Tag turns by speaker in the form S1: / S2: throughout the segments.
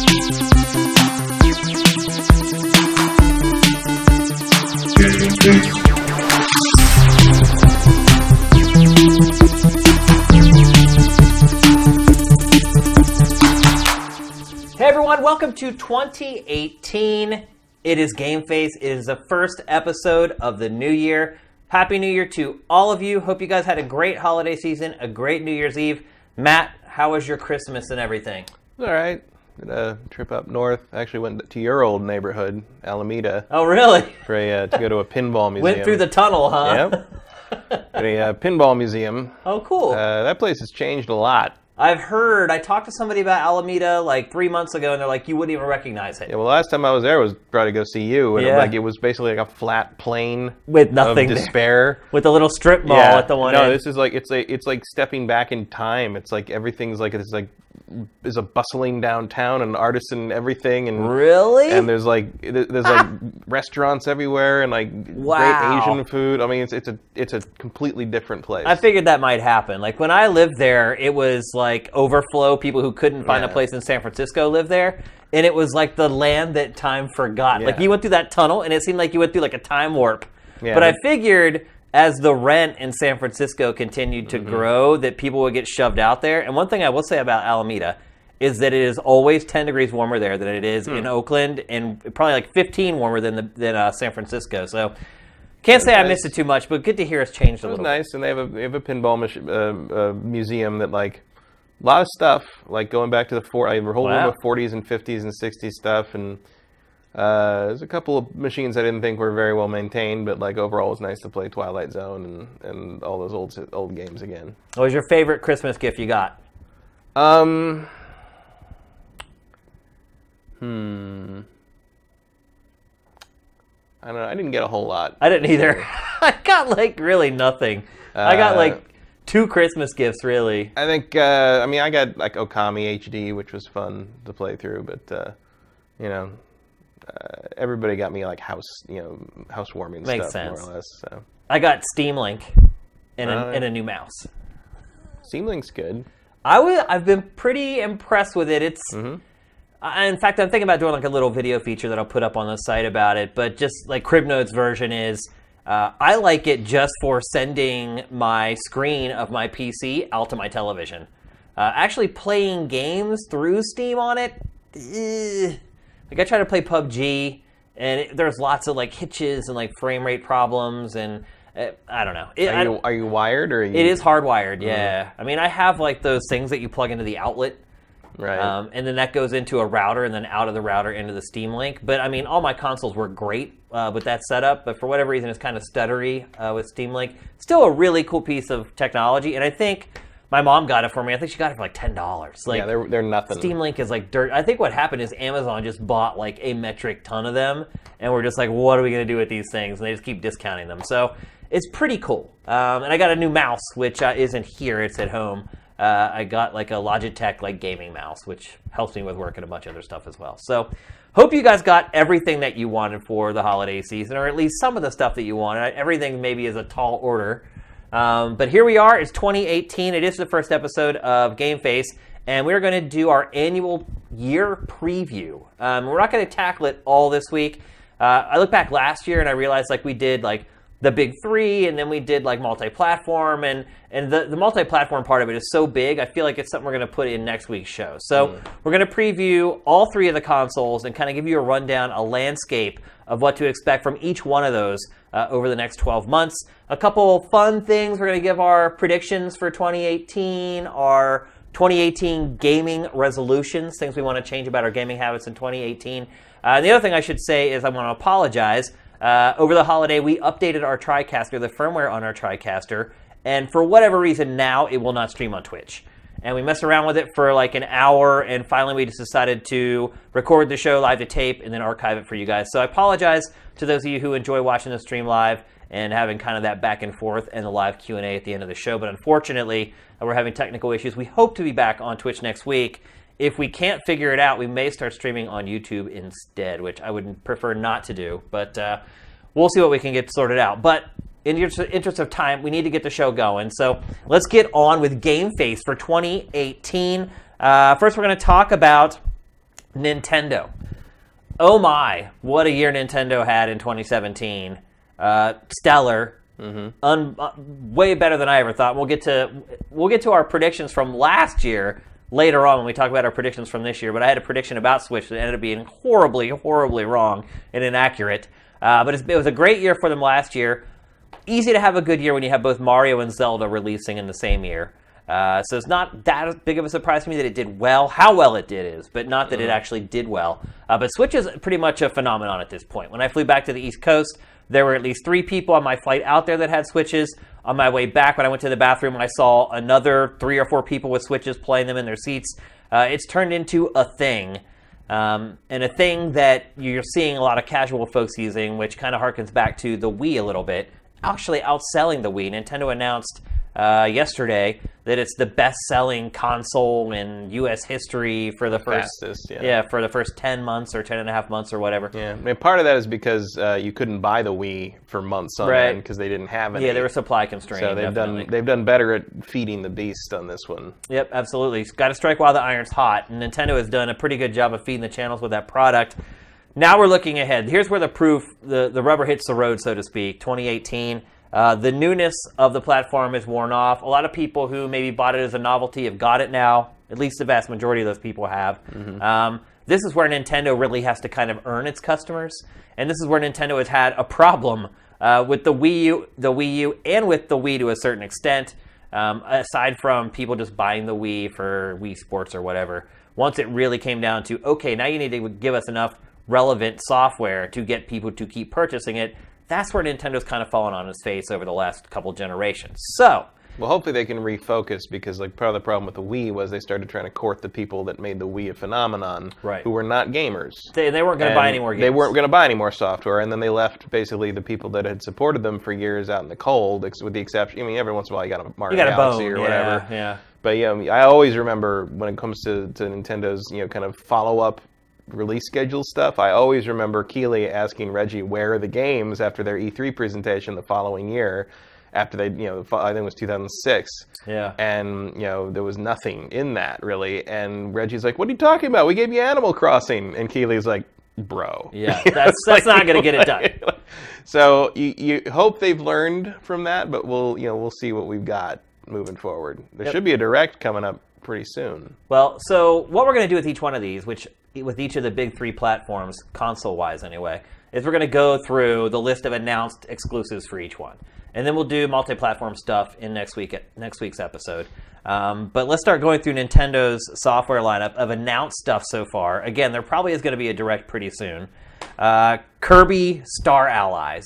S1: Hey everyone, welcome to 2018. It is GameFace. It is the first episode of the new year. Happy New Year to all of you. Hope you guys had a great holiday season, a great New Year's Eve. Matt, how was your Christmas and everything?
S2: All right. Did a trip up north. Actually went to your old neighborhood, Alameda.
S1: Oh, really?
S2: For to go to a pinball museum.
S1: Went through the tunnel, huh?
S2: Yep. A pinball museum.
S1: Oh, cool.
S2: That place has changed a lot.
S1: I've heard. I talked to somebody about Alameda like 3 months ago, and they're like, you wouldn't even recognize it.
S2: Yeah, well, last time I was there was probably to go see you, and
S1: Yeah.
S2: it was basically like a flat plain
S1: With nothing
S2: of
S1: there.
S2: despair.
S1: With a little strip mall
S2: Yeah.
S1: at the one
S2: No,
S1: end.
S2: this is like it's like stepping back in time. It's like everything's like there's a bustling downtown and artists and everything, and
S1: Really?
S2: and there's like restaurants everywhere and like
S1: Wow.
S2: great Asian food. I mean, it's a completely different place.
S1: I figured that might happen. Like when I lived there, it was like overflow. People who couldn't find a place in San Francisco lived there. And it was like the land that time forgot.
S2: Yeah.
S1: Like you went through that tunnel and it seemed like you went through like a time warp.
S2: Yeah,
S1: but I figured as the rent in San Francisco continued to grow, that people would get shoved out there. And one thing I will say about Alameda is that it is always 10 degrees warmer there than it is in Oakland, and probably like 15 warmer than San Francisco. So can't say I missed it too much, but good to hear it's changed a
S2: It was
S1: little
S2: nice, and they have a pinball museum that like a lot of stuff like going back to the a whole room of 40s and 50s and 60s stuff, and there's a couple of machines I didn't think were very well maintained, but like overall it was nice to play Twilight Zone and all those old games again.
S1: What was your favorite Christmas gift you got?
S2: I don't know. I didn't get a whole lot.
S1: I didn't either. I got like really nothing. I got like 2 Christmas gifts, really.
S2: I think, I got like Okami HD, which was fun to play through, but, everybody got me like housewarming
S1: Makes
S2: stuff,
S1: sense.
S2: more or less. So.
S1: I got Steam Link and a new mouse.
S2: Steam Link's good.
S1: I've been pretty impressed with it. It's in fact, I'm thinking about doing like a little video feature that I'll put up on the site about it. But just like Cribnode's version is, I like it just for sending my screen of my PC out to my television. Actually playing games through Steam on it, like I try to play PUBG, and there's lots of like hitches and like frame rate problems, and I don't know.
S2: Are you wired or? Are you...
S1: It is hardwired, yeah. I mean, I have like those things that you plug into the outlet.
S2: Right.
S1: And then that goes into a router and then out of the router into the Steam Link. But I mean, all my consoles work great with that setup, but for whatever reason, it's kind of stuttery with Steam Link. Still a really cool piece of technology, and I think my mom got it for me. I think she got it for like $10. Like,
S2: yeah, they're nothing.
S1: Steam Link is like dirt. I think what happened is Amazon just bought like a metric ton of them, and we're just like, what are we going to do with these things? And they just keep discounting them. So it's pretty cool. And I got a new mouse, which isn't here. It's at home. I got like a Logitech like gaming mouse, which helps me with work and a bunch of other stuff as well. So hope you guys got everything that you wanted for the holiday season, or at least some of the stuff that you wanted. Everything maybe is a tall order. But here we are. It's 2018. It is the first episode of GameFace, and we're going to do our annual year preview. We're not going to tackle it all this week. I look back last year and I realized like we did like the big 3, and then we did like multi-platform, and the multi-platform part of it is so big, I feel like it's something we're going to put in next week's show. So we're going to preview all 3 of the consoles and kind of give you a rundown, a landscape of what to expect from each one of those over the next 12 months. A couple fun things. We're going to give our predictions for 2018, our 2018 gaming resolutions, things we want to change about our gaming habits in 2018. And the other thing I should say is I want to apologize. Over the holiday, we updated our TriCaster, the firmware on our TriCaster, and for whatever reason now it will not stream on Twitch. And we messed around with it for like an hour, and finally we just decided to record the show live to tape and then archive it for you guys. So I apologize to those of you who enjoy watching the stream live and having kind of that back and forth and the live Q&A at the end of the show. But unfortunately, we're having technical issues. We hope to be back on Twitch next week. If we can't figure it out, we may start streaming on YouTube instead, which I would prefer not to do. But we'll see what we can get sorted out. But in the interest of time, we need to get the show going. So let's get on with GameFace for 2018. First, we're going to talk about Nintendo. Oh my, what a year Nintendo had in 2017. Stellar. Way better than I ever thought. We'll get to our predictions from last year later on when we talk about our predictions from this year, but I had a prediction about Switch that ended up being horribly wrong and inaccurate. But it was a great year for them last year. Easy to have a good year when you have both Mario and Zelda releasing in the same year. So it's not that big of a surprise to me that it did well. How well it did is, but not that it actually did well. But Switch is pretty much a phenomenon at this point. When I flew back to the East Coast, there were at least 3 people on my flight out there that had Switches. On my way back, when I went to the bathroom, I saw another 3 or 4 people with Switches playing them in their seats. It's turned into a thing. And a thing that you're seeing a lot of casual folks using, which kind of harkens back to the Wii a little bit. Actually outselling the Wii. Nintendo announced yesterday that it's the best-selling console in U.S. history for the first, for the first 10 months or 10 and a half months or whatever.
S2: Yeah, I mean, part of that is because you couldn't buy the Wii for months on end because they didn't have any.
S1: Yeah, they were supply constrained.
S2: So they've done better at feeding the beast on this one.
S1: Yep, absolutely. Got to strike while the iron's hot, and Nintendo has done a pretty good job of feeding the channels with that product. Now we're looking ahead. Here's where the rubber hits the road, so to speak. 2018. The newness of the platform is worn off. A lot of people who maybe bought it as a novelty have got it now. At least the vast majority of those people have. This is where Nintendo really has to kind of earn its customers. And this is where Nintendo has had a problem with the Wii U, and with the Wii to a certain extent. Aside from people just buying the Wii for Wii Sports or whatever. Once it really came down to, okay, now you need to give us enough relevant software to get people to keep purchasing it. That's where Nintendo's kind of fallen on its face over the last couple generations. So,
S2: well, hopefully they can refocus, because like part of the problem with the Wii was they started trying to court the people that made the Wii a phenomenon, who were not gamers.
S1: They weren't going to buy any more games.
S2: They weren't going to buy any more software, and then they left basically the people that had supported them for years out in the cold, with the exception, I mean, every once in a while you got a Mario Galaxy or whatever.
S1: Yeah.
S2: But I always remember when it comes to Nintendo's kind of follow-up release schedule stuff, I always remember Keighley asking Reggie where are the games after their E3 presentation the following year, after they, I think it was 2006.
S1: Yeah.
S2: And, there was nothing in that, really. And Reggie's like, what are you talking about? We gave you Animal Crossing. And Keighley's like, bro.
S1: Yeah, that's not going to get it done.
S2: So you hope they've learned from that, but we'll see what we've got moving forward. There should be a Direct coming up pretty soon.
S1: Well, so what we're going to do with each one of these, with each of the big 3 platforms, console-wise anyway, is we're going to go through the list of announced exclusives for each one. And then we'll do multi-platform stuff in next week's episode. But let's start going through Nintendo's software lineup of announced stuff so far. Again, there probably is going to be a Direct pretty soon. Kirby Star Allies.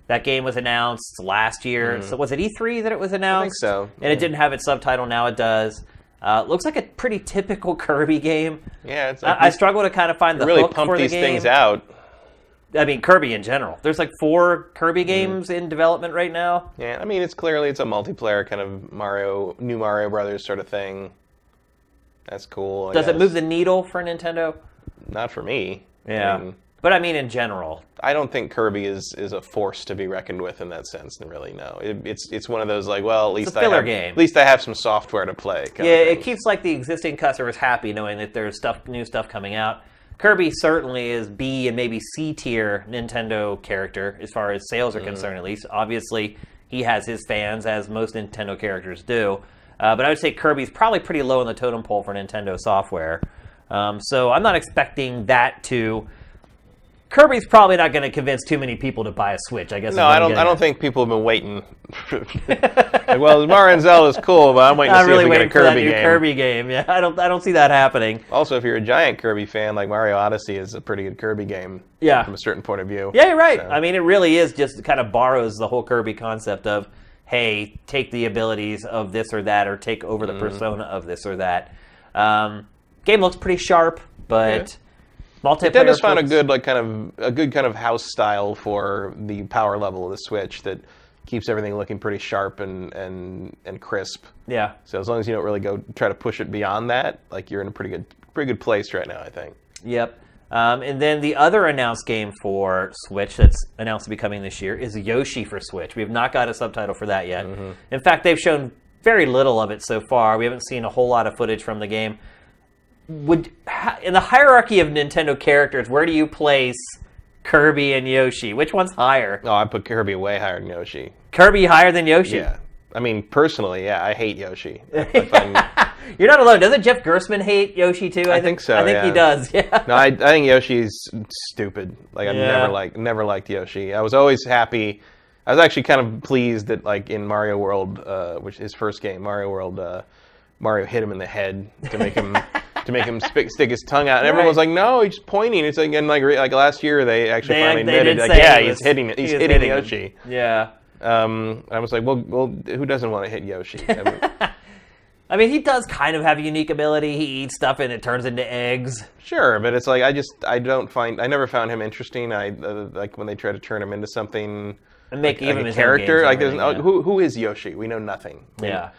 S1: That game was announced last year. So was it E3 that it was announced?
S2: I think so.
S1: And it didn't have its subtitle. Now it does. Looks like a pretty typical Kirby game.
S2: Yeah, it's like
S1: I struggle to kind of find the
S2: really
S1: hook
S2: pump
S1: for the
S2: these
S1: game.
S2: things out.
S1: I mean, Kirby in general. There's like 4 Kirby games in development right now.
S2: Yeah, I mean, it's a multiplayer kind of new Mario Brothers sort of thing. That's cool.
S1: Does it move the needle for Nintendo?
S2: Not for me.
S1: Yeah. But I mean, in general,
S2: I don't think Kirby is a force to be reckoned with in that sense. Really, no. It's one of those like, well, at least
S1: game.
S2: At least I have some software to play.
S1: Yeah, it keeps like the existing customers happy knowing that there's new stuff coming out. Kirby certainly is B and maybe C tier Nintendo character as far as sales are concerned, at least. Obviously, he has his fans, as most Nintendo characters do. But I would say Kirby's probably pretty low in the totem pole for Nintendo software. So I'm not expecting that to... Kirby's probably not going to convince too many people to buy a Switch, I guess.
S2: No, I don't think people have been waiting. Well, Mario and Zelda's cool, but I'm waiting to see if we get a Kirby game.
S1: Kirby game. Yeah, I don't see that happening.
S2: Also, if you're a giant Kirby fan, like Mario Odyssey is a pretty good Kirby game.
S1: Yeah.
S2: From a certain point of view.
S1: Yeah, you're right.
S2: So.
S1: I mean, it really is just kind of borrows the whole Kirby concept of, hey, take the abilities of this or that, or take over the persona of this or that. Game looks pretty sharp, but... Yeah.
S2: Nintendo just found a good kind of house style for the power level of the Switch that keeps everything looking pretty sharp and crisp.
S1: Yeah.
S2: So as long as you don't really go try to push it beyond that, like you're in a pretty good place right now, I think.
S1: Yep. And then the other announced game for Switch that's announced to be coming this year is Yoshi for Switch. We have not got a subtitle for that yet. In fact, they've shown very little of it so far. We haven't seen a whole lot of footage from the game. in the hierarchy of Nintendo characters, where do you place Kirby and Yoshi? Which one's higher?
S2: Oh, I put Kirby way higher than Yoshi.
S1: Kirby higher than Yoshi?
S2: Yeah. I mean, personally, yeah, I hate Yoshi.
S1: You're not alone. Doesn't Jeff Gerstmann hate Yoshi too?
S2: I think so.
S1: I think he does. Yeah.
S2: No, I think Yoshi's stupid. Like I've never liked Yoshi. I was always happy. I was actually kind of pleased that like in Mario World, which his first game, Mario World, Mario hit him in the head to make him stick his tongue out, and everyone was like, "No, he's just pointing." It's like, and like last year they actually finally admitted, like, yeah, he's hitting Yoshi.
S1: Yeah.
S2: I was like, well, who doesn't want to hit Yoshi?
S1: I mean, he does kind of have a unique ability. He eats stuff and it turns into eggs.
S2: Sure, but it's like I never found him interesting. Like when they try to turn him into something
S1: and make
S2: like,
S1: even
S2: like a character. Like there's
S1: yeah.
S2: who is Yoshi? We know nothing.
S1: Yeah.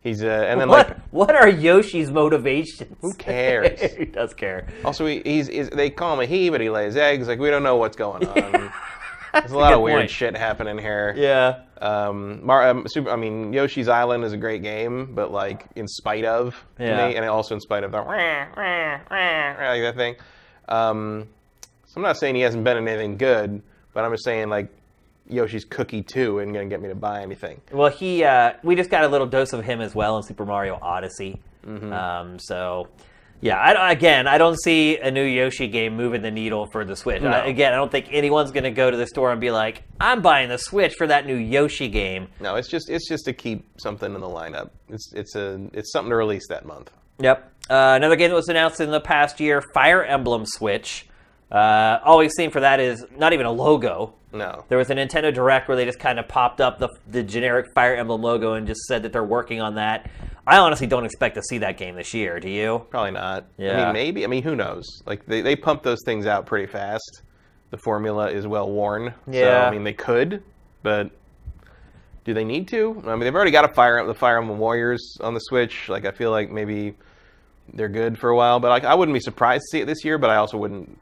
S2: He's and then
S1: what are Yoshi's motivations?
S2: Who cares?
S1: He does care.
S2: Also, they call him a he, but he lays eggs. Like we don't know what's going on. There's a lot of weird shit happening here.
S1: Yeah.
S2: I mean, Yoshi's Island is a great game, but like in spite of to me, and also in spite of the like that thing. So I'm not saying he hasn't been in anything good, but I'm just saying like Yoshi's Cookie 2 isn't going to get me to buy anything.
S1: Well, we just got a little dose of him as well in Super Mario Odyssey. Mm-hmm. So, yeah, I don't see a new Yoshi game moving the needle for the Switch.
S2: No.
S1: I don't think anyone's going to go to the store and be like, I'm buying the Switch for that new Yoshi game.
S2: No, it's just to keep something in the lineup. It's something to release that month.
S1: Yep. Another game that was announced in the past year, Fire Emblem Switch. All we've seen for that is not even a logo.
S2: No.
S1: There was a Nintendo Direct where they just kind of popped up the generic Fire Emblem logo and just said that they're working on that. I honestly don't expect to see that game this year. Do you?
S2: Probably not.
S1: Yeah.
S2: I mean, maybe. I mean, who knows? Like, they pump those things out pretty fast. The formula is well worn.
S1: Yeah.
S2: So, I mean, they could, but do they need to? I mean, they've already got the Fire Emblem Warriors on the Switch. Like, I feel like maybe they're good for a while. But like, I wouldn't be surprised to see it this year, but I also wouldn't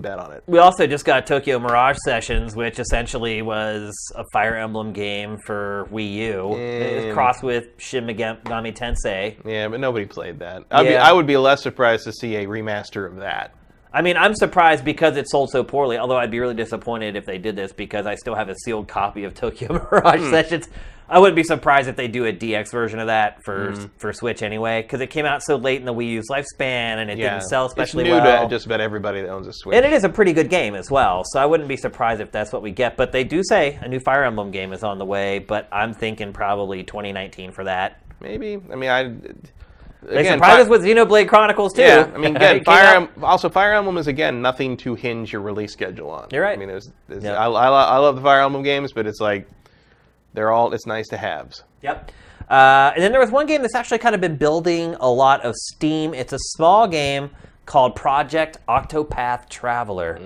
S2: bet on it.
S1: We also just got Tokyo Mirage Sessions, which essentially was a Fire Emblem game for Wii U. It was crossed with Shin Megami Tensei.
S2: Yeah, but nobody played that. I would be less surprised to see a remaster of that.
S1: I mean, I'm surprised because it sold so poorly, although I'd be really disappointed if they did this because I still have a sealed copy of Tokyo Mirage Sessions. I wouldn't be surprised if they do a DX version of that for Switch anyway, because it came out so late in the Wii U's lifespan and it didn't sell especially well.
S2: It's new to just about everybody that owns a Switch.
S1: And it is a pretty good game as well, so I wouldn't be surprised if that's what we get. But they do say a new Fire Emblem game is on the way, but I'm thinking probably 2019 for that.
S2: Maybe. I mean,
S1: They surprised us with Xenoblade Chronicles too.
S2: Yeah, I mean, again, Fire Emblem is again nothing to hinge your release schedule on.
S1: You're right.
S2: I mean, I love the Fire Emblem games, but it's like it's nice to haves.
S1: Yep. And then there was one game that's actually kind of been building a lot of steam. It's a small game called Project Octopath Traveler.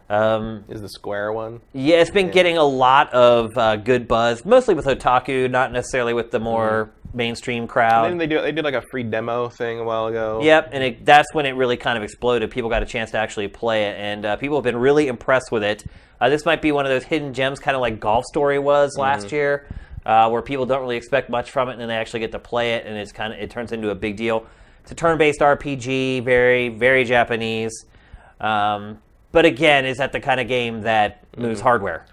S2: Mm-hmm. Is the Square one?
S1: Yeah, it's been getting a lot of good buzz, mostly with otaku, not necessarily with the more mainstream crowd.
S2: And then they did like a free demo thing a while ago.
S1: Yep, and that's when it really kind of exploded. People got a chance to actually play it, and people have been really impressed with it. This might be one of those hidden gems, kind of like Golf Story was last year, where people don't really expect much from it, and then they actually get to play it, and it turns into a big deal. It's a turn-based RPG, very, very Japanese. But again, is that the kind of game that moves hardware?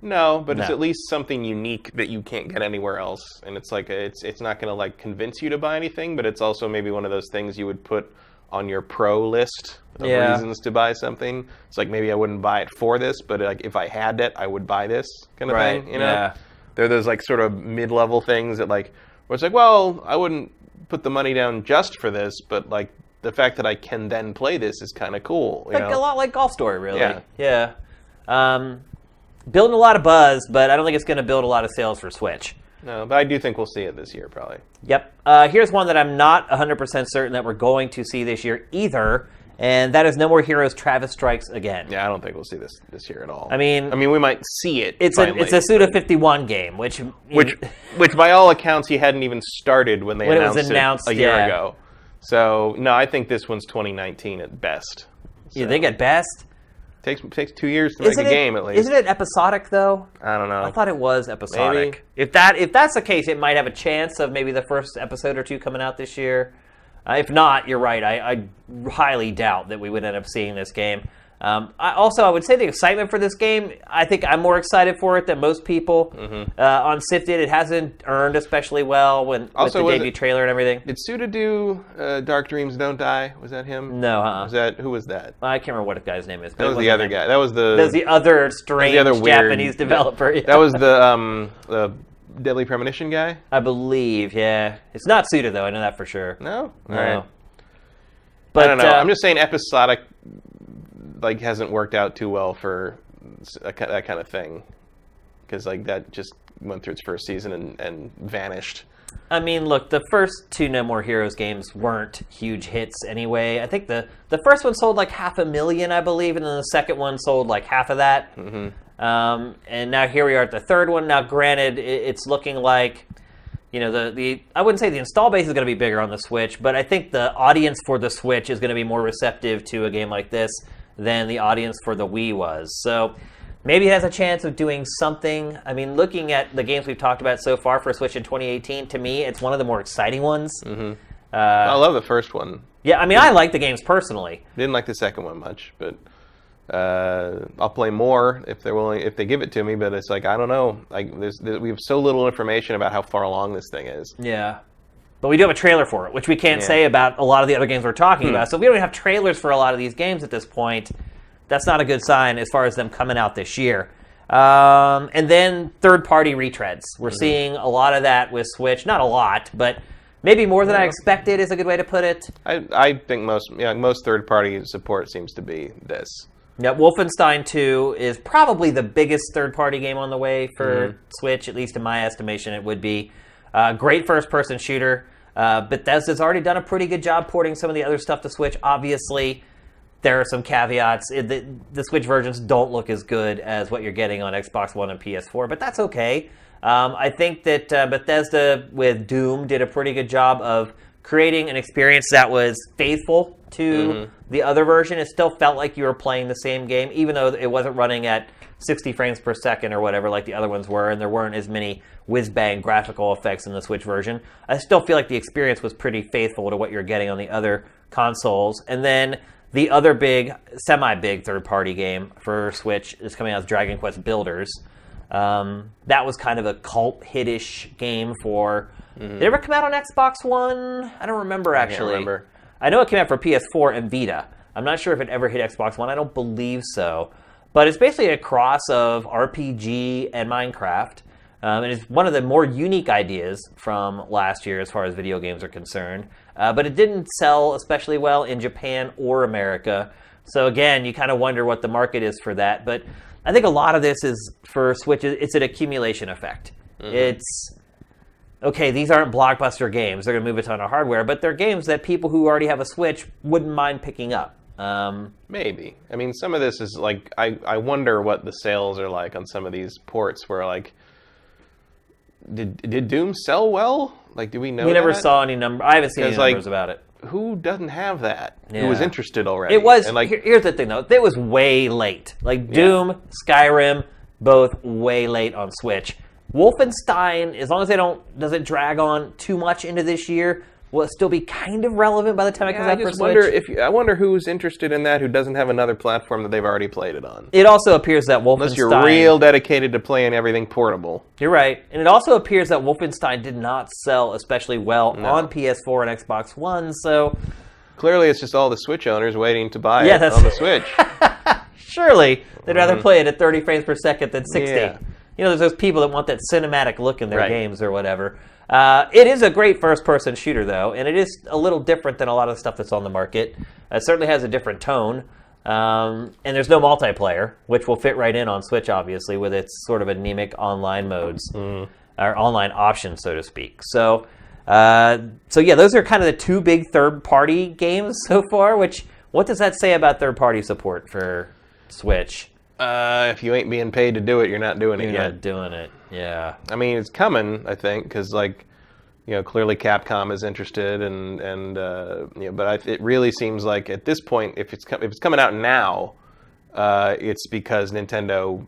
S2: No, but it's at least something unique that you can't get anywhere else. And it's like it's not going to like convince you to buy anything, but it's also maybe one of those things you would put on your pro list of reasons to buy something. It's like maybe I wouldn't buy it for this, but like if I had it, I would buy this kind of thing. You know,
S1: yeah.
S2: They're those like sort of mid-level things that like where it's like, well, I wouldn't put the money down just for this, but like the fact that I can then play this is kind of cool. You know?
S1: A lot like Golf Story, really. Yeah. Building a lot of buzz, but I don't think it's going to build a lot of sales for Switch.
S2: No, but I do think we'll see it this year, probably.
S1: Yep. Here's one that I'm not 100% certain that we're going to see this year either, and that is No More Heroes Travis Strikes Again.
S2: Yeah, I don't think we'll see this year at all.
S1: I mean,
S2: we might see it.
S1: It's a Suda51 game, which
S2: by all accounts he hadn't even started when it was announced a year ago. So no, I think this one's 2019 at best. So.
S1: You think at best?
S2: Takes 2 years to make a game at least.
S1: Isn't it episodic though?
S2: I don't know.
S1: I thought it was episodic.
S2: Maybe.
S1: If that's the case, it might have a chance of maybe the first episode or two coming out this year. If not, you're right. I highly doubt that we would end up seeing this game. I would say the excitement for this game, I think I'm more excited for it than most people. On Sifted, it hasn't earned especially well with the debut trailer and everything.
S2: Did Suda do Dark Dreams Don't Die? Was that him?
S1: No,
S2: Who was that?
S1: I can't remember what the guy's name is.
S2: That was the other guy. That was the
S1: other strange Japanese developer. Yeah.
S2: That was the Deadly Premonition guy?
S1: I believe, yeah. It's not Suda, though. I know that for sure.
S2: No?
S1: No.
S2: All right.
S1: But,
S2: I don't know. I'm just saying episodic hasn't worked out too well for that kind of thing, because that just went through its first season and vanished.
S1: I mean, look, the first 2 No More Heroes games weren't huge hits anyway. I think the first one sold like 500,000, I believe, and then the second one sold like half of that. And now here we are at the third one. Now, granted, it's looking like, the I wouldn't say the install base is going to be bigger on the Switch, but I think the audience for the Switch is going to be more receptive to a game like this than the audience for the Wii was. So maybe it has a chance of doing something. I mean, looking at the games we've talked about so far for Switch in 2018, to me, it's one of the more exciting ones.
S2: I love the first one.
S1: Yeah, I mean, I like the games personally.
S2: Didn't like the second one much, but I'll play more if they're willing, if they give it to me. But it's like, I don't know. We have so little information about how far along this thing is.
S1: Yeah. But we do have a trailer for it, which we can't say about a lot of the other games we're talking about. So if we don't have trailers for a lot of these games at this point, that's not a good sign as far as them coming out this year. And then third-party retreads. We're seeing a lot of that with Switch. Not a lot, but maybe more than I expected is a good way to put it.
S2: I think most third-party support seems to be this.
S1: Yeah, Wolfenstein 2 is probably the biggest third-party game on the way for Switch, at least in my estimation it would be. Great first-person shooter. Bethesda's already done a pretty good job porting some of the other stuff to Switch. Obviously, there are some caveats. The Switch versions don't look as good as what you're getting on Xbox One and PS4, but that's okay. I think that Bethesda with Doom did a pretty good job of creating an experience that was faithful to the other version. It still felt like you were playing the same game, even though it wasn't running at 60 frames per second or whatever like the other ones were, and there weren't as many whiz-bang graphical effects in the Switch version. I still feel like the experience was pretty faithful to what you're getting on the other consoles. And then the other semi-big third-party game for Switch is coming out as Dragon Quest Builders. That was kind of a cult hit-ish game for... Did it ever come out on Xbox One? I don't remember, actually.
S2: I can't remember.
S1: I know it came out for PS4 and Vita. I'm not sure if it ever hit Xbox One. I don't believe so. But it's basically a cross of RPG and Minecraft. And it's one of the more unique ideas from last year as far as video games are concerned. But it didn't sell especially well in Japan or America. So again, you kind of wonder what the market is for that. But I think a lot of this is, for Switch, it's an accumulation effect. It's, okay, these aren't blockbuster games. They're going to move a ton of hardware. But they're games that people who already have a Switch wouldn't mind picking up.
S2: Maybe. I mean, some of this is like, I wonder what the sales are like on some of these ports where, like, did Doom sell well? Like, do we know?
S1: We never saw any number. I haven't seen any numbers about it.
S2: Who doesn't have that? Yeah. Who was interested already?
S1: It was, and like, here's the thing though, it was way late. Like Doom, Skyrim, both way late on Switch. Wolfenstein, as long as doesn't drag on too much into this year, will it still be kind of relevant by the time it comes out for Switch?
S2: I wonder who's interested in that who doesn't have another platform that they've already played it on.
S1: It also appears that Wolfenstein...
S2: Unless you're real dedicated to playing everything portable.
S1: You're right. And it also appears that Wolfenstein did not sell especially well on PS4 and Xbox One, so...
S2: Clearly it's just all the Switch owners waiting to buy it on the Switch.
S1: Surely they'd rather play it at 30 frames per second than 60.
S2: Yeah.
S1: You know, there's those people that want that cinematic look in their games or whatever. It is a great first-person shooter, though, and it is a little different than a lot of the stuff that's on the market. It certainly has a different tone, and there's no multiplayer, which will fit right in on Switch, obviously, with its sort of anemic online modes, or online options, so to speak. So yeah, those are kind of the two big third-party games so far, what does that say about third-party support for Switch?
S2: If you ain't being paid to do it, you're not doing it yet.
S1: You're not doing it, yeah.
S2: I mean, it's coming, I think, because, like, you know, clearly Capcom is interested, and you know, but it really seems like at this point, if it's coming out now, it's because Nintendo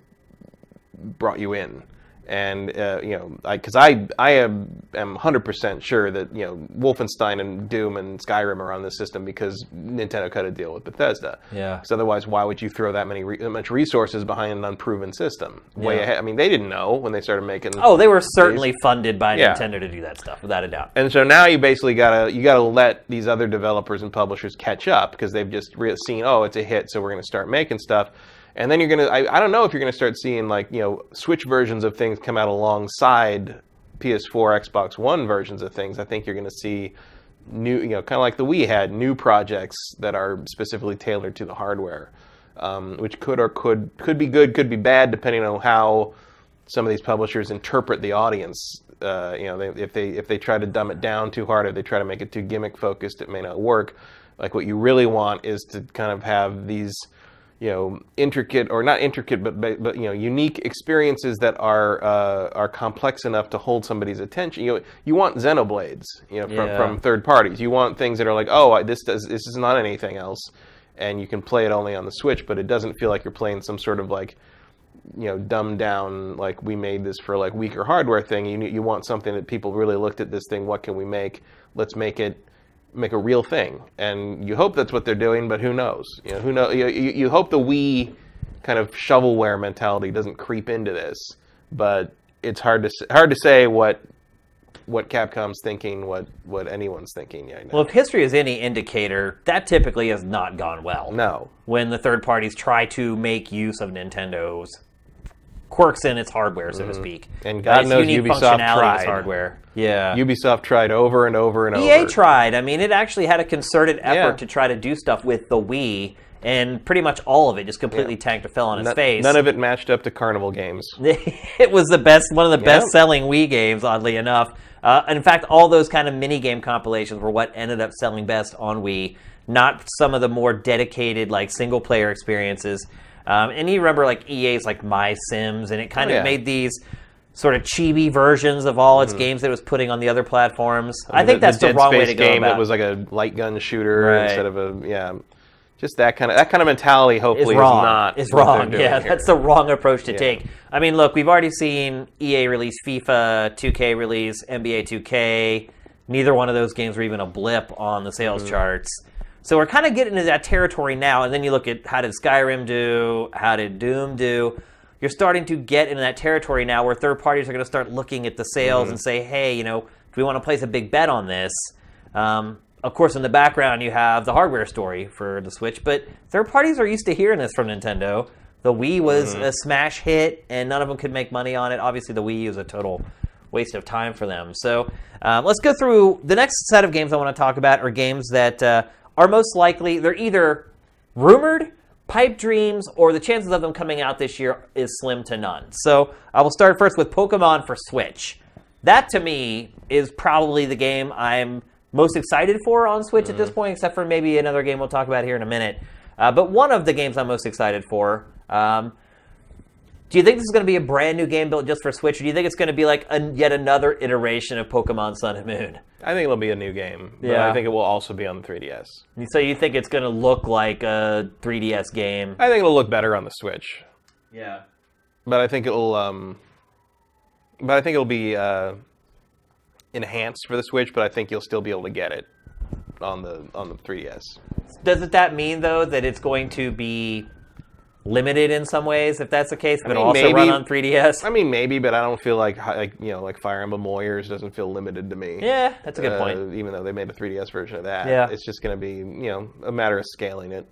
S2: brought you in, And because I am 100% sure that Wolfenstein and Doom and Skyrim are on this system because Nintendo cut a deal with Bethesda.
S1: Yeah.
S2: Because otherwise, why would you throw that much resources behind an unproven system? Way
S1: Yeah.
S2: ahead. I mean, they didn't know when they started making.
S1: Oh, they were certainly funded by
S2: Yeah.
S1: Nintendo to do that stuff, without a doubt.
S2: And so now you basically gotta let these other developers and publishers catch up because they've just seen, oh, it's a hit, so we're gonna start making stuff. And then you're gonna, I don't know if you're gonna start seeing Switch versions of things come out alongside PS4, Xbox One versions of things. I think you're gonna see new, kind of like the Wii had, new projects that are specifically tailored to the hardware, which could be good, could be bad, depending on how some of these publishers interpret the audience. If they try to dumb it down too hard, or they try to make it too gimmick focused, it may not work. Like what you really want is to kind of have these intricate, or not intricate, but unique experiences that are complex enough to hold somebody's attention. You want Xenoblades, from third parties. You want things that are like, oh, this is not anything else, and you can play it only on the Switch, but it doesn't feel like you're playing some sort of dumbed down, like we made this for weaker hardware thing. You want something that people really looked at this thing. What can we make? Let's make a real thing, and you hope that's what they're doing, but who knows? Who knows? You hope the Wii kind of shovelware mentality doesn't creep into this, but it's hard to say what Capcom's thinking, what anyone's thinking.
S1: Well, if history is any indicator, that typically has not gone well.
S2: No.
S1: When the third parties try to make use of Nintendo's quirks in its hardware, so to speak.
S2: And God knows
S1: unique
S2: Ubisoft
S1: functionality
S2: tried.
S1: of its hardware. Yeah.
S2: Ubisoft tried over and over and over.
S1: EA tried. I mean, it actually had a concerted effort
S2: Yeah.
S1: to try to do stuff with the Wii, and pretty much all of it just completely tanked or fell on its face.
S2: None of it matched up to Carnival games.
S1: It was one of the best-selling Wii games, oddly enough. In fact, all those kind of mini-game compilations were what ended up selling best on Wii, not some of the more dedicated, single-player experiences. And you remember, EA's, My Sims, and it kind of made these sort of chibi versions of all its games that it was putting on the other platforms. I think that's the wrong way to go
S2: game
S1: about
S2: that was like a light gun shooter instead of just that kind of mentality. Hopefully,
S1: is wrong. Yeah, that's the wrong approach to take. I mean, look, we've already seen EA release FIFA, 2K release NBA 2K. Neither one of those games were even a blip on the sales charts. So we're kind of getting into that territory now. And then you look at, how did Skyrim do? How did Doom do? You're starting to get into that territory now where third parties are going to start looking at the sales and say, hey, do we want to place a big bet on this? Of course, in the background, you have the hardware story for the Switch, but third parties are used to hearing this from Nintendo. The Wii was a smash hit, and none of them could make money on it. Obviously, the Wii was a total waste of time for them. So let's go through the next set of games I want to talk about are games that are most likely, they're either rumored, pipe dreams, or the chances of them coming out this year is slim to none. So I will start first with Pokemon for Switch. That, to me, is probably the game I'm most excited for on Switch at this point, except for maybe another game we'll talk about here in a minute. But one of the games I'm most excited for, do you think this is going to be a brand new game built just for Switch, or do you think it's going to be yet another iteration of Pokemon Sun and Moon?
S2: I think it'll be a new game, but I think it will also be on the 3DS.
S1: So you think it's going to look like a 3DS game?
S2: I think it'll look better on the Switch.
S1: Yeah.
S2: But I think it'll be enhanced for the Switch, but I think you'll still be able to get it on the 3DS.
S1: Doesn't that mean, though, that it's going to be limited in some ways, if that's the case, but it'll also run on 3DS?
S2: I mean, maybe, but I don't feel like Fire Emblem Warriors doesn't feel limited to me.
S1: Yeah, that's a good point.
S2: Even though they made a 3DS version of that.
S1: Yeah.
S2: It's just going to be, a matter of scaling it.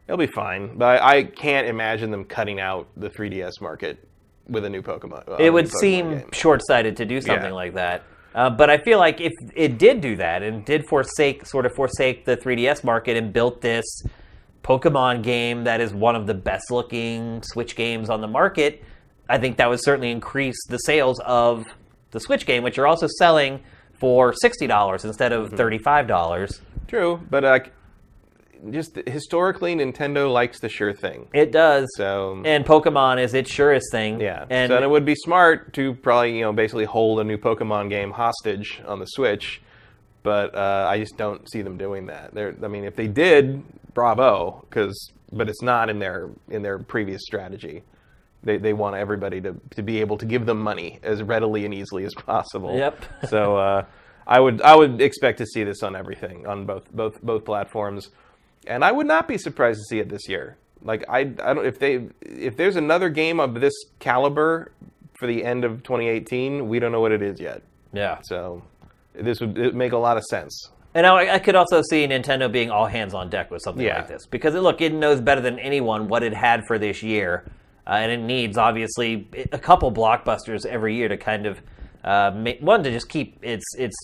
S2: It'll be fine, but I can't imagine them cutting out the 3DS market with a new Pokemon.
S1: It would seem short-sighted to do something like that. But I feel like if it did do that and did forsake the 3DS market and built this Pokemon game that is one of the best-looking Switch games on the market, I think that would certainly increase the sales of the Switch game, which you're also selling for $60 instead of $35.
S2: True, but just historically, Nintendo likes the sure thing.
S1: It does.
S2: So,
S1: and Pokemon is its surest thing.
S2: Yeah.
S1: And
S2: so it would be smart to probably, basically hold a new Pokemon game hostage on the Switch, but I just don't see them doing that. If they did, bravo, but it's not in their previous strategy. They want everybody to be able to give them money as readily and easily as possible.
S1: Yep.
S2: So I would expect to see this on everything, on both platforms, and I would not be surprised to see it this year. Like I don't if there's another game of this caliber for the end of 2018, we don't know what it is yet.
S1: Yeah.
S2: So this would make a lot of sense.
S1: And I could also see Nintendo being all hands on deck with something like this. Because, look, it knows better than anyone what it had for this year. And it needs, obviously, a couple blockbusters every year to kind of, to just keep its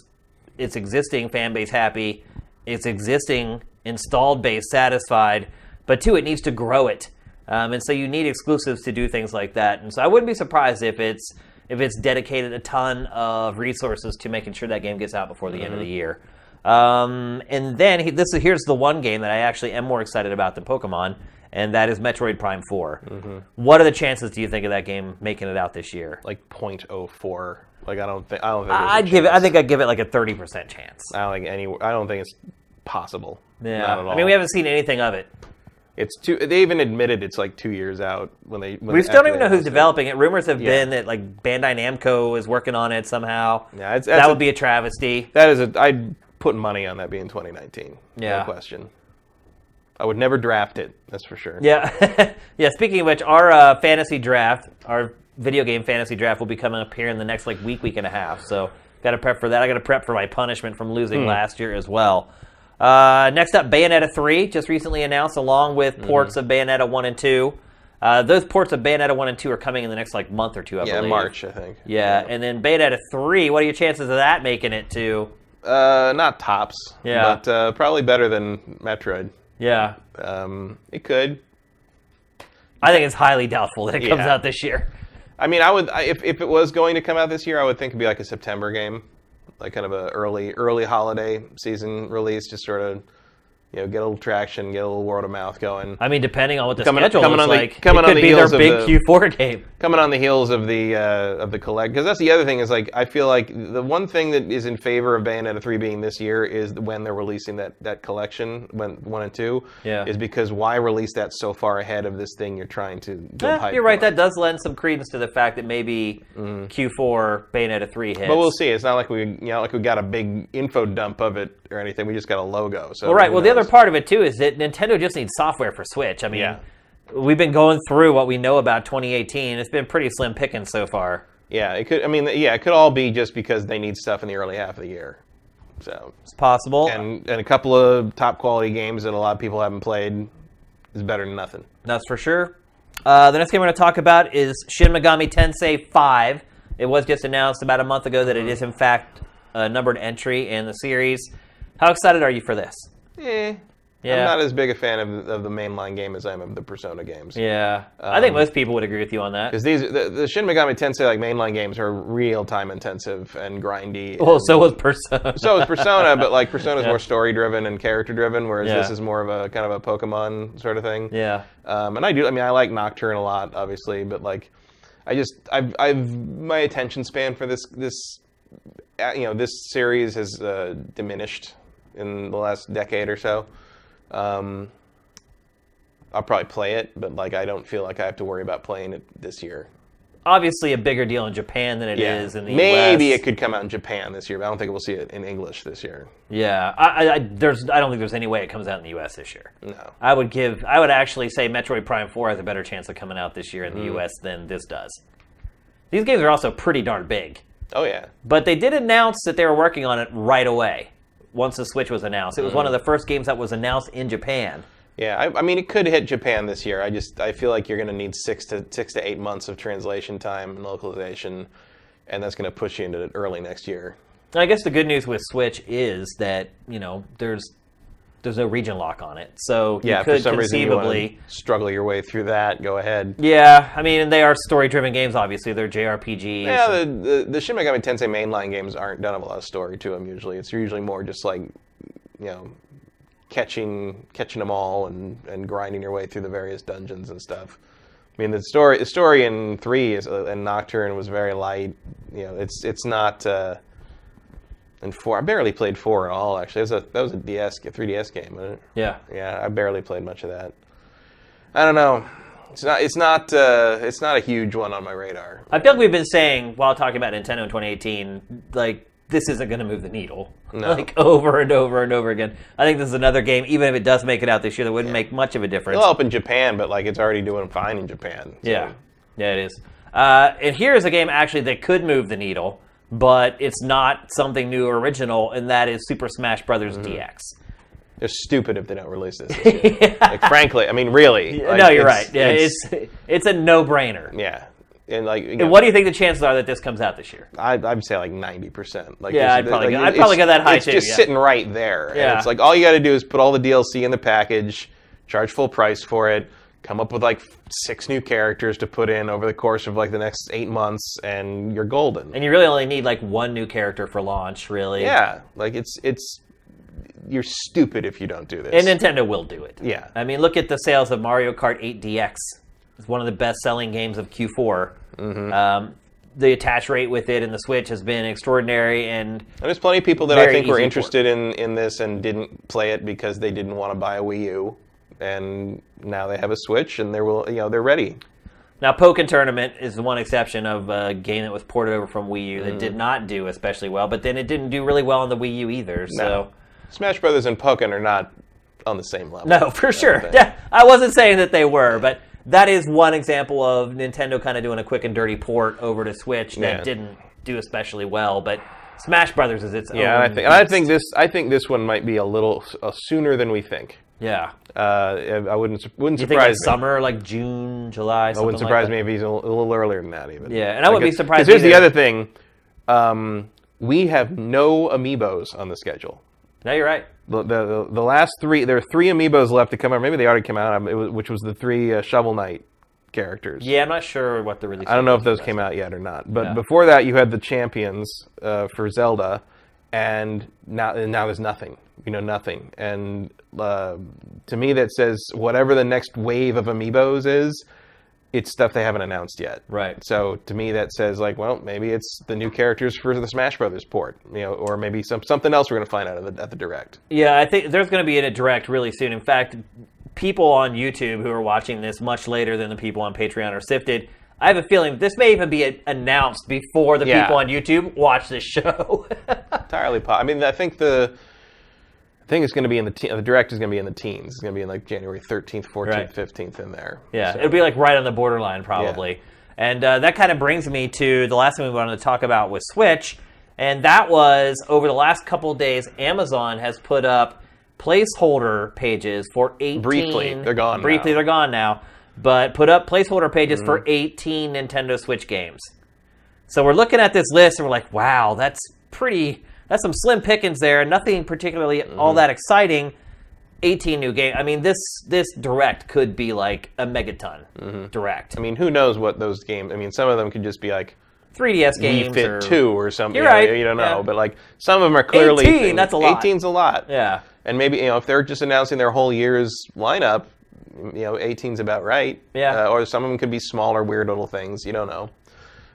S1: existing fan base happy, its existing installed base satisfied. But, two, it needs to grow it. And so you need exclusives to do things like that. And so I wouldn't be surprised if it's dedicated a ton of resources to making sure that game gets out before the end of the year. And then here's the one game that I actually am more excited about than Pokemon, and that is Metroid Prime 4. Mm-hmm. What are the chances, do you think, of that game making it out this year?
S2: Like 0.04. Like I don't think.
S1: I think I'd give it like a 30% chance.
S2: I don't think it's possible.
S1: Yeah.
S2: Not at all.
S1: I mean, we haven't seen anything of it.
S2: It's they even admitted it's like 2 years out
S1: we still don't even know who's developing it. Rumors have been that like Bandai Namco is working on it somehow.
S2: Yeah,
S1: that would be a travesty.
S2: I'd put money on that being 2019.
S1: Yeah.
S2: No question. I would never draft it, that's for sure.
S1: Yeah. Yeah, speaking of which, our fantasy draft, our video game fantasy draft will be coming up here in the next like week and a half. So got to prep for that. I got to prep for my punishment from losing last year as well. Next up, Bayonetta 3, just recently announced, along with ports of Bayonetta 1 and 2. Those ports of Bayonetta 1 and 2 are coming in the next like month or two, I believe.
S2: Yeah, March, I think.
S1: Yeah, and then Bayonetta 3, what are your chances of that making it to...
S2: not tops,
S1: yeah,
S2: but probably better than Metroid.
S1: Yeah.
S2: It could.
S1: I think it's highly doubtful that it comes out this year.
S2: I mean, if it was going to come out this year, I would think it'd be like a September game, like kind of a early holiday season release, just sort of, get a little traction, get a little word of mouth going.
S1: I mean, depending on what the schedule looks like, it
S2: could
S1: be their big Q4 game.
S2: Coming on the heels of the collect, because that's the other thing is like I feel like the one thing that is in favor of Bayonetta 3 being this year is when they're releasing that collection, 1 and 2, is because why release that so far ahead of this thing you're trying to build hype
S1: You're right,
S2: for.
S1: that does lend some credence to the fact that maybe Q4 Bayonetta 3 hits.
S2: But we'll see. It's not like we got a big info dump of it or anything. We just got a logo. So
S1: the other part of it too is that Nintendo just needs software for Switch. I mean, we've been going through what we know about 2018. It's been pretty slim pickings so far.
S2: Yeah, it could. I mean, it could all be just because they need stuff in the early half of the year. So
S1: it's possible.
S2: And a couple of top quality games that a lot of people haven't played is better than nothing.
S1: That's for sure. The next game we're going to talk about is Shin Megami Tensei 5. It was just announced about a month ago that it is in fact a numbered entry in the series. How excited are you for this?
S2: I'm not as big a fan of the mainline game as I am of the Persona games.
S1: Yeah, I think most people would agree with you on that.
S2: Because the Shin Megami Tensei like mainline games are real time intensive and grindy.
S1: Well, so was Persona.
S2: So is Persona, but like Persona is more story driven and character driven, whereas this is more of a kind of a Pokemon sort of thing.
S1: Yeah.
S2: And I like Nocturne a lot, obviously, but like I've my attention span for this series has diminished in the last decade or so. I'll probably play it, but like I don't feel like I have to worry about playing it this year.
S1: Obviously, a bigger deal in Japan than it is in the US.
S2: Maybe it could come out in Japan this year, but I don't think we'll see it in English this year.
S1: Yeah, I don't think there's any way it comes out in the US this year.
S2: No,
S1: I would actually say Metroid Prime 4 has a better chance of coming out this year in the US than this does. These games are also pretty darn big.
S2: Oh yeah,
S1: but they did announce that they were working on it right away. Once the Switch was announced, it was one of the first games that was announced in Japan.
S2: Yeah, I mean, it could hit Japan this year. I feel like you're going to need 6 to 8 months of translation time and localization, and that's going to push you into early next year.
S1: I guess the good news with Switch is that there's no region lock on it, so you could
S2: for some
S1: conceivably
S2: reason you struggle your way through that. Go ahead.
S1: Yeah, I mean, they are story-driven games. Obviously, they're JRPGs.
S2: Yeah, the Shin Megami Tensei mainline games don't have a lot of story to them. Usually, it's usually more just like catching them all and grinding your way through the various dungeons and stuff. I mean, the story in 3 and Nocturne was very light. It's not. And 4, I barely played 4 at all. Actually, that was a 3DS game, wasn't it?
S1: Yeah.
S2: Yeah, I barely played much of that. I don't know. It's not a huge one on my radar.
S1: I feel like we've been saying while talking about Nintendo in 2018, like this isn't going to move the needle, like over and over and over again. I think this is another game, even if it does make it out this year, that wouldn't make much of a difference.
S2: It'll help in Japan, but like it's already doing fine in Japan. So.
S1: Yeah, it is. And here's a game actually that could move the needle, but it's not something new or original, and that is Super Smash Bros. DX.
S2: They're stupid if they don't release this year. Like, frankly, I mean, really. Like,
S1: no, you're right. Yeah, it's a no-brainer.
S2: Yeah. And like,
S1: and what do you think the chances are that this comes out this year?
S2: I'd say like 90%. Like,
S1: yeah, I'd probably go that high
S2: it's
S1: too.
S2: It's just sitting right there.
S1: Yeah.
S2: And it's like all you got to do is put all the DLC in the package, charge full price for it, come up with like 6 new characters to put in over the course of like the next 8 months, and you're golden.
S1: And you really only need like 1 new character for launch, really.
S2: Yeah, like it's you're stupid if you don't do this.
S1: And Nintendo will do it.
S2: Yeah.
S1: I mean, look at the sales of Mario Kart 8 DX. It's one of the best-selling games of Q4. Mm-hmm. The attach rate with it in the Switch has been extraordinary, and
S2: there's plenty of people that I think were interested in this and didn't play it because they didn't want to buy a Wii U, and now they have a Switch and they're ready.
S1: Now, Pokken Tournament is the one exception of a game that was ported over from Wii U that did not do especially well, but then it didn't do really well on the Wii U either. So.
S2: No. Smash Brothers and Pokken are not on the same level.
S1: No, for sure. Yeah, I wasn't saying that they were, but that is one example of Nintendo kind of doing a quick and dirty port over to Switch that didn't do especially well. But Smash Brothers is its own.
S2: Yeah, I think this one might be a little sooner than we think.
S1: Yeah.
S2: I wouldn't
S1: you
S2: surprise
S1: think like
S2: me.
S1: summer, like June, July.
S2: It wouldn't surprise me if he's a little earlier than that even.
S1: Yeah, and I wouldn't be surprised.
S2: Because here's the other thing: we have no amiibos on the schedule.
S1: No, you're right.
S2: The last 3, there are 3 amiibos left to come out. Maybe they already come out, which was the 3 Shovel Knight characters.
S1: Yeah, I'm not sure what the release.
S2: I don't know if those came out yet or not. But before that, you had the champions for Zelda, and now there's nothing. Nothing. And to me, that says whatever the next wave of amiibos is, it's stuff they haven't announced yet.
S1: Right.
S2: So to me, that says like, well, maybe it's the new characters for the Smash Brothers port, or maybe something else we're going to find out at the Direct.
S1: Yeah, I think there's going to be a Direct really soon. In fact, people on YouTube who are watching this much later than the people on Patreon are sifted. I have a feeling this may even be announced before the people on YouTube watch this show.
S2: Entirely possible. I mean, I think it's going to be in the Direct is going to be in the teens. It's going to be in like January 13th, 14th, 15th in there.
S1: Yeah,
S2: so.
S1: It'll be like right on the borderline probably. Yeah. And that kind of brings me to the last thing we wanted to talk about with Switch, and that was over the last couple of days, Amazon has put up placeholder pages for 18...
S2: Briefly, they're gone
S1: they're gone now. But put up placeholder pages for 18 Nintendo Switch games. So we're looking at this list and we're like, wow, that's some slim pickings there. Nothing particularly all that exciting. 18 new games. I mean, this Direct could be like a megaton Direct.
S2: I mean, who knows what those games... I mean, some of them could just be like
S1: 3DS games.
S2: Wii Fit 2 or something.
S1: You're right.
S2: You don't know. Yeah. But like some of them are clearly...
S1: 18, that's a lot.
S2: 18's a lot.
S1: Yeah.
S2: And maybe, if they're just announcing their whole year's lineup, 18's about right.
S1: Yeah.
S2: Or some of them could be smaller, weird little things. You don't know.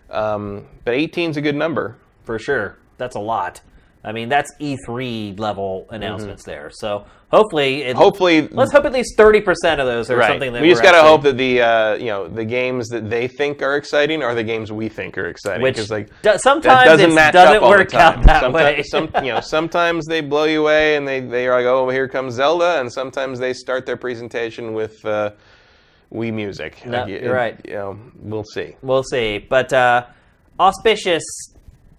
S2: But 18's a good number.
S1: For sure. That's a lot. I mean, that's E3 level announcements there. So hopefully, let's hope at least 30% of those are something that
S2: we just got to hope that the games that they think are exciting are the games we think are exciting.
S1: Which
S2: sometimes
S1: it doesn't work out that way.
S2: Sometimes they blow you away and they are like, oh, here comes Zelda, and sometimes they start their presentation with Wii music.
S1: No, you're right.
S2: We'll see.
S1: We'll see, but auspicious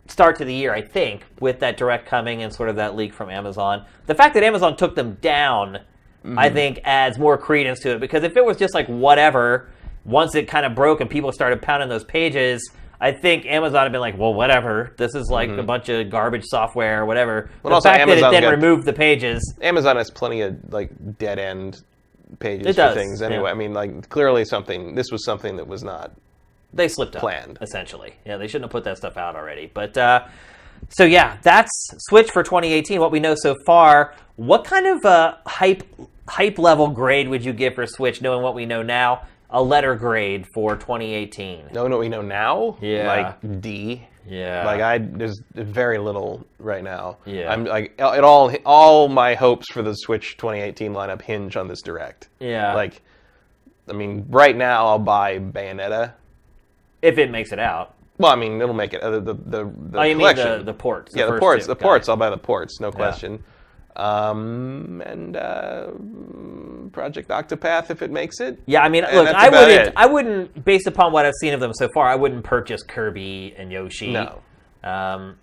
S1: start to the year, I think, with that Direct coming and sort of that leak from Amazon. The fact that Amazon took them down, I think, adds more credence to it. Because if it was just like whatever, once it kind of broke and people started pounding those pages, I think Amazon had been like, well, whatever. This is like a bunch of garbage software or whatever.
S2: Well,
S1: the fact that it then removed the pages.
S2: Amazon has plenty of like dead-end pages for things anyway. Yeah. I mean, like clearly this was something that was not...
S1: They slipped up,
S2: planned.
S1: Essentially. Yeah, they shouldn't have put that stuff out already. But, so yeah, that's Switch for 2018, what we know so far. What kind of hype level grade would you give for Switch, knowing what we know now? A letter grade for 2018.
S2: Knowing what we know now?
S1: Yeah.
S2: Like D.
S1: Yeah.
S2: Like there's very little right now.
S1: Yeah.
S2: I'm like, all my hopes for the Switch 2018 lineup hinge on this Direct.
S1: Yeah.
S2: Like, I mean, right now I'll buy Bayonetta.
S1: If it makes it out.
S2: Well, I mean, it'll make it. The
S1: oh, you
S2: collection.
S1: mean the ports?
S2: Yeah, the ports. The ports. I'll buy the ports, no question. And Project Octopath, if it makes it.
S1: Yeah, I mean, look, I wouldn't, based upon what I've seen of them so far, I wouldn't purchase Kirby and Yoshi.
S2: No.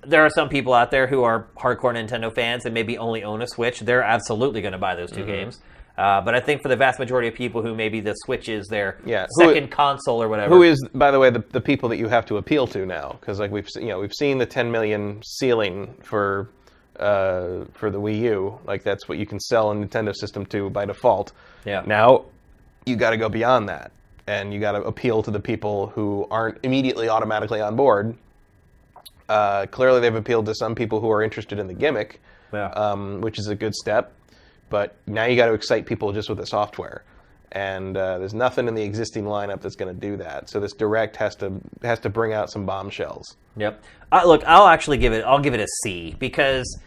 S1: There are some people out there who are hardcore Nintendo fans and maybe only own a Switch. They're absolutely going to buy those two games. But I think for the vast majority of people who maybe the Switch is their second console or whatever.
S2: Who is, by the way, the people that you have to appeal to now? Because like we've seen the 10 million ceiling for the Wii U. Like that's what you can sell a Nintendo System to by default.
S1: Yeah.
S2: Now you got to go beyond that, and you got to appeal to the people who aren't immediately automatically on board. Clearly, they've appealed to some people who are interested in the gimmick, which is a good step. But now you got to excite people just with the software, and there's nothing in the existing lineup that's going to do that. So this Direct has to bring out some bombshells.
S1: Yep. Look, I'll give it a C because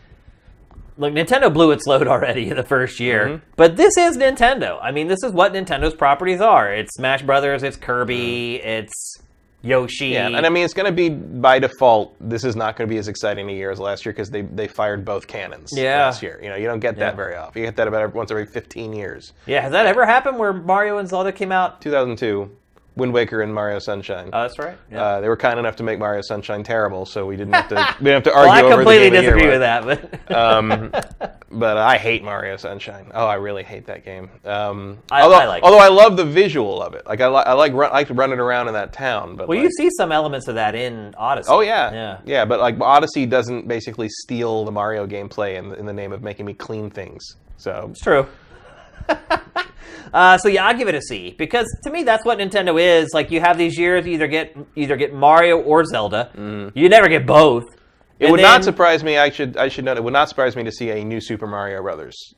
S1: look, Nintendo blew its load already in the first year, but this is Nintendo. I mean, this is what Nintendo's properties are. It's Smash Brothers, it's Kirby, it's Yoshi.
S2: Yeah, and I mean, it's going to be, by default, this is not going to be as exciting a year as last year because they fired both cannons last year. You don't get that very often. You get that about once every 15 years.
S1: Yeah, has that ever happened where Mario and Zelda came out?
S2: 2002. Wind Waker and Mario Sunshine.
S1: Oh, that's right. Yeah.
S2: They were kind enough to make Mario Sunshine terrible, so we didn't have to argue over
S1: well, I completely
S2: the game
S1: disagree with that,
S2: but I hate Mario Sunshine. Oh, I really hate that game.
S1: Although
S2: I love the visual of it. Like I like running around in that town. But
S1: you see some elements of that in Odyssey.
S2: Oh yeah. But like Odyssey doesn't basically steal the Mario gameplay in the name of making me clean things. So
S1: it's true. So yeah, I'll give it a C because to me that's what Nintendo is. Like you have these years, you either get Mario or Zelda. You never get both.
S2: It would not surprise me. I should note it would not surprise me to see a new Super Mario Brothers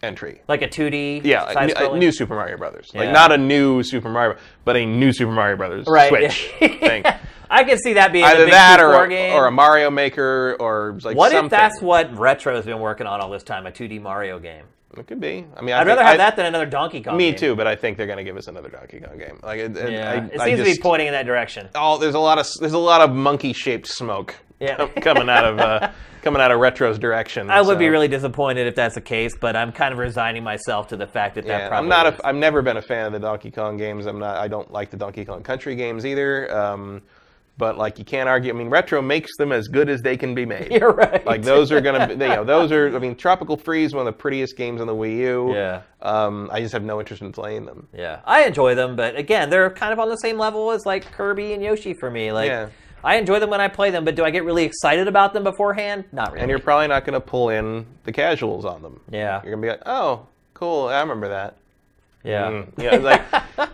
S2: entry,
S1: like a 2D.
S2: Yeah, a new Super Mario Brothers. Like not a new Super Mario, but a new Super Mario Brothers Switch thing.
S1: I could see that being
S2: either
S1: a big
S2: that
S1: game.
S2: or a Mario Maker or like
S1: what
S2: something.
S1: If that's what Retro's been working on all this time, a 2D Mario game?
S2: It could be. I mean,
S1: I'd rather have that than another Donkey Kong game.
S2: Me too, but I think they're going to give us another Donkey Kong game. Like,
S1: it seems to be pointing in that direction.
S2: There's a lot of monkey-shaped smoke coming out of Retro's direction.
S1: I would be really disappointed if that's the case, but I'm kind of resigning myself to the fact that probably
S2: I've never been a fan of the Donkey Kong games. I don't like the Donkey Kong Country games either. But like you can't argue. I mean, Retro makes them as good as they can be made.
S1: You're right.
S2: Like those are gonna, those are. I mean, Tropical Freeze, one of the prettiest games on the Wii U.
S1: Yeah.
S2: I just have no interest in playing them.
S1: Yeah, I enjoy them, but again, they're kind of on the same level as like Kirby and Yoshi for me. Like, I enjoy them when I play them, but do I get really excited about them beforehand? Not really.
S2: And you're probably not going to pull in the casuals on them.
S1: Yeah.
S2: You're gonna be like, oh, cool, I remember that.
S1: Yeah.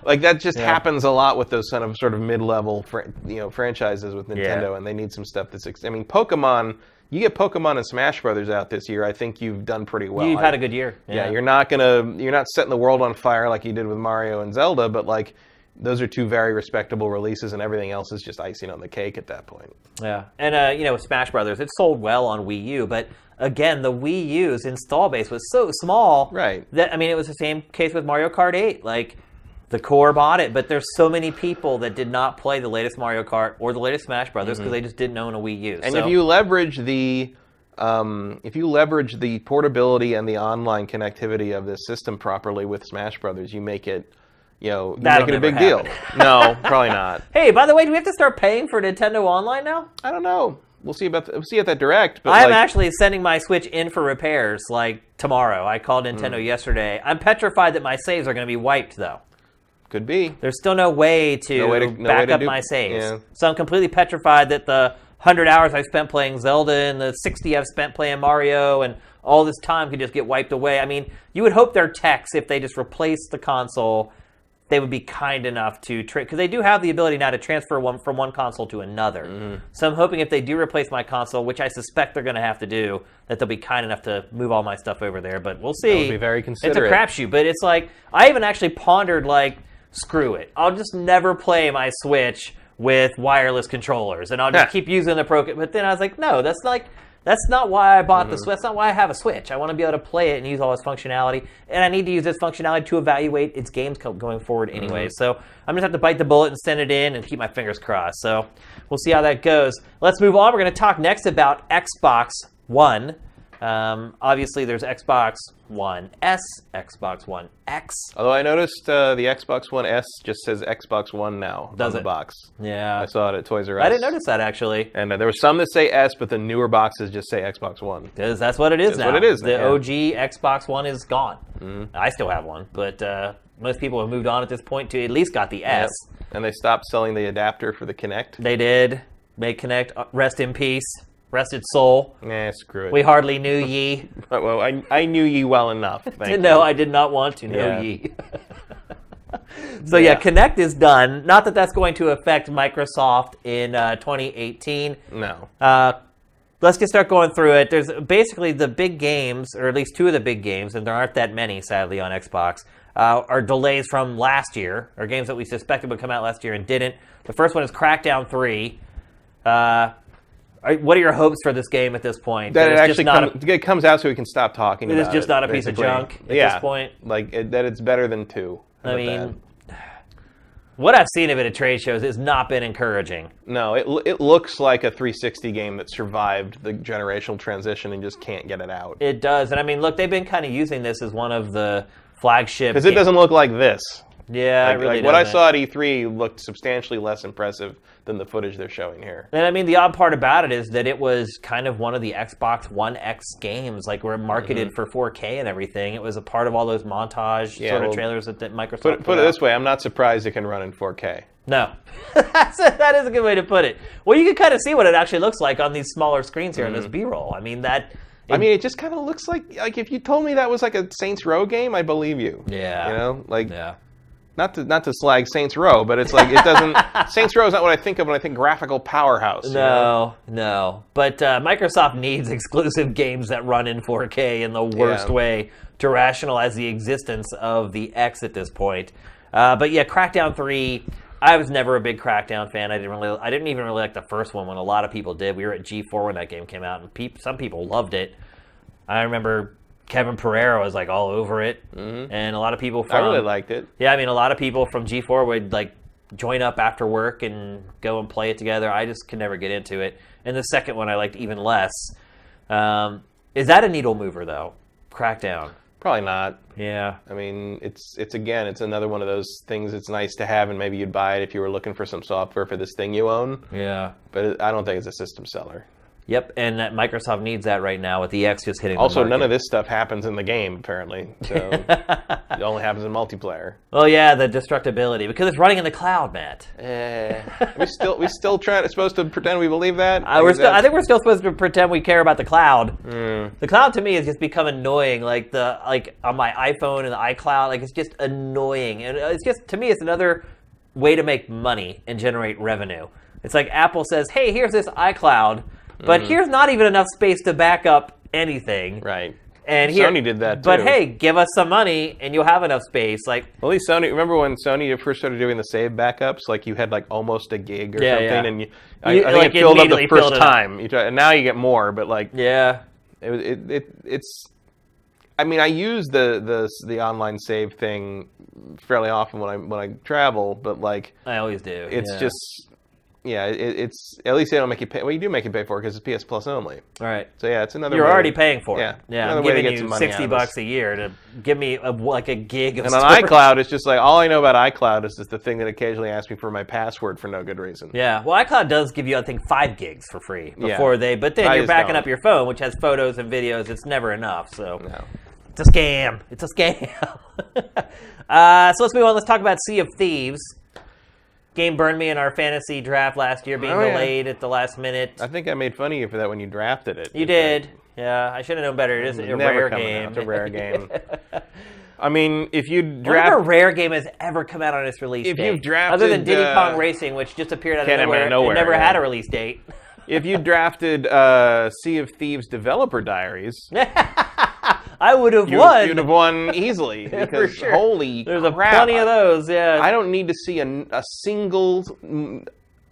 S2: Like that just happens a lot with those sort of mid-level franchises with Nintendo, and they need some stuff that's. I mean, Pokemon. You get Pokemon and Smash Brothers out this year, I think you've done pretty well.
S1: You've had a good year.
S2: Yeah, you're not setting the world on fire like you did with Mario and Zelda, but like those are two very respectable releases, and everything else is just icing on the cake at that point.
S1: Yeah, and with Smash Brothers, it sold well on Wii U, but again, the Wii U's install base was so small.
S2: Right.
S1: That it was the same case with Mario Kart 8. Like, the core bought it, but there's so many people that did not play the latest Mario Kart or the latest Smash Brothers because they just didn't own a Wii U.
S2: And if you leverage the portability and the online connectivity of this system properly with Smash Brothers, you make it. You make it a big deal. No, probably not.
S1: Hey, by the way, do we have to start paying for Nintendo Online now?
S2: I don't know. We'll see at that Direct. But
S1: I'm actually sending my Switch in for repairs like tomorrow. I called Nintendo yesterday. I'm petrified that my saves are going to be wiped, though.
S2: Could be.
S1: There's still no way to back up my saves. Yeah. So I'm completely petrified that the 100 hours I've spent playing Zelda and the 60 I've spent playing Mario and all this time could just get wiped away. I mean, you would hope their techs, if they just replace the console, they would be kind enough to because they do have the ability now to transfer from one console to another. So I'm hoping if they do replace my console, which I suspect they're going to have to do, that they'll be kind enough to move all my stuff over there. But we'll see.
S2: That would be very considerate.
S1: It's a crapshoot, but it's like I even actually pondered screw it. I'll just never play my Switch with wireless controllers, and I'll just keep using the Pro. But then I was like, no, That's not why I bought the Switch. That's not why I have a Switch. I want to be able to play it and use all its functionality. And I need to use this functionality to evaluate its games going forward anyway. So I'm just have to bite the bullet and send it in and keep my fingers crossed. So we'll see how that goes. Let's move on. We're going to talk next about Xbox One. Obviously, there's Xbox One S, Xbox One X.
S2: Although I noticed the Xbox One S just says Xbox One now on the box.
S1: Yeah.
S2: I saw it at Toys R Us.
S1: I didn't notice that, actually.
S2: And there were some that say S, but the newer boxes just say Xbox One.
S1: Because that's what it is now.
S2: That's what it is
S1: The
S2: now,
S1: OG Xbox One is gone. I still have one, but most people have moved on at this point to at least got the S.
S2: Yep. And they stopped selling the adapter for the Kinect.
S1: They did. May Kinect. Rest in peace. Rest its soul.
S2: Nah, screw it.
S1: We hardly knew ye.
S2: Well, I knew ye well enough.
S1: No, I did not want to know ye. So yeah, Kinect is done. Not that that's going to affect Microsoft in 2018.
S2: No.
S1: Let's just start going through it. There's basically the big games, or at least two of the big games, and there aren't that many, sadly, on Xbox, are delays from last year, or games that we suspected would come out last year and didn't. The first one is Crackdown 3. What are your hopes for this game at this point?
S2: That it actually it comes out so we can stop talking about it.
S1: It's just not a piece of junk at this point?
S2: That it's better than 2.
S1: I mean, what I've seen of it at trade shows has not been encouraging.
S2: No, it looks like a 360 game that survived the generational transition and just can't get it out.
S1: It does. And I mean, look, they've been kind of using this as one of the flagship...
S2: Because it doesn't look like this.
S1: Yeah, it really
S2: what I saw at E3 looked substantially less impressive than the footage they're showing here.
S1: And I mean, the odd part about it is that it was kind of one of the Xbox One X games, like were marketed for 4K and everything. It was a part of all those montage sort of trailers that Microsoft
S2: put it this way, I'm not surprised it can run in 4K.
S1: No. That is a good way to put it. Well, you can kind of see what it actually looks like on these smaller screens here in this B-roll. I mean, it
S2: just kind of looks like if you told me that was like a Saints Row game, I believe you.
S1: Yeah.
S2: You know, yeah. Not to slag Saints Row, but it's like it doesn't. Saints Row is not what I think of when I think graphical powerhouse.
S1: No. But Microsoft needs exclusive games that run in 4K in the worst way to rationalize the existence of the X at this point. But yeah, Crackdown 3. I was never a big Crackdown fan. I didn't even really like the first one when a lot of people did. We were at G4 when that game came out, and some people loved it. I remember Kevin Pereira was like all over it, and a lot of people
S2: I really liked it.
S1: Yeah, I mean, a lot of people from G4 would like join up after work and go and play it together. I just could never get into it. And the second one I liked even less. Is that a needle mover though? Crackdown?
S2: Probably not.
S1: Yeah.
S2: I mean, it's another one of those things that's nice to have, and maybe you'd buy it if you were looking for some software for this thing you own.
S1: Yeah.
S2: But I don't think it's a system seller.
S1: Yep, and Microsoft needs that right now with the X just hitting
S2: also,
S1: the market.
S2: none of this stuff happens in the game, apparently. So it only happens in multiplayer.
S1: Well, yeah, the destructibility, because it's running in the cloud, Matt.
S2: We still supposed to pretend we believe that?
S1: I think we're still supposed to pretend we care about the cloud. The cloud to me has just become annoying, like on my iPhone and the iCloud, like it's just annoying. And it's just, to me, it's another way to make money and generate revenue. It's like Apple says, hey, here's this iCloud, but here's not even enough space to back up anything.
S2: Right.
S1: And
S2: Sony did that too.
S1: But hey, give us some money and you'll have enough space. Like,
S2: at least Sony. Remember when Sony first started doing the save backups? Like you had like almost a gig or something, and I think it filled up the first time. And now you get more, but like it's. I mean, I use the online save thing fairly often when I travel, but like
S1: I always do.
S2: It's just. Yeah, it's at least they don't make you pay. Well, you do make you pay for it because it's PS Plus only.
S1: All right.
S2: So yeah, it's another.
S1: You're already paying for it.
S2: Yeah.
S1: I'm giving you $60 a year to give me like a gig of.
S2: And on iCloud, it's just like all I know about iCloud is just the thing that occasionally asks me for my password for no good reason.
S1: Yeah. Well, iCloud does give you, I think, 5 gigs for free before they. But then you're backing up your phone, which has photos and videos. It's never enough. So it's a scam. It's a scam. So let's move on. Let's talk about Sea of Thieves. Game burned me in our fantasy draft last year, being delayed at the last minute.
S2: I think I made fun of you for that when you drafted it.
S1: You did. Yeah, I should have known better. It is a rare game.
S2: It's a rare game. I mean, if you draft...
S1: What rare game has ever come out on its release date?
S2: If you've drafted...
S1: Other than Diddy Kong Racing, which just appeared out of nowhere and never had a release date.
S2: If you drafted Sea of Thieves Developer Diaries...
S1: I would have won.
S2: You'd have won easily because holy
S1: There's
S2: crap,
S1: plenty of those. Yeah,
S2: I don't need to see a single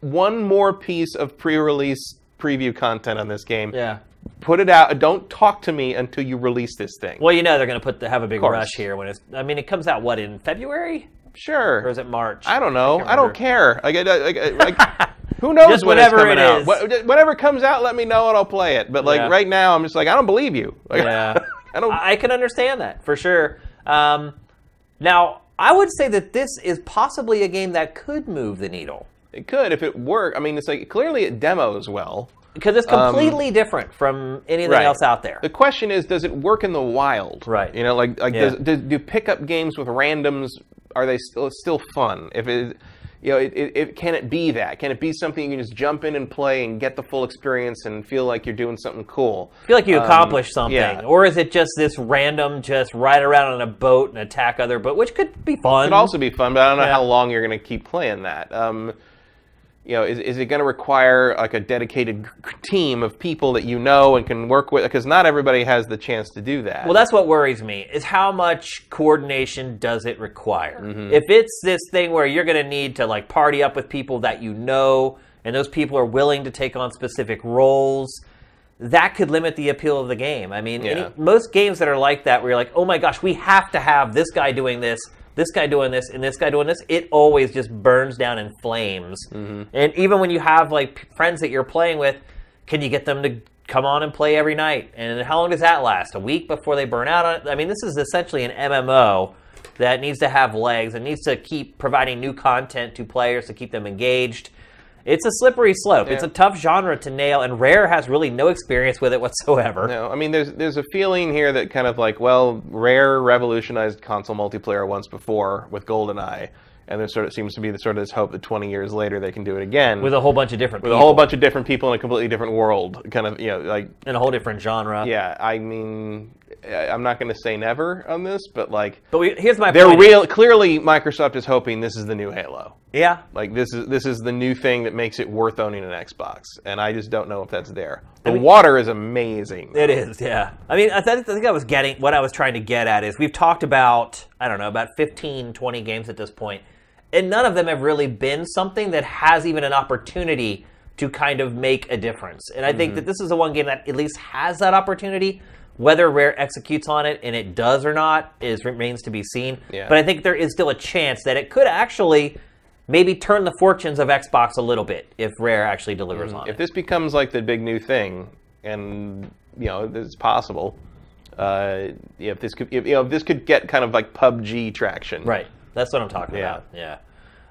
S2: one more piece of pre-release preview content on this game.
S1: Yeah,
S2: put it out. Don't talk to me until you release this thing.
S1: Well, you know they're going to have a big rush here when it's. I mean, it comes out what, in February?
S2: Sure.
S1: Or is it March?
S2: I don't know. I don't care. Who knows
S1: just
S2: when it's coming
S1: it
S2: out?
S1: Is.
S2: Whenever it comes out, let me know and I'll play it. But right now, I'm just like, I don't believe you.
S1: Yeah. I can understand that for sure. Now, I would say that this is possibly a game that could move the needle.
S2: It could if it worked. I mean, it's like clearly it demos well.
S1: Because it's completely different from anything else out there.
S2: The question is, does it work in the wild?
S1: Right.
S2: You know, do pickup games with randoms, are they still fun? If it, can it be that? Can it be something you can just jump in and play and get the full experience and feel like you're doing something cool?
S1: Feel like you accomplished something.
S2: Yeah.
S1: Or is it just this random, just ride around on a boat and attack other boats, which could be fun.
S2: Could also be fun, but I don't know how long you're going to keep playing that. Is it going to require like a dedicated team of people that you know and can work with? Because not everybody has the chance to do that.
S1: Well, that's what worries me, is how much coordination does it require?
S2: Mm-hmm.
S1: If it's this thing where you're going to need to like party up with people that you know, and those people are willing to take on specific roles, that could limit the appeal of the game. I mean, most games that are like that, where you're like, oh my gosh, we have to have this guy doing this guy doing this, and this guy doing this, it always just burns down in flames. Mm-hmm. And even when you have like friends that you're playing with, can you get them to come on and play every night? And how long does that last? A week before they burn out on it? I mean, this is essentially an MMO that needs to have legs and needs to keep providing new content to players to keep them engaged. It's a slippery slope. Yeah. It's a tough genre to nail, and Rare has really no experience with it whatsoever.
S2: No, I mean, there's a feeling here that kind of like, well, Rare revolutionized console multiplayer once before with GoldenEye, and there sort of seems to be this hope that 20 years later they can do it again.
S1: With a whole bunch of different people.
S2: With a whole bunch of different people in a completely different world, kind of, like...
S1: In a whole different genre.
S2: Yeah, I mean... I'm not going to say never on this, but like...
S1: But here's my point.
S2: Clearly, Microsoft is hoping this is the new Halo.
S1: Yeah.
S2: Like, this is the new thing that makes it worth owning an Xbox. And I just don't know if that's there. The water is amazing.
S1: It is, yeah. I mean, I think what I was trying to get at is we've talked about, I don't know, about 15, 20 games at this point, and none of them have really been something that has even an opportunity to kind of make a difference. And I think that this is the one game that at least has that opportunity. Whether Rare executes on it, and it does or not, remains to be seen. Yeah. But I think there is still a chance that it could actually maybe turn the fortunes of Xbox a little bit if Rare actually delivers on it.
S2: If this becomes like the big new thing, and it's possible, if this could get kind of like PUBG traction,
S1: right? That's what I'm talking about. Yeah.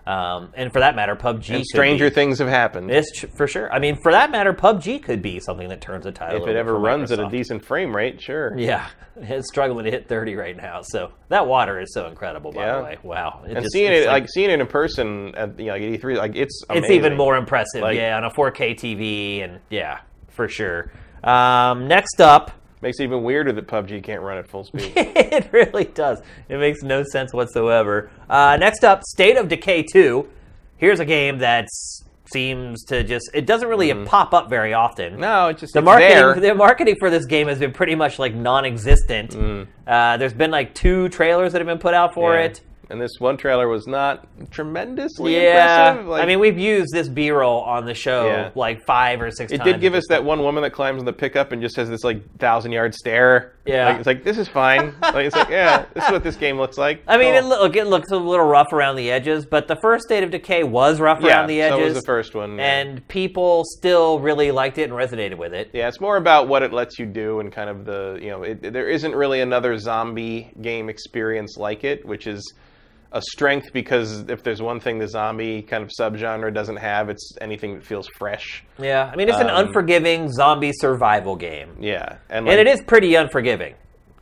S1: And for that matter, PUBG.
S2: And stranger things have happened.
S1: It's for sure. I mean, for that matter, PUBG could be something that turns a title.
S2: If it ever runs at a decent frame rate, sure.
S1: Yeah, it's struggling to hit 30 right now. So that water is so incredible. By the way, wow.
S2: Seeing it in person at like E3, like it's amazing.
S1: It's even more impressive. Like, on a 4K TV, and for sure. Next up.
S2: Makes it even weirder that PUBG can't run at full speed.
S1: It really does. It makes no sense whatsoever. Next up, State of Decay 2. Here's a game that seems to it doesn't really pop up very often.
S2: No, it's
S1: the marketing for this game has been pretty much like non-existent. There's been like 2 trailers that have been put out for it.
S2: And this one trailer was not tremendously impressive.
S1: I mean, we've used this B-roll on the show like 5 or 6 times.
S2: It did give us that one woman that climbs on the pickup and just has this like 1,000-yard stare. Yeah. It's like, this is fine. It's like, this is what this game looks like.
S1: I mean, it looks a little rough around the edges, but the first State of Decay was rough around the edges.
S2: So was the first one.
S1: And people still really liked it and resonated with it.
S2: Yeah, it's more about what it lets you do and kind of there isn't really another zombie game experience like it, which is a strength, because if there's one thing the zombie kind of subgenre doesn't have, it's anything that feels fresh.
S1: Yeah, I mean, it's an unforgiving zombie survival game.
S2: Yeah.
S1: And it is pretty unforgiving,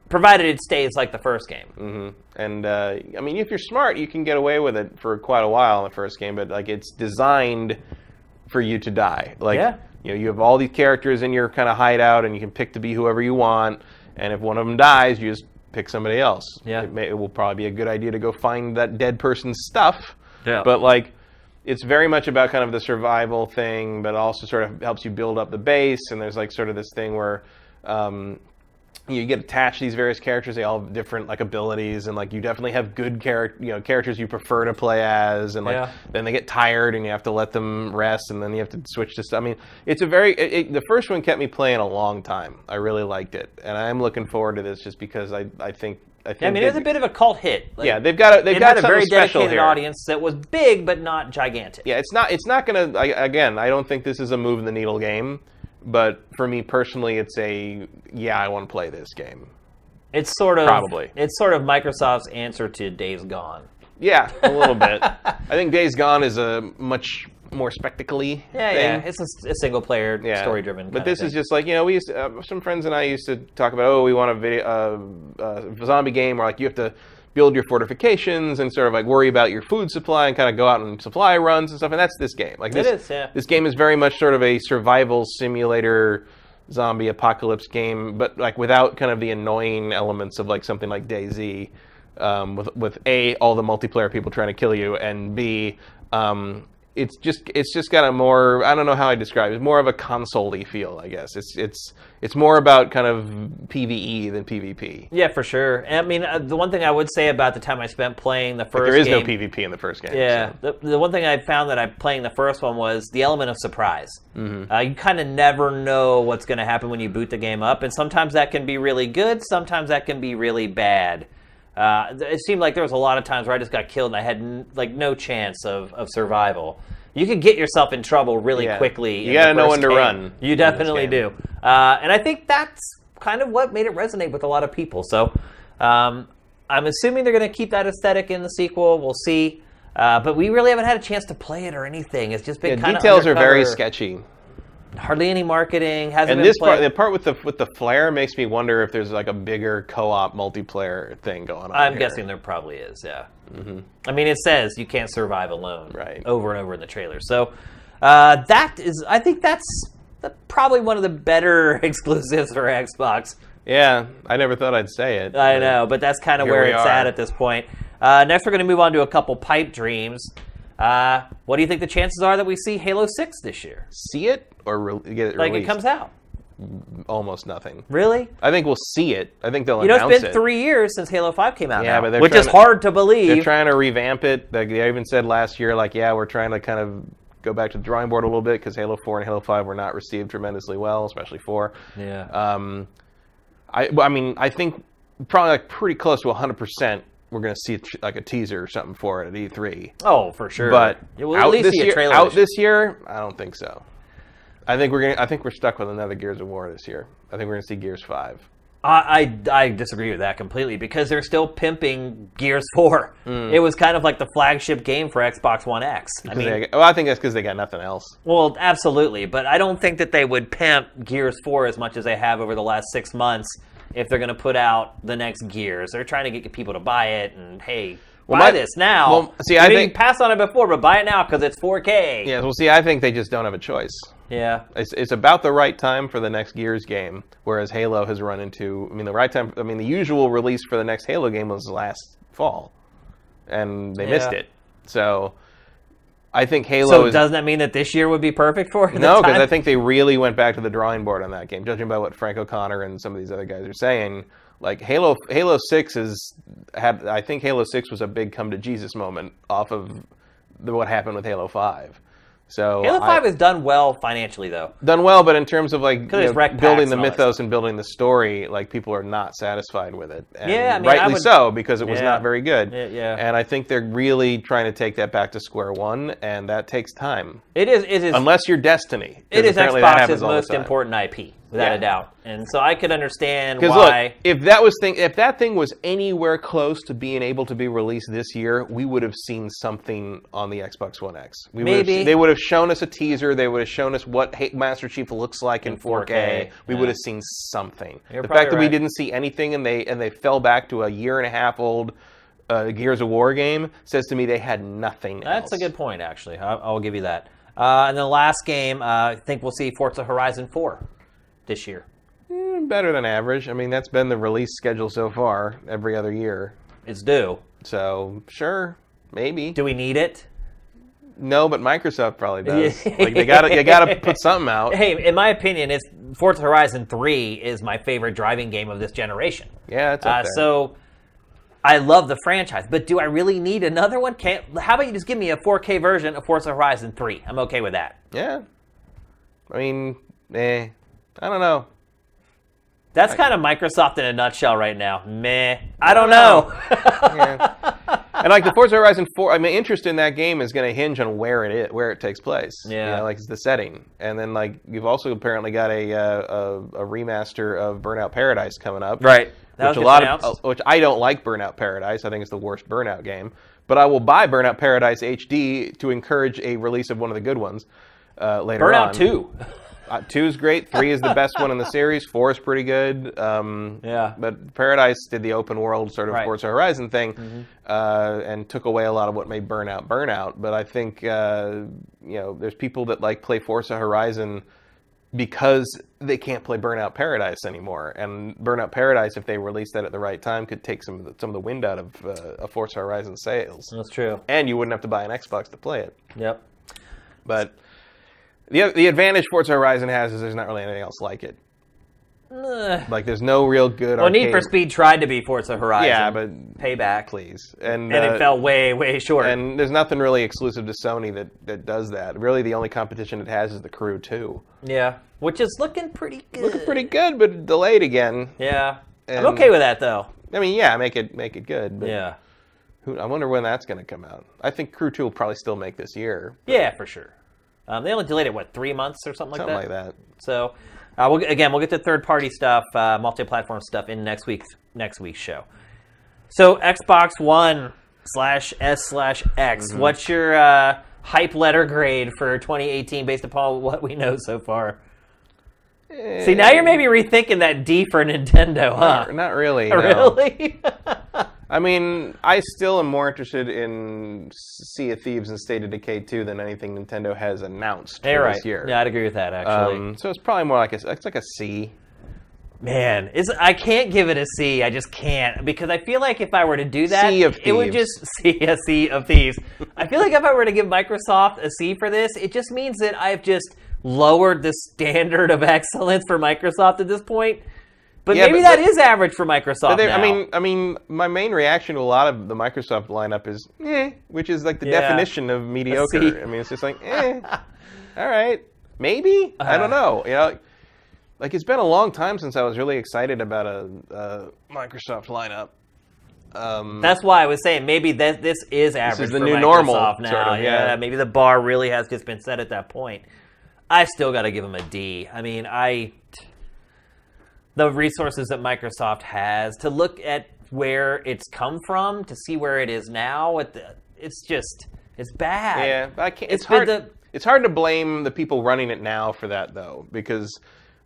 S1: provided it stays like the first game.
S2: Mm-hmm. And, I mean, if you're smart, you can get away with it for quite a while in the first game, but, like, it's designed for you to die. Like, you have all these characters in your kind of hideout, and you can pick to be whoever you want, and if one of them dies, you just pick somebody else. Yeah. It will probably be a good idea to go find that dead person's stuff. Yeah. But like, it's very much about kind of the survival thing, but also sort of helps you build up the base. And there's like sort of this thing where you get attached to these various characters. They all have different like abilities, and like you definitely have good characters you prefer to play as, and like then they get tired and you have to let them rest, and then you have to switch to stuff. I mean, it's a the first one kept me playing a long time. I really liked it, and I'm looking forward to this just because I think.
S1: I mean, it was a bit of a cult hit.
S2: Like, yeah, they've got
S1: a very dedicated audience that was big but not gigantic.
S2: Yeah, it's not gonna. Again, I don't think this is a move the needle game. But for me personally, it's I want to play this game.
S1: It's sort of
S2: probably.
S1: It's sort of Microsoft's answer to Days Gone.
S2: Yeah, a little bit. I think Days Gone is a much more spectacle-y thing.
S1: Yeah, it's a single-player, story-driven.
S2: But this is just like we used to, some friends and I used to talk about. We want a zombie game where like you have to build your fortifications and sort of like worry about your food supply and kind of go out on supply runs and stuff. And that's this game. Like this game is very much sort of a survival simulator zombie apocalypse game, but like without kind of the annoying elements of like something like DayZ, with A, all the multiplayer people trying to kill you, and B, it's just got a more, I don't know how I describe it. It's more of a console-y feel, I guess. It's more about kind of PvE than PvP.
S1: Yeah, for sure. And I mean, the one thing I would say about the time I spent playing the first game...
S2: There is no PvP in the first game.
S1: Yeah. So. The one thing I found that playing the first one was the element of surprise. Mm-hmm. You kind of never know what's going to happen when you boot the game up, and sometimes that can be really good, sometimes that can be really bad. It seemed like there was a lot of times where I just got killed and I had no chance of survival. You could get yourself in trouble really quickly.
S2: You got to know when to run.
S1: You definitely do. And I think that's kind of what made it resonate with a lot of people. So I'm assuming they're going to keep that aesthetic in the sequel. We'll see. But we really haven't had a chance to play it or anything. It's just been kind of
S2: details are very sketchy.
S1: Hardly any marketing. Hasn't
S2: and
S1: been
S2: the part with the flare makes me wonder if there's like a bigger co-op multiplayer thing going on.
S1: I'm guessing there probably is. Yeah. Mm-hmm. I mean, it says you can't survive alone.
S2: Right.
S1: Over and over in the trailer. So I think that's probably one of the better exclusives for Xbox.
S2: Yeah, I never thought I'd say it.
S1: I know, but that's kind of where it's at this point. Next, we're going to move on to a couple pipe dreams. What do you think the chances are that we see Halo 6 this year?
S2: See it or get it released?
S1: Like it comes out?
S2: Almost nothing.
S1: Really?
S2: I think we'll see it. I think they'll announce it.
S1: It's been 3 years since Halo 5 came out now,
S2: but
S1: which is hard to believe.
S2: They're trying to revamp it. They even said last year, like, we're trying to kind of go back to the drawing board a little bit because Halo 4 and Halo 5 were not received tremendously well, especially 4.
S1: Yeah.
S2: I think probably like pretty close to 100%. We're going to see like a teaser or something for it at E3.
S1: Oh, for sure.
S2: But
S1: we'll at least see a trailer
S2: out this year, I don't think so. I think we're stuck with another Gears of War this year. I think we're going to see Gears 5.
S1: I disagree with that completely because they're still pimping Gears 4. It was kind of like the flagship game for Xbox One X.
S2: I think that's because they got nothing else.
S1: Well, absolutely, but I don't think that they would pimp Gears 4 as much as they have over the last 6 months if they're going to put out the next Gears. They're trying to get people to buy it, and hey, buy this now.
S2: Well, see, I think
S1: passed on it before, but buy it now because it's 4K.
S2: Yeah, well, see, I think they just don't have a choice.
S1: Yeah,
S2: it's about the right time for the next Gears game, whereas Halo has run into. The usual release for the next Halo game was last fall, and they missed it. So I think Halo.
S1: So doesn't that mean that this year would be perfect for it?
S2: No, because I think they really went back to the drawing board on that game. Judging by what Frank O'Connor and some of these other guys are saying, like Halo 6 I think Halo 6 was a big come to Jesus moment off of what happened with Halo 5. So
S1: Halo 5 has done well financially, though.
S2: Done well, but in terms of like building the mythos
S1: and
S2: building the story, like people are not satisfied with it. And
S1: rightly
S2: so, because it was not very good.
S1: Yeah.
S2: And I think they're really trying to take that back to square one, and that takes time.
S1: It is.
S2: Unless you're Destiny.
S1: It is Xbox's most important IP, without a doubt. And so I could understand why.
S2: Look, if that thing was anywhere close to being able to be released this year, we would have seen something on the Xbox One X. They would have shown us a teaser. They would have shown us what Master Chief looks like in 4K. We would have seen something. The fact that we didn't see anything and they fell back to a year and a half old Gears of War game says to me they had nothing else.
S1: That's a good point, actually. I'll give you that. And the last game, I think we'll see Forza Horizon 4 this year.
S2: Better than average. I mean, that's been the release schedule so far, every other year.
S1: It's due.
S2: So, sure, maybe.
S1: Do we need it?
S2: No, but Microsoft probably does. Like you gotta put something out.
S1: Hey, in my opinion, it's Forza Horizon 3 is my favorite driving game of this generation.
S2: Yeah, it's up there.
S1: So I love the franchise, but do I really need another one? How about you just give me a 4K version of Forza Horizon 3? I'm okay with that.
S2: Yeah. I mean, I don't know.
S1: That's kind of Microsoft in a nutshell right now. Meh. I don't know.
S2: Yeah. And like the Forza Horizon 4, I mean, interest in that game is going to hinge on where it takes place.
S1: Yeah.
S2: You know, like it's the setting, and then like you've also apparently got a remaster of Burnout Paradise coming up.
S1: Right.
S2: Which I don't like Burnout Paradise. I think it's the worst Burnout game. But I will buy Burnout Paradise HD to encourage a release of one of the good ones later on.
S1: Burnout 2.
S2: 2 is great. 3 is the best one in the series. 4 is pretty good.
S1: Yeah.
S2: But Paradise did the open world sort of
S1: Right.
S2: Forza Horizon thing, and took away a lot of what made Burnout. But I think there's people that like play Forza Horizon because they can't play Burnout Paradise anymore. And Burnout Paradise, if they released that at the right time, could take some of the wind out of Forza Horizon sales.
S1: That's true.
S2: And you wouldn't have to buy an Xbox to play it.
S1: Yep.
S2: But the advantage Forza Horizon has is there's not really anything else like it. Like there's no real good.
S1: Well, Need for Speed tried to be Forza Horizon.
S2: Yeah, but
S1: Payback,
S2: please,
S1: and it fell way, way short.
S2: And there's nothing really exclusive to Sony that does that. Really, the only competition it has is the Crew 2.
S1: Yeah, which is looking pretty good.
S2: Looking pretty good, but delayed again.
S1: Yeah,
S2: And
S1: I'm okay with that though.
S2: I mean, yeah, make it good. But
S1: Yeah.
S2: I wonder when that's going to come out. I think Crew 2 will probably still make this year.
S1: Yeah, for sure. They only delayed it, 3 months or something like that?
S2: Something like that.
S1: So, we'll get to third-party stuff, multi-platform stuff in next week's show. So, Xbox One /S/X. What's your hype letter grade for 2018 based upon what we know so far? See, now you're maybe rethinking that D for Nintendo, huh?
S2: Not really. No.
S1: Really?
S2: I mean, I still am more interested in Sea of Thieves and State of Decay 2 than anything Nintendo has announced for this year.
S1: Yeah, I'd agree with that, actually.
S2: So it's probably more like it's like a C.
S1: Man, I can't give it a C. I just can't. Because I feel like if I were to do that,
S2: Sea of Thieves.
S1: It would just see a Sea of Thieves. I feel like if I were to give Microsoft a C for this, it just means that I've just lowered the standard of excellence for Microsoft at this point. But maybe that is average for Microsoft now.
S2: I mean, my main reaction to a lot of the Microsoft lineup is, which is like the definition of mediocre. I mean, it's just like, all right, maybe? I don't know. You know, like it's been a long time since I was really excited about a Microsoft lineup.
S1: That's why I was saying maybe this is average
S2: this is the
S1: for
S2: new
S1: Microsoft
S2: normal
S1: now.
S2: sort of,
S1: yeah, maybe the bar really has just been set at that point. I still got to give them a D. I mean, the resources that Microsoft has to look at where it's come from, to see where it is now, it's bad.
S2: Yeah, I can't. It's hard to blame the people running it now for that though, because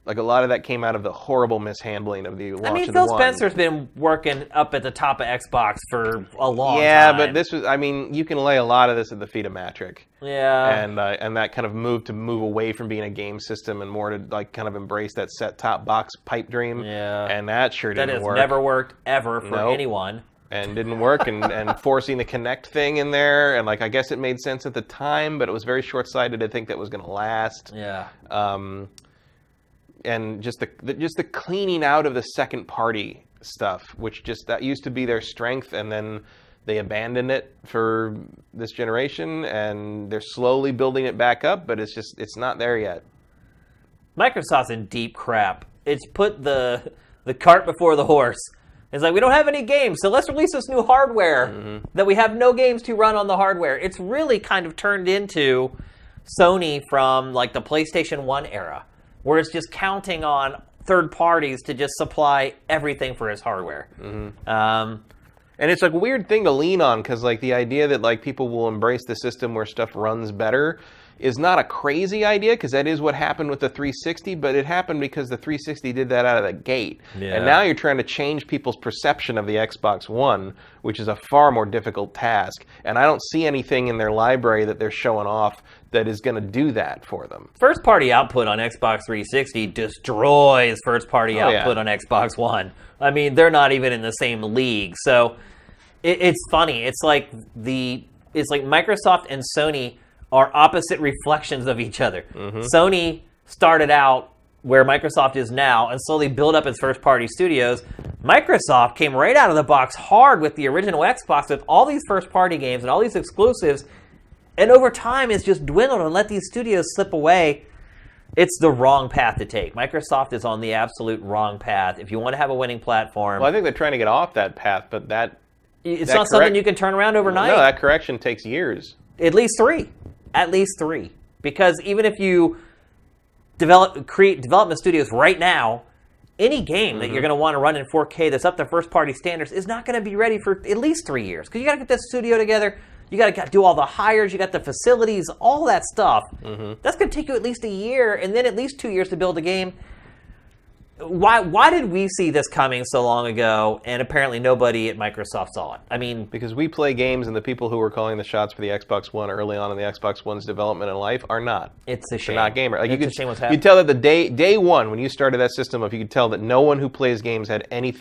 S2: like a lot of that came out of the horrible mishandling of the launch of the One.
S1: I mean, Phil Spencer's been working up at the top of Xbox for a long time.
S2: Yeah, but this was, I mean, you can lay a lot of this at the feet of Matrick.
S1: Yeah.
S2: And that kind of move away from being a game system and more to like kind of embrace that set-top box pipe dream.
S1: Yeah.
S2: And that sure didn't work.
S1: That has never worked ever for anyone.
S2: And didn't work, and forcing the Kinect thing in there, and like I guess it made sense at the time, but it was very short-sighted to think that was going to last.
S1: Yeah.
S2: And just the cleaning out of the second party stuff, which that used to be their strength, and then they abandoned it for this generation, and they're slowly building it back up, but it's not there yet.
S1: Microsoft's in deep crap. It's put the cart before the horse. It's like, we don't have any games, so let's release this new hardware that we have no games to run on the hardware. It's really kind of turned into Sony from like the PlayStation 1 era, where it's just counting on third parties to just supply everything for its hardware.
S2: And it's like a weird thing to lean on, because like the idea that like people will embrace the system where stuff runs better is not a crazy idea, because that is what happened with the 360, but it happened because the 360 did that out of the gate.
S1: Yeah.
S2: And now you're trying to change people's perception of the Xbox One, which is a far more difficult task. And I don't see anything in their library that they're showing off that is going to do that for them.
S1: First-party output on Xbox 360 destroys first-party output on Xbox One. I mean, they're not even in the same league. So it's funny. It's like Microsoft and Sony are opposite reflections of each other. Sony started out where Microsoft is now and slowly built up its first-party studios. Microsoft came right out of the box hard with the original Xbox with all these first-party games and all these exclusives, and over time it's just dwindled and let these studios slip away. It's the wrong path to take. Microsoft is on the absolute wrong path. If you want to have a winning platform...
S2: Well, I think they're trying to get off that path, but
S1: it's not something you can turn around overnight.
S2: No, that correction takes years.
S1: At least 3. At least 3. Because even if you create development studios right now, any game that you're going to want to run in 4K that's up to first-party standards is not going to be ready for at least 3 years. Because you got to get this studio together, you got to do all the hires, you got the facilities, all that stuff. That's going to take you at least a year, and then at least 2 years to build a game. Why did we see this coming so long ago, and apparently nobody at Microsoft saw it? I mean...
S2: Because we play games, and the people who were calling the shots for the Xbox One early on in the Xbox One's development and life are not.
S1: It's a shame.
S2: They're not gamers. Like,
S1: it's a shame what's happening.
S2: You tell that the day one, when you started that system up, you could tell that no one who plays games had any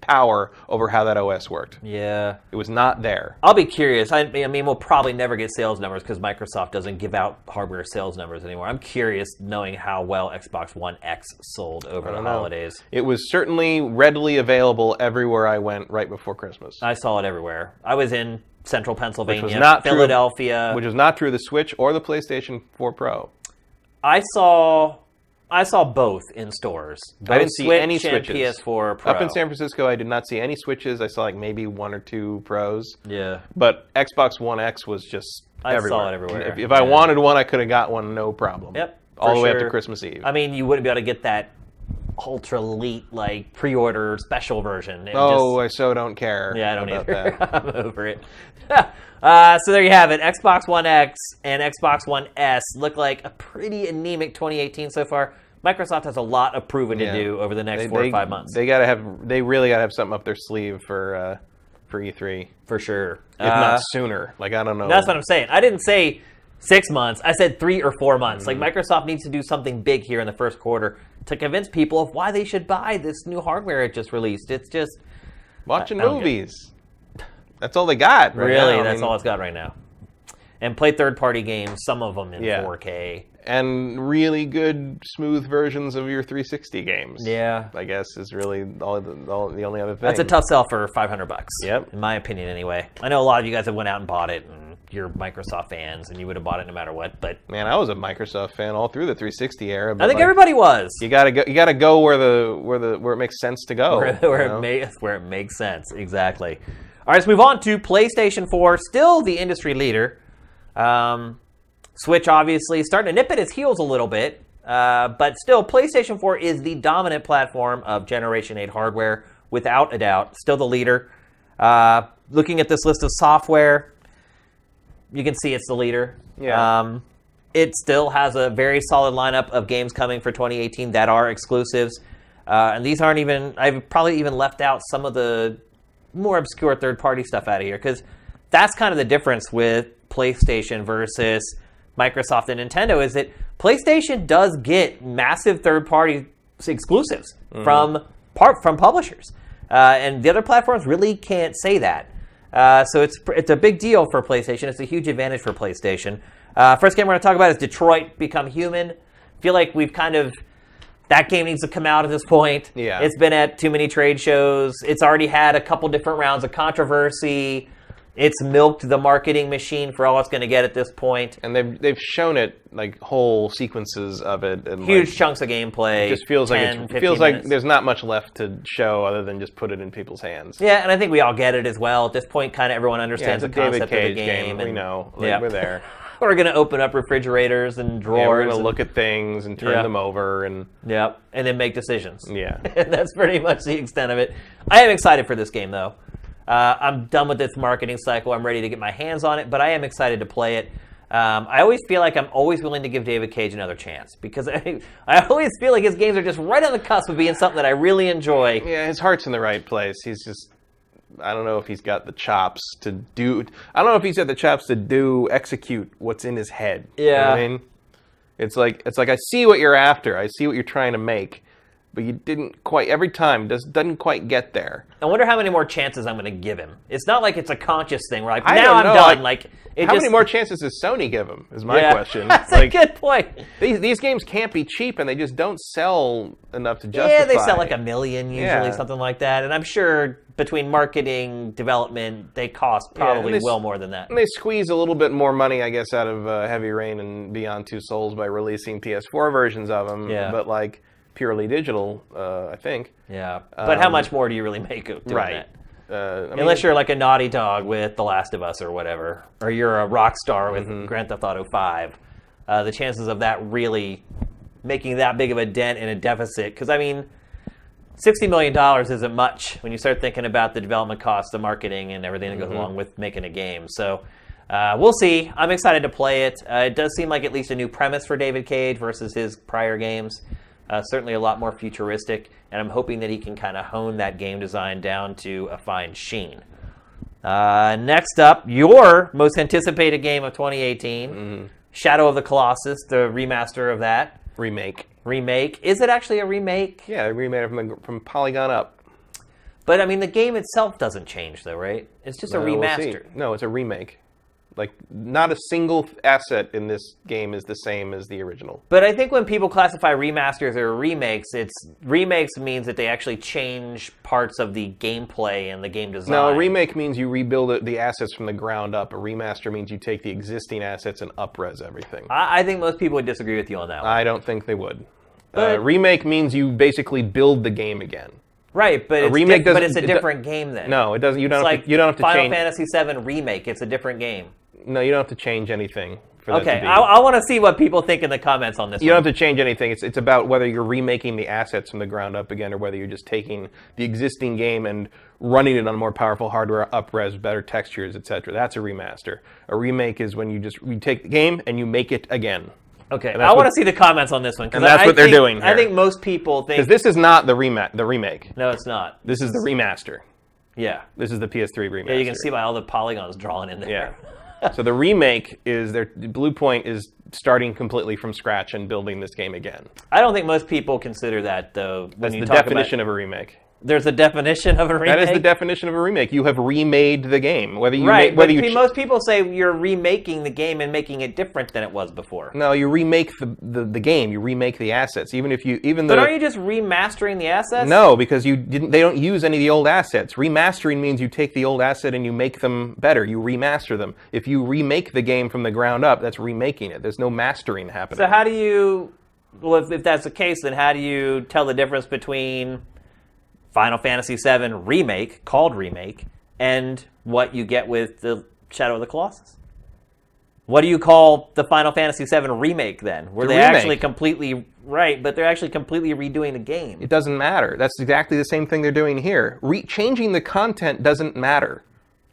S2: power over how that OS worked.
S1: Yeah.
S2: It was not there.
S1: I'll be curious. I mean, we'll probably never get sales numbers because Microsoft doesn't give out hardware sales numbers anymore. I'm curious knowing how well Xbox One X sold over the holidays.
S2: It was certainly readily available everywhere I went right before Christmas.
S1: I saw it everywhere. I was in central Pennsylvania,
S2: which was not
S1: Philadelphia.
S2: Which was not true of the Switch or the PlayStation 4 Pro.
S1: I saw both in stores. Both
S2: I didn't see any
S1: Switch
S2: Switches.
S1: and PS4 Pro.
S2: Up in San Francisco, I did not see any Switches. I saw like maybe 1 or 2 Pros.
S1: Yeah.
S2: But Xbox One X was just everywhere.
S1: I saw it everywhere.
S2: If I wanted one, I could have got one, no problem.
S1: Yep.
S2: All the way up to Christmas Eve.
S1: I mean, you wouldn't be able to get that ultra elite like pre-order special version.
S2: I so don't care.
S1: Yeah, I don't
S2: about
S1: either.
S2: That.
S1: I'm over it. So there you have it. Xbox One X and Xbox One S look like a pretty anemic 2018 so far. Microsoft has a lot of proving to do over the next 4 or 5 months.
S2: They really gotta have something up their sleeve for E3
S1: for sure,
S2: if not sooner. Like I don't know.
S1: That's what I'm saying. I didn't say 6 months. I said 3 or 4 months. Like Microsoft needs to do something big here in the first quarter to convince people of why they should buy this new hardware it just released. It's just
S2: watching movies. That's all they got right
S1: really,
S2: now.
S1: That's all it's got right now. And play third-party games, some of them in 4K.
S2: And really good, smooth versions of your 360 games.
S1: Yeah.
S2: I guess is really the only other thing.
S1: That's a tough sell for $500.
S2: Yep.
S1: In my opinion, anyway. I know a lot of you guys have went out and bought it, and you're Microsoft fans, and you would have bought it no matter what. But
S2: man, I was a Microsoft fan all through the 360 era. But
S1: I think everybody was.
S2: You gotta go where it makes sense to go.
S1: where it makes sense, exactly. All right, let's move on to PlayStation 4, still the industry leader. Switch, obviously, starting to nip at its heels a little bit. But still, PlayStation 4 is the dominant platform of Generation 8 hardware, without a doubt. Still the leader. Looking at this list of software, you can see it's the leader.
S2: Yeah.
S1: It still has a very solid lineup of games coming for 2018 that are exclusives. And these aren't even... I've probably even left out some of the more obscure third-party stuff out of here, because that's kind of the difference with PlayStation versus Microsoft and Nintendo, is that PlayStation does get massive third-party exclusives from publishers, and the other platforms really can't say that. So it's a big deal for PlayStation. It's a huge advantage for PlayStation. First game we're going to talk about is Detroit Become Human. I feel like we've kind of... That game needs to come out at this point.
S2: Yeah.
S1: It's been at too many trade shows. It's already had a couple different rounds of controversy. It's milked the marketing machine for all it's going to get at this point.
S2: And they've shown it, like, whole sequences of it. And
S1: huge chunks of gameplay.
S2: It just feels
S1: 10,
S2: like there's not much left to show other than just put it in people's hands.
S1: Yeah, and I think we all get it as well. At this point, kind of everyone understands the concept of the game.
S2: We know. Like, we're there.
S1: We're going to open up refrigerators and drawers. Yeah,
S2: we're going to look at things and turn them over. And
S1: then make decisions.
S2: Yeah.
S1: And that's pretty much the extent of it. I am excited for this game, though. I'm done with this marketing cycle. I'm ready to get my hands on it, but I am excited to play it. I always feel like I'm always willing to give David Cage another chance, because I always feel like his games are just right on the cusp of being something that I really enjoy.
S2: Yeah, his heart's in the right place. He's just... I don't know if he's got the chops to do... I don't know if he's got the chops to execute what's in his head.
S1: Yeah.
S2: You know what I mean? It's like I see what you're after. I see what you're trying to make. but you didn't quite, every time, doesn't quite get there.
S1: I wonder how many more chances I'm going to give him. It's not like it's a conscious thing where like,
S2: I
S1: now
S2: don't
S1: I'm
S2: know.
S1: done. Like,
S2: how many more chances does Sony give him, is my question.
S1: That's
S2: like,
S1: a good point.
S2: These games can't be cheap, and they just don't sell enough to justify.
S1: Yeah, they sell like 1 million usually,
S2: Yeah.
S1: something like that. And I'm sure between marketing, development, they cost probably well more than that.
S2: And they squeeze a little bit more money, I guess, out of Heavy Rain and Beyond Two Souls by releasing PS4 versions of them.
S1: Yeah.
S2: But like purely digital, I think.
S1: Yeah, but how much more do you really make doing that? Unless you're like a Naughty Dog with The Last of Us or whatever, or you're a Rockstar with Grand Theft Auto 5, the chances of that really making that big of a dent in a deficit, because I mean, $60 million isn't much when you start thinking about the development costs, the marketing, and everything that goes along with making a game. So we'll see. I'm excited to play it. It does seem like at least a new premise for David Cage versus his prior games. Certainly a lot more futuristic, and I'm hoping that he can kind of hone that game design down to a fine sheen. Next up, your most anticipated game of 2018, Shadow of the Colossus, the remaster of that. Remake. Is it actually a remake?
S2: Yeah, they remade it from Polygon up.
S1: But, I mean, the game itself doesn't change, though, right? It's just a remaster.
S2: We'll no, it's a remake. Like, not a single asset in this game is the same as the original.
S1: But I think when people classify remasters or remakes, remakes means that they actually change parts of the gameplay and the game design.
S2: No, a remake means you rebuild the assets from the ground up. A remaster means you take the existing assets and up-res everything.
S1: I think most people would disagree with you on that one.
S2: I don't think they would. Remake means you basically build the game again.
S1: Right, but it's a different game then.
S2: No, it doesn't. You don't have to
S1: Final
S2: change.
S1: Fantasy VII Remake. It's a different game.
S2: No, you don't have to change anything for that to be.
S1: I want to see what people think in the comments on this.
S2: You don't have to change anything. It's about whether you're remaking the assets from the ground up again, or whether you're just taking the existing game and running it on more powerful hardware, up-res, better textures, etc. That's a remaster. A remake is when you take the game and you make it again.
S1: Okay, I want to see the comments on this one.
S2: And that's what they're doing here.
S1: I think most people think...
S2: Because this is not the remake.
S1: No, it's not.
S2: This is the remaster.
S1: Yeah.
S2: This is the PS3 remaster.
S1: Yeah, you can see by all the polygons drawn in there.
S2: Yeah. So the remake is... Blue Point is starting completely from scratch and building this game again.
S1: I don't think most people consider that, though.
S2: That's the definition of a remake.
S1: There's a definition of a remake?
S2: That is the definition of a remake. You have remade the game.
S1: Most people say you're remaking the game and making it different than it was before.
S2: No, you remake the game. You remake the assets.
S1: But aren't you just remastering the assets?
S2: No, because they don't use any of the old assets. Remastering means you take the old asset and you make them better. You remaster them. If you remake the game from the ground up, that's remaking it. There's no mastering happening.
S1: So how do you... Well, if that's the case, then how do you tell the difference between Final Fantasy VII Remake, called Remake, and what you get with the Shadow of the Colossus? What do you call the Final Fantasy VII Remake, then? Were they actually completely... Right, but they're actually completely redoing the game.
S2: It doesn't matter. That's exactly the same thing they're doing here. Changing the content doesn't matter.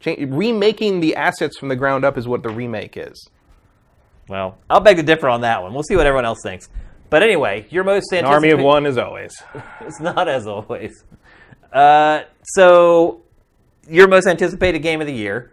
S2: Remaking the assets from the ground up is what the remake is.
S1: Well, I'll beg to differ on that one. We'll see what everyone else thinks. But anyway, your most anticipated...
S2: An army of one as always.
S1: It's not as always. So, your most anticipated game of the year.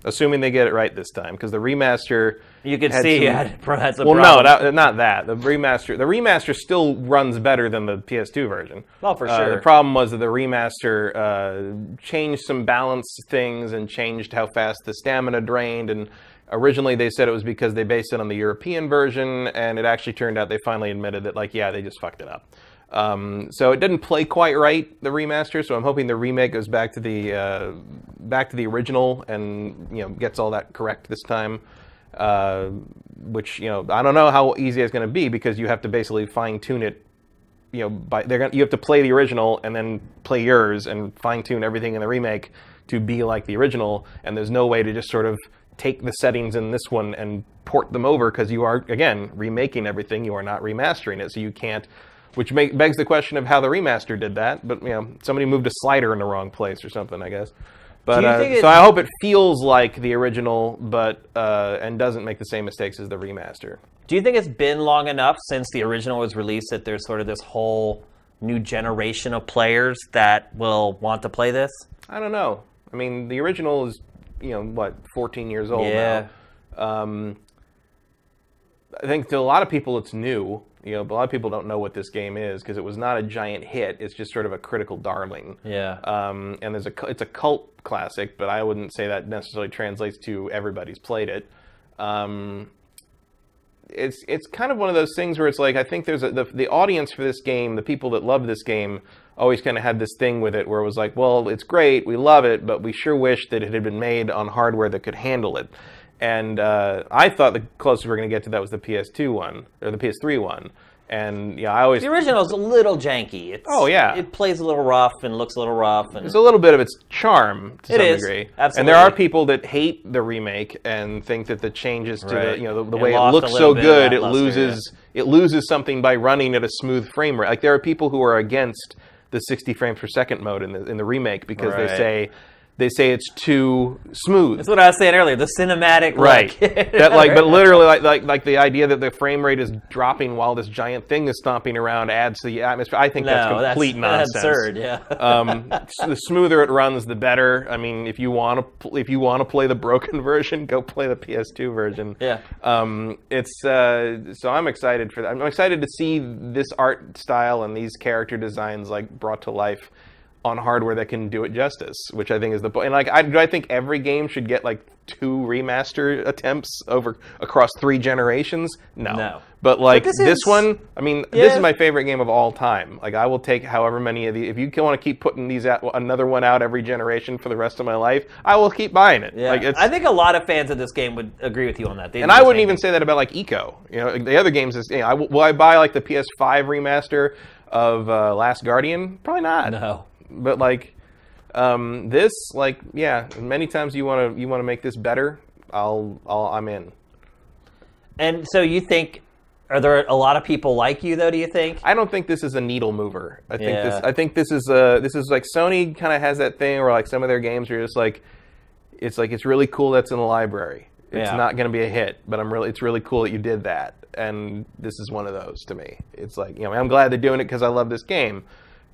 S2: Assuming they get it right this time, because the remaster...
S1: You could see it had some
S2: Well,
S1: problems.
S2: no, not that. The remaster still runs better than the PS2 version.
S1: Oh, for sure.
S2: The problem was that the remaster changed some balance things and changed how fast the stamina drained. And originally they said it was because they based it on the European version, and it actually turned out they finally admitted that, they just fucked it up. So it didn't play quite right, the remaster. So I'm hoping the remake goes back to the original and gets all that correct this time. Which I don't know how easy it's going to be, because you have to basically fine tune it. You have to play the original and then play yours and fine tune everything in the remake to be like the original. And there's no way to just sort of take the settings in this one and port them over, because you are, again, remaking everything. You are not remastering it, so you can't. Which begs the question of how the remaster did that. But somebody moved a slider in the wrong place or something, I guess. But so I hope it feels like the original, but and doesn't make the same mistakes as the remaster.
S1: Do you think it's been long enough since the original was released that there's sort of this whole new generation of players that will want to play this?
S2: I don't know. I mean, the original is 14 years old now. I think to a lot of people it's new. You know, a lot of people don't know what this game is because it was not a giant hit. It's just sort of a critical darling.
S1: Yeah.
S2: And it's a cult classic, but I wouldn't say that necessarily translates to everybody's played it. It's kind of one of those things where it's like, I think there's the audience for this game, the people that love this game, always kind of had this thing with it where it was like, well, it's great, we love it, but we sure wish that it had been made on hardware that could handle it. And I thought the closest we were going to get to that was the PS2 one, or the PS3 one. And yeah, I always...
S1: The original's a little janky. It plays a little rough and looks a little rough. And
S2: it's a little bit of its charm to some degree.
S1: Absolutely.
S2: And there are people that hate the remake and think that the changes to the way it looks so good, it loses something by running at a smooth frame rate. Like there are people who are against the 60 frames per second mode in the remake because they say it's too smooth. That's
S1: what I was saying earlier. The cinematic,
S2: but literally, like the idea that the frame rate is dropping while this giant thing is stomping around adds to the atmosphere. I think that's complete nonsense.
S1: That's absurd. Yeah.
S2: The smoother it runs, the better. I mean, if you want to play the broken version, go play the PS2 version.
S1: Yeah.
S2: So I'm excited for that. I'm excited to see this art style and these character designs like brought to life on hardware that can do it justice, which I think is the point. And like, I think every game should get like 2 remaster attempts across 3 generations. No. But like this one, I mean, this is my favorite game of all time. Like I will take however many of these. If you want to keep putting these out, another one out every generation for the rest of my life, I will keep buying it.
S1: Yeah. Like I think a lot of fans of this game would agree with you on that.
S2: And I wouldn't even say that about like Eco. You know, the other games is. You know, will I buy like the PS5 remaster of Last Guardian? Probably not.
S1: No.
S2: But like this, like many times you want to make this better, I'm in.
S1: And so you think, are there a lot of people like you though? Do you think?
S2: I don't think this is a needle mover. I think this is like Sony kind of has that thing where like some of their games are just like it's really cool that's in the library. It's not going to be a hit, but it's really cool that you did that. And this is one of those to me. It's like, you know, I'm glad they're doing it because I love this game.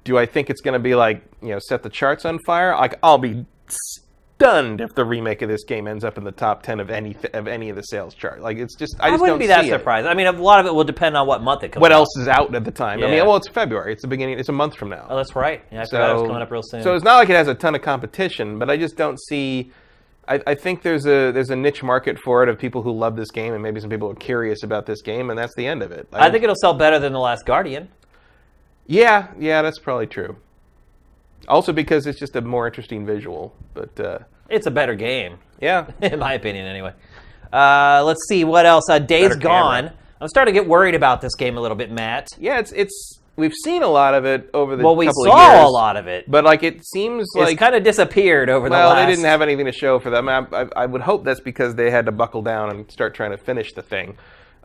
S2: Do I think it's going to be like, you know, set the charts on fire? Like, I'll be stunned if the remake of this game ends up in the top 10 of any of the sales chart. Like, it's just I
S1: wouldn't be that surprised. I mean, a lot of it will depend on what month it comes out.
S2: What else is out at the time? Yeah. I mean, well, it's February. It's the beginning. It's a month from now.
S1: Oh, that's right. Yeah, I forgot it was coming up real soon.
S2: So it's not like it has a ton of competition, but I just don't see. I think there's a niche market for it of people who love this game, and maybe some people are curious about this game, and that's the end of it.
S1: I think it'll sell better than The Last Guardian.
S2: Yeah, that's probably true. Also because it's just a more interesting visual, but
S1: it's a better game.
S2: Yeah,
S1: in my opinion, anyway. Let's see what else. Days Gone. I'm starting to get worried about this game a little bit, Matt.
S2: Yeah, it's we've seen a lot of it over the
S1: couple of years.
S2: Well, we saw
S1: a lot of it,
S2: but like it seems like
S1: it's kind of disappeared over the last.
S2: Well, they didn't have anything to show for them. I would hope that's because they had to buckle down and start trying to finish the thing,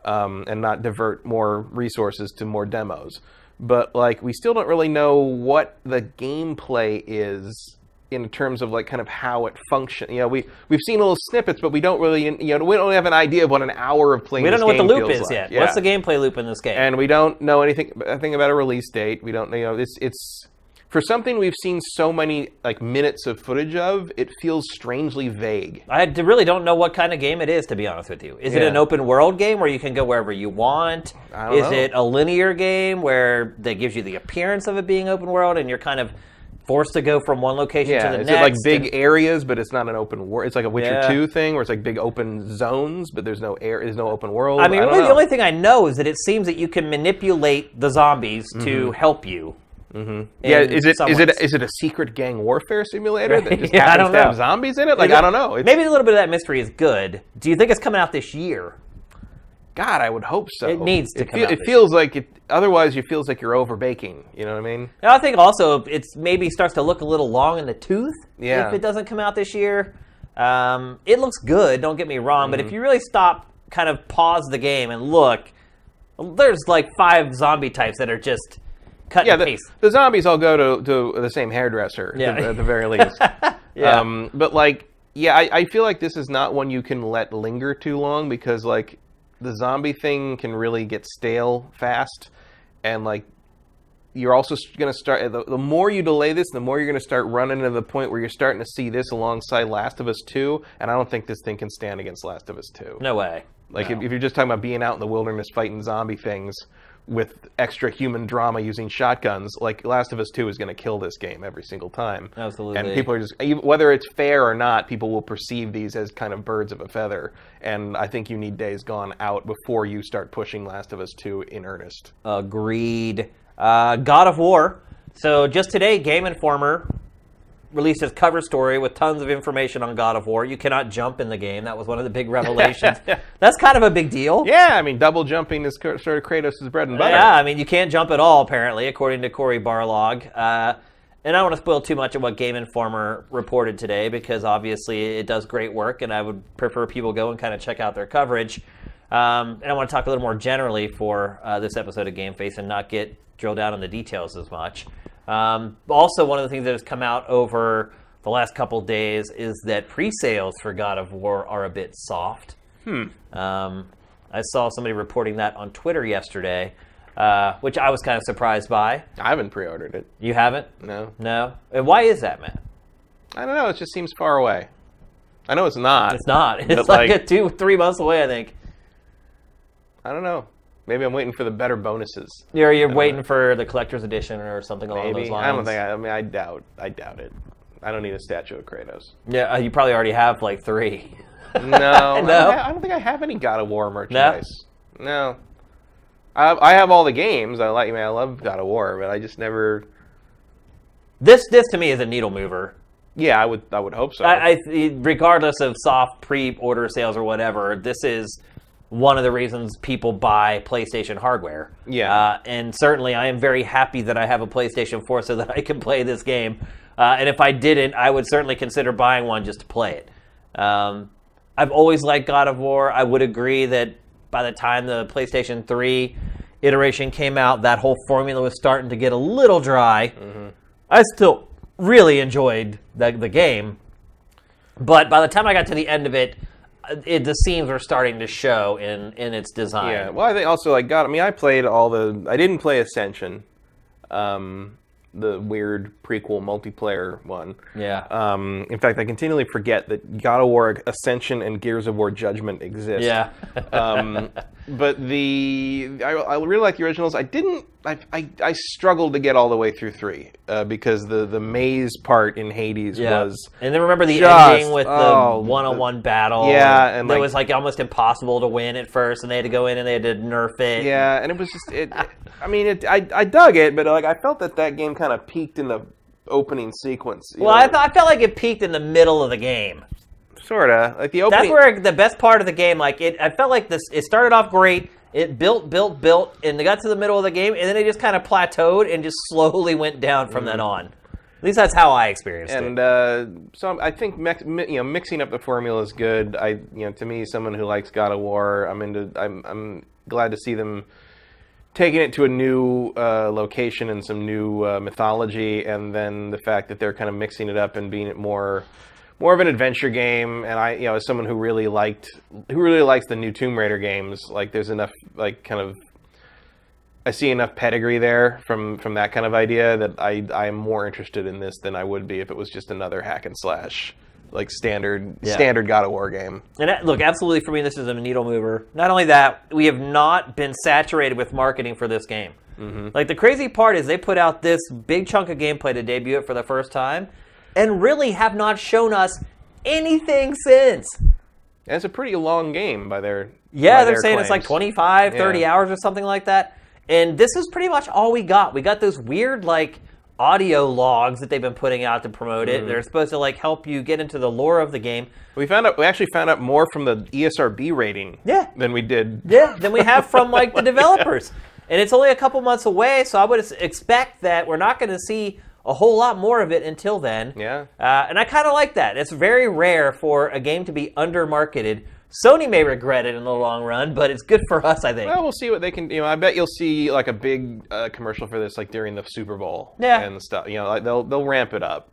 S2: and not divert more resources to more demos. But like we still don't really know what the gameplay is in terms of like kind of how it functions. You know, we've seen little snippets, but we don't really, you know, we don't have an idea of what an hour of playing.
S1: We don't know what the loop is
S2: like.
S1: yet. Yeah. What's the gameplay loop in this game?
S2: And we don't know anything about a release date. We don't, you know, it's for something we've seen so many like minutes of footage of. It feels strangely vague.
S1: I really don't know what kind of game it is, to be honest with you. Is it an open world game where you can go wherever you want? Is it a linear game where that gives you the appearance of it being open world and you're kind of forced to go from one location to the next?
S2: Is it like big areas, but it's not an open world? It's like a Witcher 2 thing where it's like big open zones, but there's no open world.
S1: I mean, really, the only thing I know is that it seems that you can manipulate the zombies to help you.
S2: Mm-hmm. Yeah, is it a secret gang warfare simulator that just happens to have zombies in it? Like, I don't know.
S1: Maybe a little bit of that mystery is good. Do you think it's coming out this year?
S2: God, I would hope so.
S1: It needs to come out.
S2: It feels like it. Otherwise, it feels like you're over baking. You know what I mean?
S1: I think also it's maybe starts to look a little long in the tooth.
S2: Yeah.
S1: If it doesn't come out this year, it looks good. Don't get me wrong, but if you really stop, kind of pause the game and look, there's like 5 zombie types that are just cut and paste.
S2: The zombies all go to the same hairdresser at the very least. But like, I feel like this is not one you can let linger too long because like the zombie thing can really get stale fast, and like you're also going to start, the more you delay this, the more you're going to start running into the point where you're starting to see this alongside Last of Us 2, and I don't think this thing can stand against Last of Us 2.
S1: No way.
S2: Like,
S1: No.
S2: if you're just talking about being out in the wilderness fighting zombie things with extra human drama using shotguns, like, Last of Us 2 is going to kill this game every single time.
S1: Absolutely.
S2: And people are just, whether it's fair or not, people will perceive these as kind of birds of a feather. And I think you need Days Gone out before you start pushing Last of Us 2 in earnest.
S1: Agreed. God of War. So just today, Game Informer released its cover story with tons of information on God of War. You cannot jump in the game. That was one of the big revelations. That's kind of a big deal.
S2: Yeah, I mean, double jumping is sort of Kratos' bread and butter.
S1: Yeah, I mean, you can't jump at all, apparently, according to Cory Barlog. And I don't want to spoil too much of what Game Informer reported today, because obviously it does great work, and I would prefer people go and kind of check out their coverage. And I want to talk a little more generally for this episode of GameFace and not drill down on the details as much. Also, one of the things that has come out over the last couple days is that pre-sales for God of War are a bit soft. I saw somebody reporting that on Twitter yesterday, which I was kind of surprised by.
S2: I haven't pre-ordered it.
S1: You haven't?
S2: No.
S1: No? And why is that, Matt?
S2: I don't know. It just seems far away. I know it's not.
S1: It's not. It's like a 2-3 months away, I think.
S2: I don't know. Maybe I'm waiting for the better bonuses.
S1: You're waiting for the collector's edition or something along those lines.
S2: I don't think. I mean, I doubt it. I don't need a statue of Kratos.
S1: Yeah, you probably already have like 3.
S2: No,
S1: No?
S2: I don't think I have any God of War merchandise. No. I have all the games. I love God of War, but I just never.
S1: This to me is a needle mover.
S2: Yeah, I would hope so.
S1: Regardless of soft pre-order sales or whatever, this is one of the reasons people buy PlayStation hardware.
S2: Yeah.
S1: And certainly I am very happy that I have a PlayStation 4 so that I can play this game. And if I didn't, I would certainly consider buying one just to play it. I've always liked God of War. I would agree that by the time the PlayStation 3 iteration came out, that whole formula was starting to get a little dry. Mm-hmm. I still really enjoyed the game. But by the time I got to the end of it, the seams were starting to show in its design.
S2: Yeah, well, I think also I played I didn't play Ascension, the weird prequel multiplayer one.
S1: Yeah.
S2: In fact, I continually forget that God of War Ascension and Gears of War Judgment exist.
S1: Yeah.
S2: But I really like the originals. I struggled to get all the way through 3 because the maze part in Hades was.
S1: And then remember the ending with the one-on-one battle.
S2: Yeah, and
S1: it was like almost impossible to win at first, and they had to go in and they had to nerf it.
S2: Yeah, and it was just I dug it, but I felt that game kind of peaked in the opening sequence.
S1: Well, I felt like it peaked in the middle of the game.
S2: Sorta, like the opening.
S1: That's where the best part of the game. I felt like this. It started off great. It built, and it got to the middle of the game, and then it just kind of plateaued and just slowly went down from then on. At least that's how I experienced it.
S2: And so I think mixing up the formula is good. To me, someone who likes God of War, I'm glad to see them taking it to a new location and some new mythology, and then the fact that they're kind of mixing it up and being it more of an adventure game. And as someone who really likes the new Tomb Raider games, there's enough I see enough pedigree there from that kind of idea that I am more interested in this than I would be if it was just another hack and slash, standard God of War game.
S1: And look, absolutely for me, this is a needle mover. Not only that, we have not been saturated with marketing for this game. Mm-hmm. The crazy part is they put out this big chunk of gameplay to debut it for the first time, and really have not shown us anything since.
S2: And it's a pretty long game by their
S1: they're saying
S2: claims.
S1: It's 25, 30 hours or something like that. And this is pretty much all we got. We got those weird, audio logs that they've been putting out to promote it. They're supposed to, help you get into the lore of the game.
S2: We actually found out more from the ESRB rating than we did.
S1: Yeah, than we have from, the developers. And it's only a couple months away, so I would expect that we're not going to see a whole lot more of it until then.
S2: Yeah.
S1: And I kind of like that. It's very rare for a game to be under-marketed. Sony may regret it in the long run, but it's good for us, I think.
S2: Well, we'll see what they can do. I bet you'll see a big commercial for this during the Super Bowl.
S1: Yeah.
S2: And stuff. They'll ramp it up.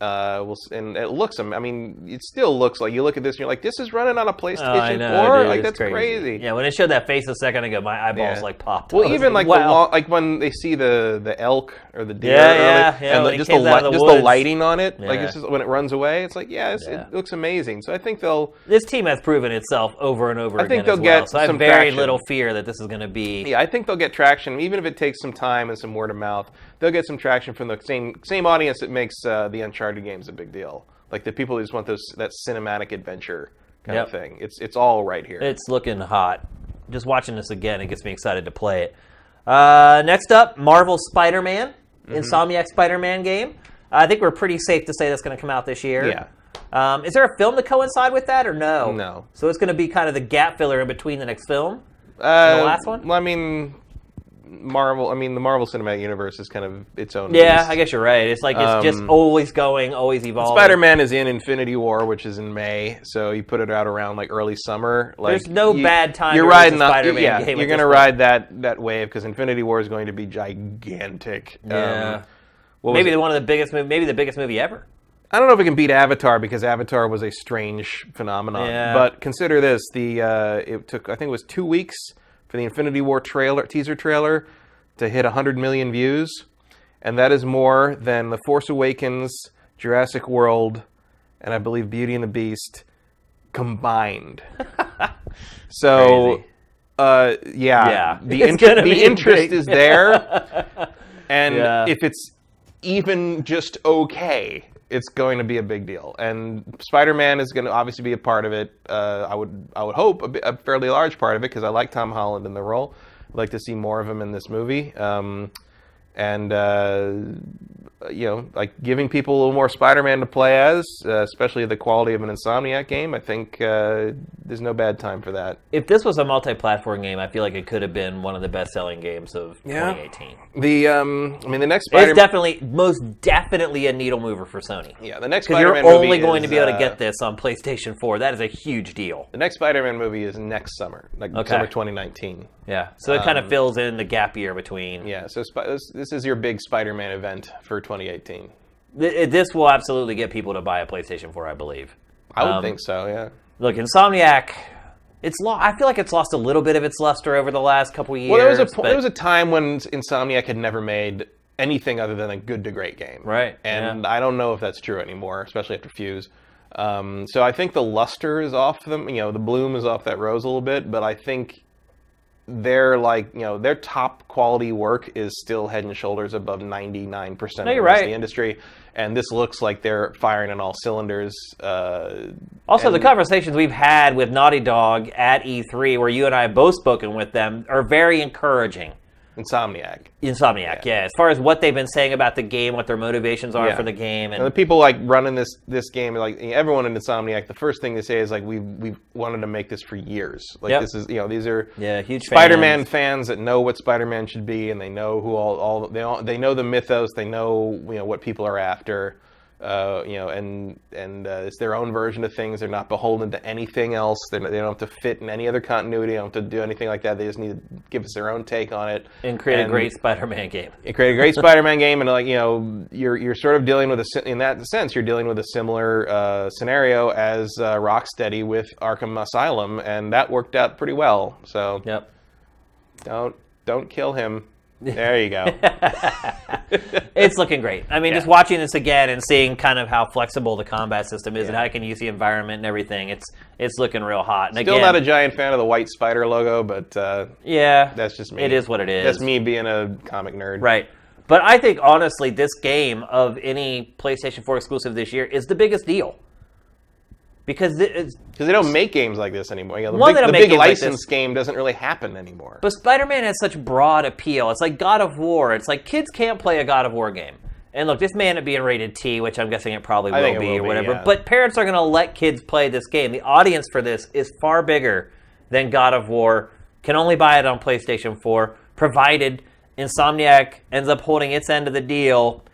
S2: And it looks. I mean, it still looks like you look at this and you're like, this is running on a PlayStation
S1: I know,
S2: 4.
S1: dude,
S2: Like
S1: it's
S2: that's crazy.
S1: Yeah, when it showed that face a second ago, my eyeballs like popped.
S2: Well, even like
S1: wow.
S2: like when they see the elk or the deer,
S1: and
S2: just
S1: the
S2: the lighting on it, like
S1: Yeah.
S2: it's just when it runs away, it's like it looks amazing. So I think
S1: This team has proven itself over and over again.
S2: I think they'll
S1: as well.
S2: get
S1: So I have
S2: some
S1: very
S2: traction.
S1: little fear that this is going to be.
S2: Yeah, I think they'll get traction, even if it takes some time and some word of mouth. They'll get some traction from the same audience that makes the Uncharted games a big deal. Like the people who just want that cinematic adventure kind of thing. It's all right here.
S1: It's looking hot. Just watching this again, it gets me excited to play it. Next up, Marvel Spider-Man, Insomniac Spider-Man game. I think we're pretty safe to say that's going to come out this year.
S2: Yeah.
S1: Is there a film to coincide with that, or no?
S2: No.
S1: So it's going to be kind of the gap filler in between the next film and the last one?
S2: Well, I mean, the Marvel Cinematic Universe is kind of its own
S1: Yeah,
S2: beast.
S1: I guess you're right. It's like it's just always going, always evolving.
S2: Spider-Man is in Infinity War, which is in May, so you put it out around like early summer. Like,
S1: There's no bad time.
S2: You're
S1: to
S2: riding
S1: release a Spider-Man game.
S2: You're going to ride that wave because Infinity War is going to be gigantic.
S1: Yeah. Maybe the biggest movie ever.
S2: I don't know if it can beat Avatar because Avatar was a strange phenomenon.
S1: Yeah.
S2: But consider this: it took, I think it was 2 weeks for the Infinity War teaser trailer to hit 100 million views, and that is more than The Force Awakens, Jurassic World, and I believe Beauty and the Beast combined. So,
S1: Yeah.
S2: the
S1: It's
S2: interest
S1: big.
S2: is there, and if it's even just okay, it's going to be a big deal. And Spider-Man is going to obviously be a part of it. I would hope a fairly large part of it because I like Tom Holland in the role. I'd like to see more of him in this movie. Like giving people a little more Spider-Man to play as, especially the quality of an Insomniac game. I think there's no bad time for that.
S1: If this was a multi-platform game, I feel like it could have been one of the best-selling games of 2018.
S2: The next Spider-Man...
S1: It's most definitely a needle mover for Sony.
S2: Yeah, the next
S1: Because
S2: Spider-Man
S1: you're
S2: movie
S1: only going to
S2: is,
S1: be able to get this on PlayStation 4. That is a huge deal.
S2: The next Spider-Man movie is next summer, summer 2019.
S1: Yeah, so it kind of fills in the gap year between.
S2: Yeah, so this is your big Spider-Man event for 2018.
S1: This will absolutely get people to buy a PlayStation 4, I believe.
S2: I would think so, yeah.
S1: Look, Insomniac, I feel like it's lost a little bit of its luster over the last couple years.
S2: Well, there was a time when Insomniac had never made anything other than a good to great game.
S1: Right.
S2: And I don't know if that's true anymore, especially after Fuse. So I think the luster is off them. The bloom is off that rose a little bit, but I think their top quality work is still head and shoulders above 99% of the rest of the industry, and this looks like they're firing on all cylinders.
S1: Also, the conversations we've had with Naughty Dog at E3, where you and I have both spoken with them, are very encouraging. Insomniac, yeah. As far as what they've been saying about the game, what their motivations are for the game, and
S2: the people running this game, like everyone in Insomniac, the first thing they say is like we've wanted to make this for years. This is these are
S1: huge
S2: Spider-Man fans that know what Spider-Man should be, and they know who they know the mythos, they know what people are after. And it's their own version of things. They're not beholden to anything else. They don't have to fit in any other continuity. They don't have to do anything like that. They just need to give us their own take on it
S1: and create a great Spider-Man game.
S2: Create a great Spider-Man game, and you're sort of dealing with in that sense, you're dealing with a similar scenario as Rocksteady with Arkham Asylum, and that worked out pretty well. So don't kill him. There you go.
S1: It's looking great. I mean, just watching this again and seeing kind of how flexible the combat system is and how you can use the environment and everything, it's looking real hot. And
S2: Still not a giant fan of the white spider logo, but that's just me.
S1: It is what it is.
S2: That's me being a comic nerd.
S1: Right. But I think, honestly, this game of any PlayStation 4 exclusive this year is the biggest deal. Because they
S2: don't make games like this anymore. The big license game doesn't really happen anymore.
S1: But Spider-Man has such broad appeal. It's like God of War. It's like kids can't play a God of War game. And look, this may end up being rated T, which I'm guessing it probably will be or whatever. Yeah. But parents are going to let kids play this game. The audience for this is far bigger than God of War. Can only buy it on PlayStation 4, provided Insomniac ends up holding its end of the deal.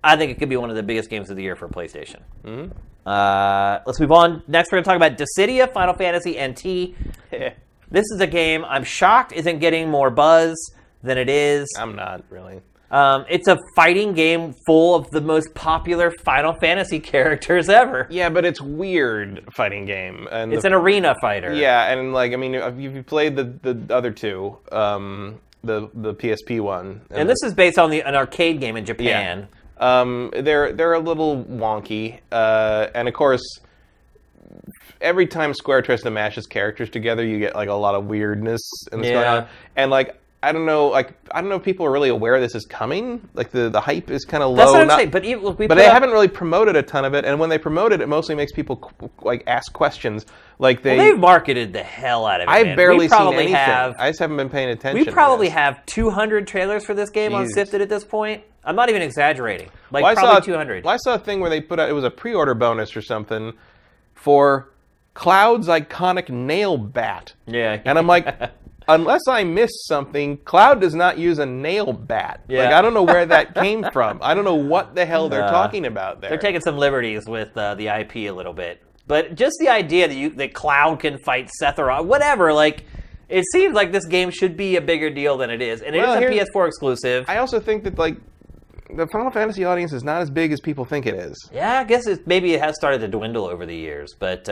S1: I think it could be one of the biggest games of the year for PlayStation. Mm-hmm. Let's move on. Next, we're going to talk about Dissidia, Final Fantasy NT. This is a game I'm shocked isn't getting more buzz than it is.
S2: I'm not, really.
S1: It's a fighting game full of the most popular Final Fantasy characters ever.
S2: Yeah, but it's weird fighting game. And
S1: it's an arena fighter.
S2: Yeah, and like, I mean, if you played the other two, the PSP one.
S1: And this is based on an arcade game in Japan.
S2: Yeah. They're a little wonky. And of course, every time Square tries to mash its characters together, you get like a lot of weirdness and what's going on. And like, I don't know if people are really aware this is coming. Like the hype is kind of low.
S1: That's what I'm saying. But
S2: they haven't really promoted a ton of it, and when they promote it, it mostly makes people like ask questions. Like
S1: they've marketed the hell out of it.
S2: I've barely seen anything. I just haven't been paying attention.
S1: We probably have 200 trailers for this game on Sifted at this point. I'm not even exaggerating. Like probably 200.
S2: Well, I saw a thing where they put out, it was a pre-order bonus or something for Cloud's iconic nail bat.
S1: Yeah,
S2: and I'm like. Unless I missed something, Cloud does not use a nail bat. Yeah. Like, I don't know where that came from. I don't know what the hell they're talking about there.
S1: They're taking some liberties with the IP a little bit. But just the idea that Cloud can fight Sephiroth, whatever, like, it seems like this game should be a bigger deal than it is. And it is a PS4 exclusive.
S2: I also think that, like, the Final Fantasy audience is not as big as people think it is.
S1: Yeah, I guess maybe it has started to dwindle over the years. But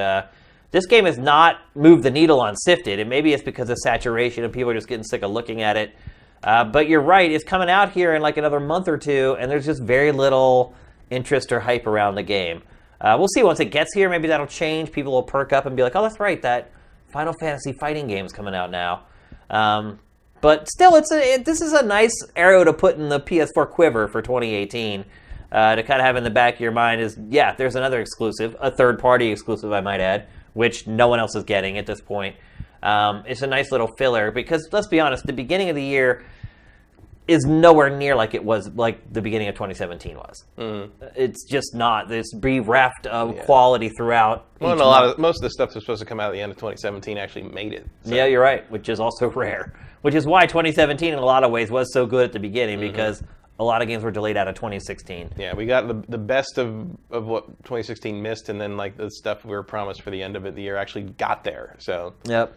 S1: this game has not moved the needle on Sifted, and maybe it's because of saturation and people are just getting sick of looking at it. But you're right, it's coming out here in like another month or two, and there's just very little interest or hype around the game. We'll see once it gets here. Maybe that'll change. People will perk up and be like, oh, that's right, that Final Fantasy fighting game's coming out now. But still, this is a nice arrow to put in the PS4 quiver for 2018. To kind of have in the back of your mind is, yeah, there's another exclusive, a third-party exclusive, I might add, which no one else is getting at this point. It's a nice little filler because, let's be honest, the beginning of the year is nowhere near like it was, like the beginning of 2017 was. It's just not. This bereft of quality throughout.
S2: Well, most of the stuff that's supposed to come out at the end of 2017 actually made it.
S1: So. Yeah, you're right, which is also rare. Which is why 2017 in a lot of ways was so good at the beginning because a lot of games were delayed out of 2016.
S2: Yeah, we got the best of what 2016 missed, and then like the stuff we were promised for the end of the year actually got there. So
S1: yep.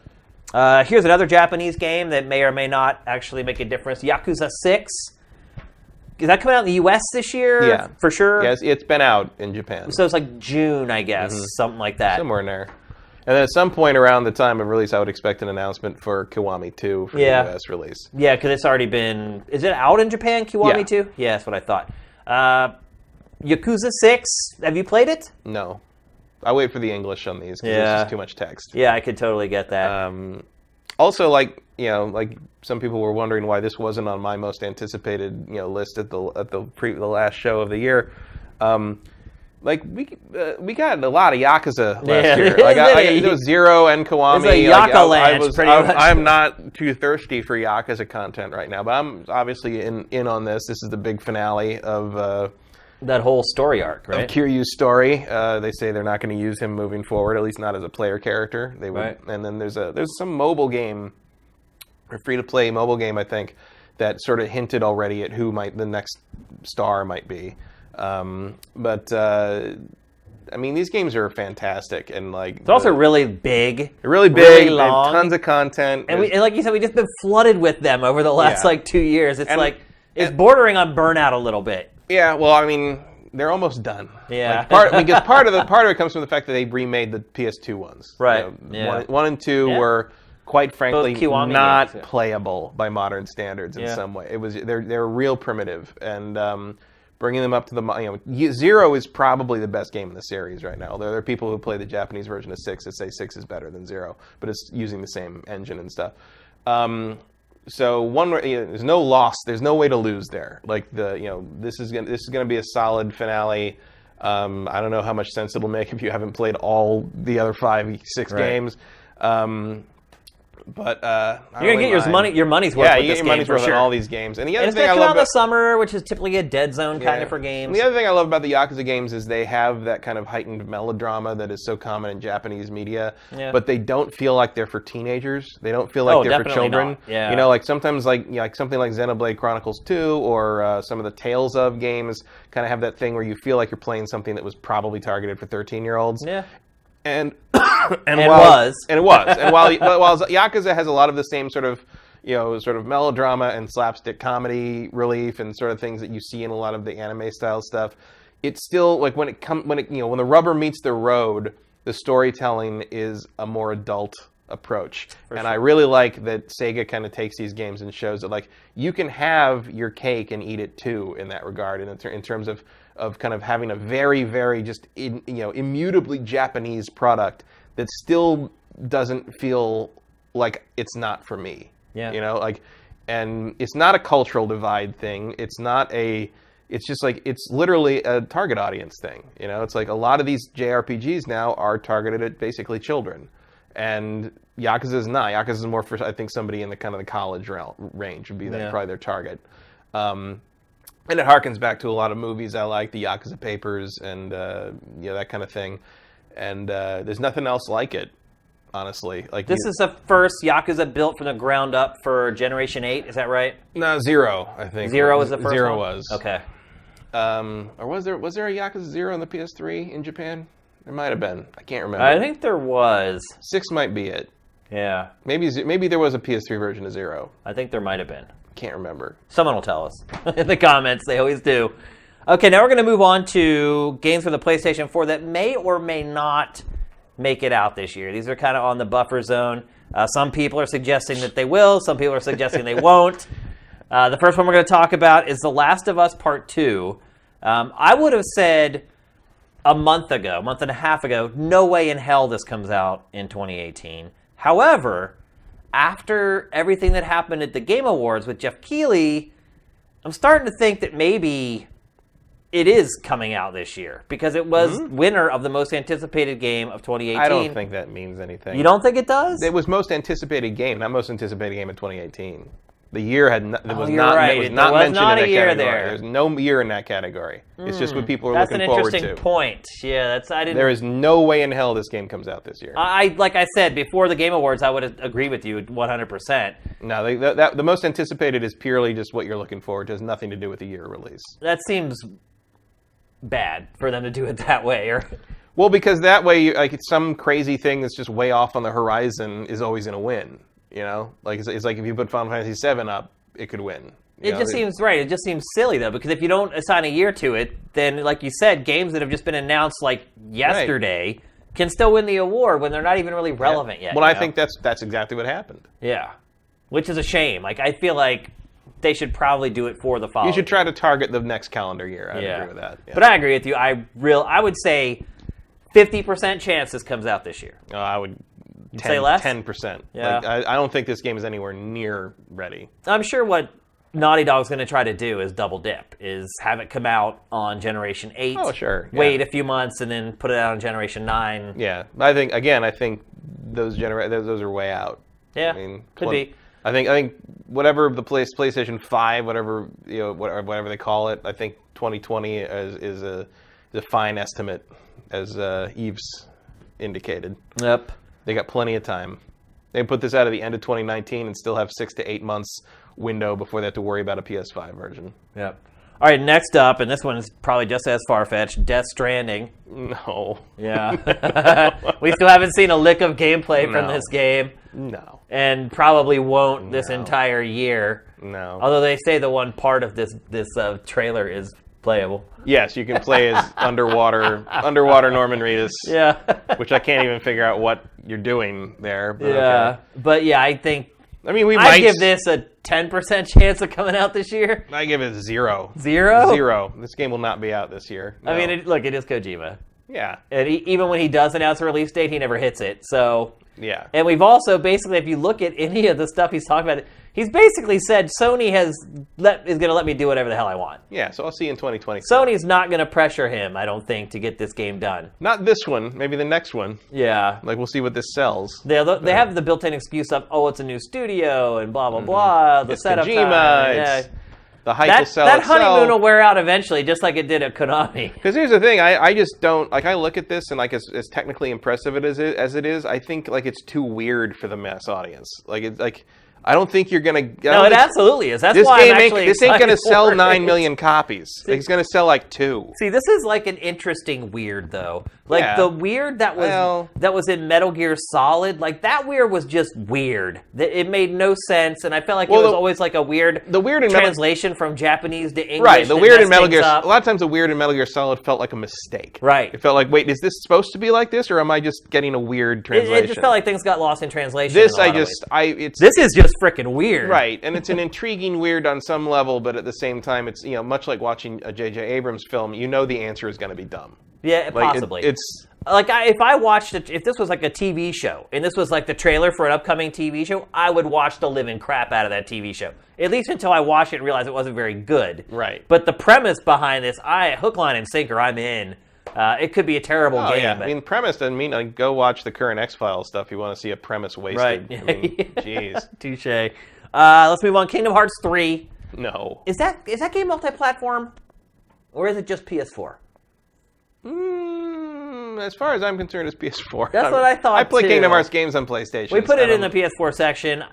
S1: Here's another Japanese game that may or may not actually make a difference. Yakuza 6. Is that coming out in the U.S. this year?
S2: Yeah,
S1: for sure.
S2: Yes, it's been out in Japan.
S1: So it's like June, I guess, something like that.
S2: Somewhere in there. And then at some point around the time of release, I would expect an announcement for Kiwami 2 for the US release.
S1: Yeah, because it's already been... Is it out in Japan, Kiwami 2? Yeah, that's what I thought. Yakuza 6, have you played it?
S2: No. I wait for the English on these because there's just too much text.
S1: Yeah, I could totally get that.
S2: Also, like, you know, like some people were wondering why this wasn't on my most anticipated, you know, list at the last show of the year. Like we got a lot of Yakuza last year. Like there was Zero and Kiwami.
S1: It's like Yakuza
S2: I'm not too thirsty for Yakuza content right now, but I'm obviously in on this. This is the big finale of
S1: that whole story arc, right?
S2: Of Kiryu's story. They say they're not going to use him moving forward, at least not as a player character. They would, and then there's some mobile game, or free to play mobile game, I think, that sort of hinted already at who the next star might be. But I mean, these games are fantastic, and like
S1: it's also really big,
S2: really long, tons of content,
S1: and like you said, we've just been flooded with them over the last like 2 years. It's it's bordering on burnout a little bit.
S2: Yeah, well, I mean, they're almost done.
S1: Yeah,
S2: like part of it comes from the fact that they remade the PS2 ones.
S1: Right.
S2: You know, one and two were, quite frankly, not playable by modern standards in some way. They're real primitive, and bringing them up to the Zero is probably the best game in the series right now. There are people who play the Japanese version of 6 that say 6 is better than 0, but it's using the same engine and stuff. So there's no loss. There's no way to lose there. Like this is gonna be a solid finale. I don't know how much sense it'll make if you haven't played all the other 5, 6 games. But you're
S1: gonna get your money's worth.
S2: Yeah,
S1: you
S2: get your money's worth on all these games. And the other thing I love
S1: about the summer, which is typically a dead zone kind of for games.
S2: And the other thing I love about the Yakuza games is they have that kind of heightened melodrama that is so common in Japanese media. Yeah. But they don't feel like they're for teenagers. They don't feel like they're for children.
S1: Not. Yeah.
S2: You know, like sometimes like something like Xenoblade Chronicles 2 or some of the Tales of games kind of have that thing where you feel like you're playing something that was probably targeted for 13-year-olds.
S1: Yeah.
S2: And
S1: while Yakuza
S2: has a lot of the same sort of, sort of melodrama and slapstick comedy relief and sort of things that you see in a lot of the anime style stuff. It's still like when the rubber meets the road, the storytelling is a more adult approach. And I really like that Sega kind of takes these games and shows that like you can have your cake and eat it too in that regard, and in terms of kind of having a very, very just immutably Japanese product that still doesn't feel like it's not for me. Yeah. And it's not a cultural divide thing. It's just like, it's literally a target audience thing. It's like a lot of these JRPGs now are targeted at basically children. And Yakuza is not. Yakuza is more for, I think, somebody in the kind of the college range would be probably their target. And it harkens back to a lot of movies I like, the Yakuza Papers and that kind of thing. And there's nothing else like it, honestly. Like
S1: this is the first Yakuza built from the ground up for Generation 8, is that right?
S2: No, 0, I think.
S1: 0 was the first
S2: 0
S1: one?
S2: was.
S1: Okay.
S2: Or was there a Yakuza 0 on the PS3 in Japan? There might have been. I can't remember.
S1: I think there was.
S2: 6 might be it.
S1: Yeah.
S2: Maybe there was a PS3 version of 0.
S1: I think there might have been.
S2: Can't remember.
S1: Someone will tell us in the comments. They always do. Okay, now we're going to move on to games for the PlayStation 4 that may or may not make it out this year. These are kind of on the buffer zone. Some people are suggesting that they will. Some people are suggesting they won't. The first one we're going to talk about is The Last of Us Part 2. I would have said a month and a half ago, no way in hell this comes out in 2018. However, after everything that happened at the Game Awards with Jeff Keighley, I'm starting to think that maybe it is coming out this year because it was winner of the most anticipated game of 2018.
S2: I don't think that means anything.
S1: You don't think it does?
S2: It was most anticipated game, not most anticipated game of 2018. The year was not
S1: right.
S2: mentioned in that category.
S1: There.
S2: There's no year in that category. It's just what people are looking forward to.
S1: That's an interesting point. Yeah,
S2: There is no way in hell this game comes out this year.
S1: Like I said, before the Game Awards, I would agree with you 100%.
S2: No, the most anticipated is purely just what you're looking forward to. It has nothing to do with the year release.
S1: That seems bad for them to do it that way.
S2: Well, because that way, it's some crazy thing that's just way off on the horizon is always going to win. It's like if you put Final Fantasy VII up, it could win.
S1: It just seems right. It just seems silly though, because if you don't assign a year to it, then like you said, games that have just been announced like yesterday can still win the award when they're not even really relevant yet.
S2: Well, I think that's exactly what happened.
S1: Yeah, which is a shame. Like I feel like they should probably do it for the following.
S2: You should try to target the next calendar year. I agree with that. Yeah.
S1: But I agree with you. I would say 50% chance this comes out this year.
S2: I would.
S1: Say less?
S2: 10%.
S1: Yeah.
S2: I don't think this game is anywhere near ready.
S1: I'm sure what Naughty Dog's going to try to do is double dip, is have it come out on Generation 8.
S2: Oh, sure. Yeah.
S1: Wait a few months and then put it out on Generation 9.
S2: Yeah. I think those are way out.
S1: Yeah. Could be.
S2: I think whatever the PlayStation 5, whatever they call it, I think 2020 is a fine estimate, as Eve's indicated.
S1: Yep.
S2: They got plenty of time. They put this out at the end of 2019 and still have 6 to 8 months window before they have to worry about a PS5 version.
S1: Yep. All right, next up, and this one is probably just as far-fetched, Death Stranding.
S2: No.
S1: Yeah. We still haven't seen a lick of gameplay from this game.
S2: No.
S1: And probably won't this entire year.
S2: No.
S1: Although they say the one part of this trailer is playable.
S2: Yes, you can play as underwater Norman Reedus.
S1: Yeah.
S2: Which I can't even figure out what you're doing there. But
S1: yeah.
S2: Okay.
S1: But yeah, I think
S2: I
S1: give this a 10% chance of coming out this year.
S2: I give it 0.
S1: 0?
S2: 0. This game will not be out this year. No.
S1: I mean, it is Kojima.
S2: Yeah.
S1: And even when he does announce a release date, he never hits it. So.
S2: Yeah.
S1: And we've also basically, if you look at any of the stuff he's talking about, he's basically said Sony is going to let me do whatever the hell I want.
S2: Yeah, so I'll see you in 2020.
S1: Sony's not going to pressure him, I don't think, to get this game done.
S2: Not this one. Maybe the next one.
S1: Yeah.
S2: Like, we'll see what this sells.
S1: They have the built-in excuse of, it's a new studio and blah, blah, blah. The setup
S2: Kojima,
S1: time.
S2: The hype will sell
S1: that
S2: itself.
S1: honeymoon will wear out eventually, just like it did at Konami.
S2: Because here's the thing, I just don't, I look at this and as technically impressive as it is, I think it's too weird for the mass audience. I don't think you're gonna.
S1: No, it absolutely is. That's
S2: this
S1: why
S2: game
S1: I'm actually
S2: this ain't gonna sell 9
S1: it.
S2: million copies. It's gonna sell like 2.
S1: See, this is like an interesting weird though. Like the weird that was in Metal Gear Solid, like that weird was just weird. It made no sense, and I felt like it was always like a weird translation from Japanese to English.
S2: Right, the weird in Metal Gear. A lot of times, the weird in Metal Gear Solid felt like a mistake.
S1: Right,
S2: it felt like, wait, is this supposed to be like this, or am I just getting a weird translation?
S1: It just felt like things got lost in translation.
S2: This
S1: this is just freaking weird.
S2: Right, and it's an intriguing weird on some level, but at the same time, it's much like watching a J.J. Abrams film. You know the answer is going to be dumb.
S1: Yeah, possibly. It's like if I watched it, if this was like a TV show and this was like the trailer for an upcoming TV show, I would watch the living crap out of that TV show. At least until I watched it and realized it wasn't very good.
S2: Right.
S1: But the premise behind this, hook, line, and sinker, I'm in. It could be a terrible game.
S2: Yeah.
S1: But...
S2: I mean, premise doesn't mean like go watch the current X-Files stuff. You want to see a premise wasted.
S1: Right.
S2: I mean, jeez.
S1: Touche. Let's move on. Kingdom Hearts 3.
S2: No.
S1: Is that game multi-platform, or is it just PS4?
S2: As far as I'm concerned, it's PS4.
S1: That's what I thought,
S2: I play
S1: too.
S2: Kingdom Hearts games on PlayStation.
S1: We put it in the PS4 section.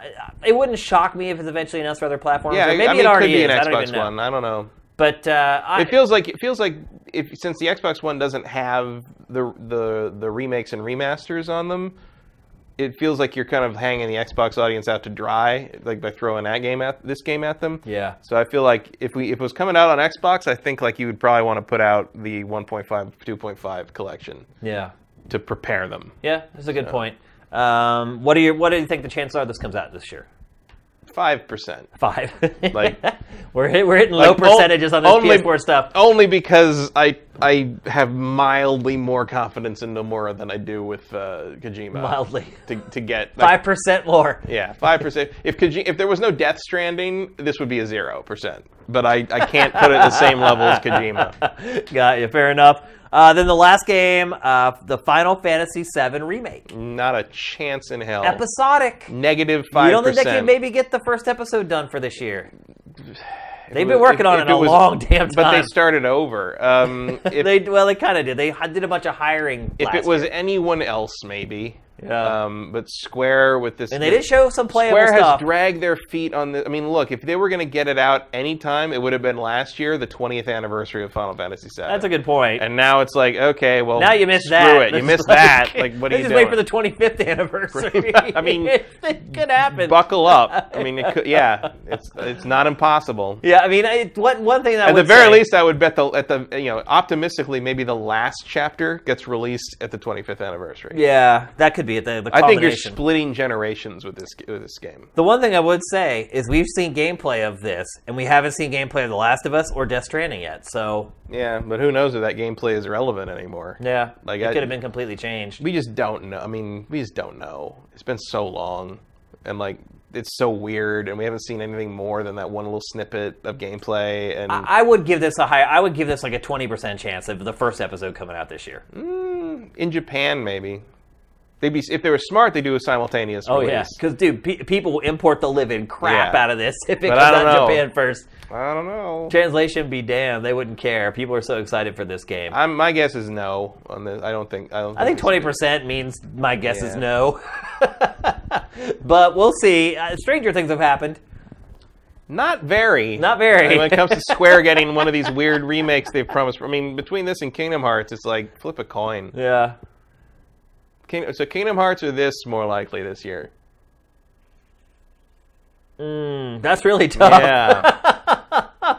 S1: It wouldn't shock me if it's eventually announced for other platforms.
S2: Yeah,
S1: maybe it already
S2: could be
S1: is.
S2: an Xbox One. I don't know.
S1: But
S2: it feels like since the Xbox One doesn't have the remakes and remasters on them, it feels like you're kind of hanging the Xbox audience out to dry, like by throwing this game at them.
S1: Yeah.
S2: So I feel like if it was coming out on Xbox, I think like you would probably want to put out the 1.5, 2.5 collection.
S1: Yeah.
S2: To prepare them.
S1: Yeah, that's a good point. What do you think the chances are this comes out this year?
S2: 5%.
S1: 5.
S2: Like
S1: we're hitting low percentages on this PS4 stuff.
S2: Only because I have mildly more confidence in Nomura than I do with Kojima.
S1: Mildly.
S2: To get
S1: 5% more.
S2: Yeah, 5%. If there was no Death Stranding, this would be a 0%. But I can't put it at the same level as Kojima.
S1: Got you. Fair enough. Then the last game, the Final Fantasy VII Remake.
S2: Not a chance in hell.
S1: Episodic.
S2: Negative 5%.
S1: You don't think they can maybe get the first episode done for this year? They've been working on it a long damn time.
S2: But they started over.
S1: They kind of did. They did a bunch of hiring
S2: If it was anyone else, maybe.
S1: Yeah.
S2: But Square with this...
S1: And they did show some playable
S2: stuff. Square has
S1: stuff.
S2: dragged their feet on this. I mean, look, if they were going to get it out anytime, it would have been last year, the 20th anniversary of Final Fantasy VII.
S1: That's a good point.
S2: And now it's like, okay, well,
S1: now you missed
S2: screw
S1: that.
S2: it. You missed that. Like, what are you
S1: just
S2: doing?
S1: wait for the 25th anniversary.
S2: I mean...
S1: it could happen.
S2: Buckle up. I mean, it could, yeah. It's not impossible.
S1: Yeah, I mean, one thing that
S2: at the very least, I would bet optimistically, maybe the last chapter gets released at the 25th anniversary.
S1: Yeah, that could be it. The
S2: I think you're splitting generations with this game.
S1: The one thing I would say is we've seen gameplay of this, and we haven't seen gameplay of The Last of Us or Death Stranding yet. So
S2: yeah, but who knows if that gameplay is relevant anymore?
S1: Yeah, it could have been completely changed.
S2: We just don't know. I mean, we just don't know. It's been so long, and like it's so weird, and we haven't seen anything more than that one little snippet of gameplay. And
S1: I would give this I would give this like a 20% chance of the first episode coming out this year.
S2: In Japan, maybe. If they were smart, they do a simultaneous release.
S1: Oh, yeah. Because, dude, people will import the living crap out of this if it comes out in Japan first.
S2: I don't know.
S1: Translation be damned. They wouldn't care. People are so excited for this game.
S2: My guess is no on this. I think
S1: 20% means my guess is no. But we'll see. Stranger things have happened.
S2: Not very.
S1: Not very.
S2: I mean, when it comes to Square getting one of these weird remakes they've promised. I mean, between this and Kingdom Hearts, it's like flip a coin.
S1: Yeah.
S2: So Kingdom Hearts or this more likely this year?
S1: That's really tough.
S2: Yeah.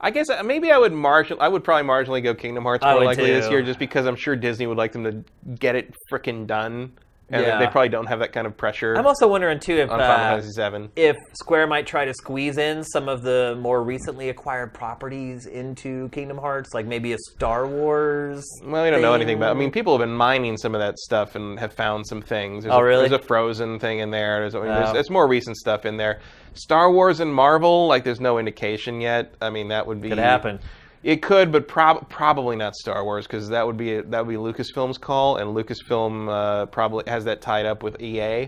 S2: I guess maybe I would probably marginally go Kingdom Hearts more likely this year, just because I'm sure Disney would like them to get it frickin' done. And they probably don't have that kind of pressure.
S1: I'm also wondering, too, if
S2: on Final Fantasy VII.
S1: If Square might try to squeeze in some of the more recently acquired properties into Kingdom Hearts, like maybe a Star Wars
S2: Well, we don't know anything about it. I mean, people have been mining some of that stuff and have found some things.
S1: Really?
S2: There's a Frozen thing in there. There's more recent stuff in there. Star Wars and Marvel, like there's no indication yet. I mean, that would be...
S1: Could happen.
S2: It could, but probably not Star Wars, because that would be Lucasfilm's call, and Lucasfilm probably has that tied up with EA.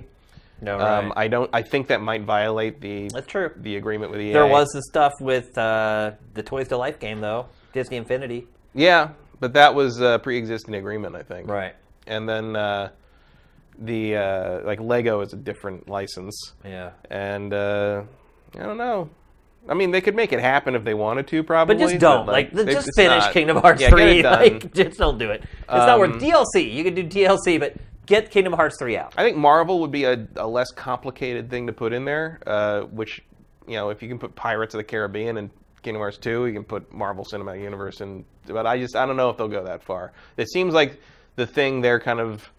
S1: No, right.
S2: I think that might violate
S1: That's true.
S2: the agreement with EA.
S1: There was the stuff with the Toys to Life game, though, Disney Infinity.
S2: Yeah, but that was a pre-existing agreement, I think.
S1: Right.
S2: And then like Lego is a different license.
S1: Yeah.
S2: And I don't know. I mean, they could make it happen if they wanted to, probably.
S1: But just don't. Just finish Kingdom Hearts 3.
S2: Get it done.
S1: Just don't do it. It's not worth DLC. You can do DLC, but get Kingdom Hearts 3 out.
S2: I think Marvel would be a less complicated thing to put in there, which, if you can put Pirates of the Caribbean and Kingdom Hearts 2, you can put Marvel Cinematic Universe in. But I don't know if they'll go that far. It seems like the thing they're kind of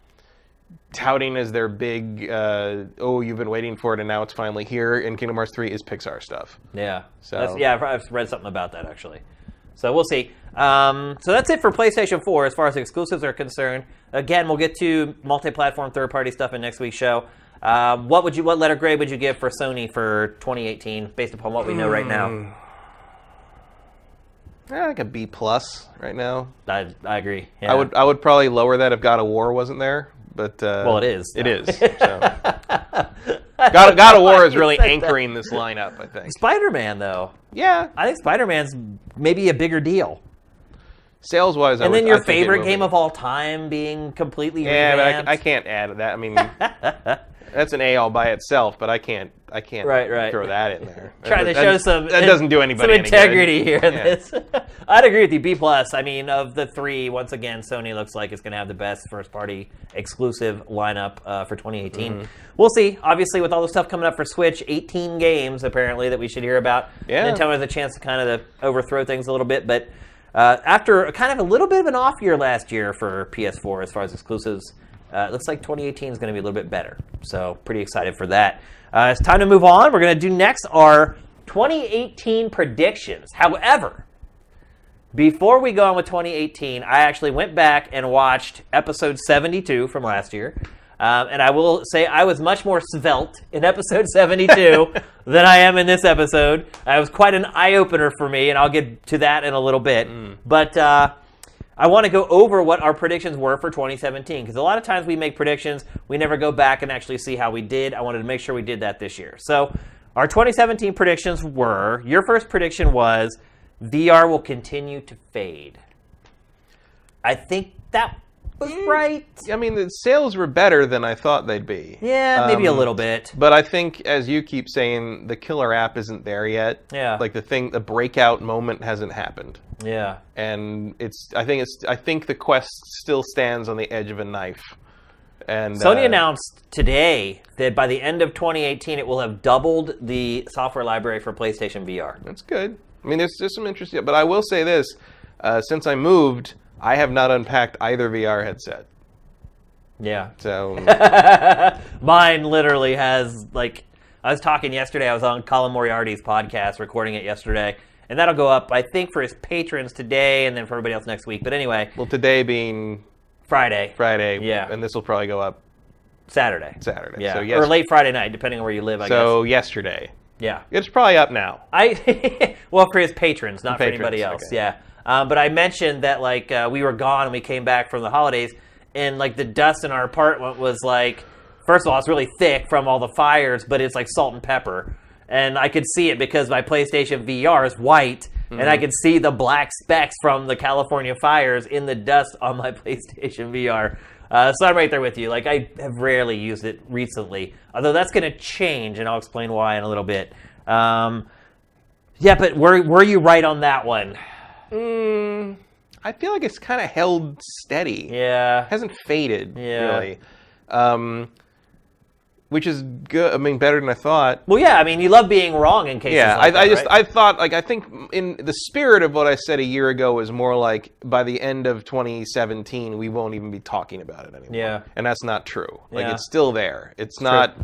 S2: touting as their big, you've been waiting for it and now it's finally here in Kingdom Hearts 3 is Pixar stuff.
S1: Yeah.
S2: So
S1: I've read something about that, actually. So we'll see. So that's it for PlayStation 4 as far as exclusives are concerned. Again, we'll get to multi-platform third-party stuff in next week's show. What letter grade would you give for Sony for 2018 based upon what we know right now?
S2: Like a B+ right now.
S1: I agree. Yeah.
S2: I would probably lower that if God of War wasn't there. But
S1: it is.
S2: It is. So. God of War is really anchoring this lineup, I think.
S1: Spider-Man, though.
S2: Yeah.
S1: I think Spider-Man's maybe a bigger deal.
S2: Sales-wise,
S1: and then your favorite game of all time being completely revamped.
S2: But I can't add that. I mean, that's an A all by itself, but I can't throw that in there.
S1: Trying to show
S2: that doesn't do anybody
S1: some integrity
S2: any
S1: here in this. I'd agree with you. B+. I mean, of the three, once again, Sony looks like it's going to have the best first-party exclusive lineup for 2018. Mm-hmm. We'll see. Obviously, with all the stuff coming up for Switch, 18 games apparently that we should hear about.
S2: Yeah.
S1: Nintendo has a chance to kind of overthrow things a little bit, but after kind of a little bit of an off year last year for PS4 as far as exclusives, it looks like 2018 is going to be a little bit better. So pretty excited for that. It's time to move on. We're going to do next our 2018 predictions. However, before we go on with 2018, I actually went back and watched episode 72 from last year. And I will say I was much more svelte in episode 72 than I am in this episode. It was quite an eye-opener for me, and I'll get to that in a little bit. But I want to go over what our predictions were for 2017, because a lot of times we make predictions, we never go back and actually see how we did. I wanted to make sure we did that this year. So our 2017 predictions were, your first prediction was VR will continue to fade. I think that was right.
S2: I mean, the sales were better than I thought they'd be.
S1: Yeah, maybe a little bit.
S2: But I think, as you keep saying, the killer app isn't there yet.
S1: Yeah.
S2: Like the breakout moment hasn't happened.
S1: Yeah.
S2: And I think the Quest still stands on the edge of a knife. And
S1: Sony announced today that by the end of 2018, it will have doubled the software library for PlayStation VR.
S2: That's good. I mean, there's some interesting, but I will say this: since I moved, I have not unpacked either VR headset.
S1: Yeah.
S2: So
S1: mine literally has, like, I was talking yesterday, I was on Colin Moriarty's podcast, recording it yesterday, and that'll go up, I think, for his patrons today, and then for everybody else next week. But anyway.
S2: Well, today being
S1: Friday.
S2: Yeah. And this will probably go up
S1: Saturday.
S2: Yeah. So
S1: or late Friday night, depending on where you live, I guess.
S2: So yesterday.
S1: Yeah.
S2: It's probably up now.
S1: Well, for his patrons, not for anybody else. Okay. Yeah. But I mentioned that, like, we were gone and we came back from the holidays, and, like, the dust in our apartment was, like, first of all, it's really thick from all the fires, but it's like salt and pepper. And I could see it because my PlayStation VR is white, and I could see the black specks from the California fires in the dust on my PlayStation VR. So I'm right there with you. Like, I have rarely used it recently, although that's going to change, and I'll explain why in a little bit. Yeah, but were you right on that one?
S2: I feel like it's kind of held steady.
S1: Yeah.
S2: It hasn't faded, really. Which is good. I mean, better than I thought.
S1: Well, yeah. I mean, you love being wrong in cases like that, right?
S2: I thought, like, I think in the spirit of what I said a year ago was more like by the end of 2017, we won't even be talking about it anymore.
S1: Yeah.
S2: And that's not true. Like,
S1: Yeah.
S2: it's still there. It's not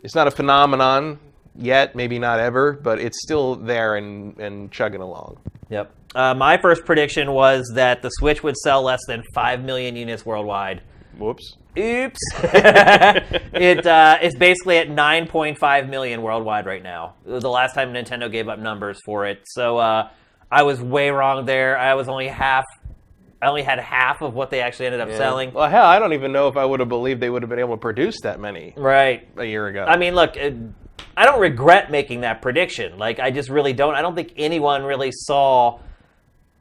S2: a phenomenon yet, maybe not ever, but it's still there and chugging along.
S1: Yep. My first prediction was that the Switch would sell less than 5 million units worldwide.
S2: Whoops.
S1: Oops. It's basically at 9.5 million worldwide right now. It was the last time Nintendo gave up numbers for it. So I was way wrong there. I only had half of what they actually ended up selling.
S2: Well, hell, I don't even know if I would have believed they would have been able to produce that many a year ago.
S1: I mean, look, I don't regret making that prediction. Like, I just really don't. I don't think anyone really saw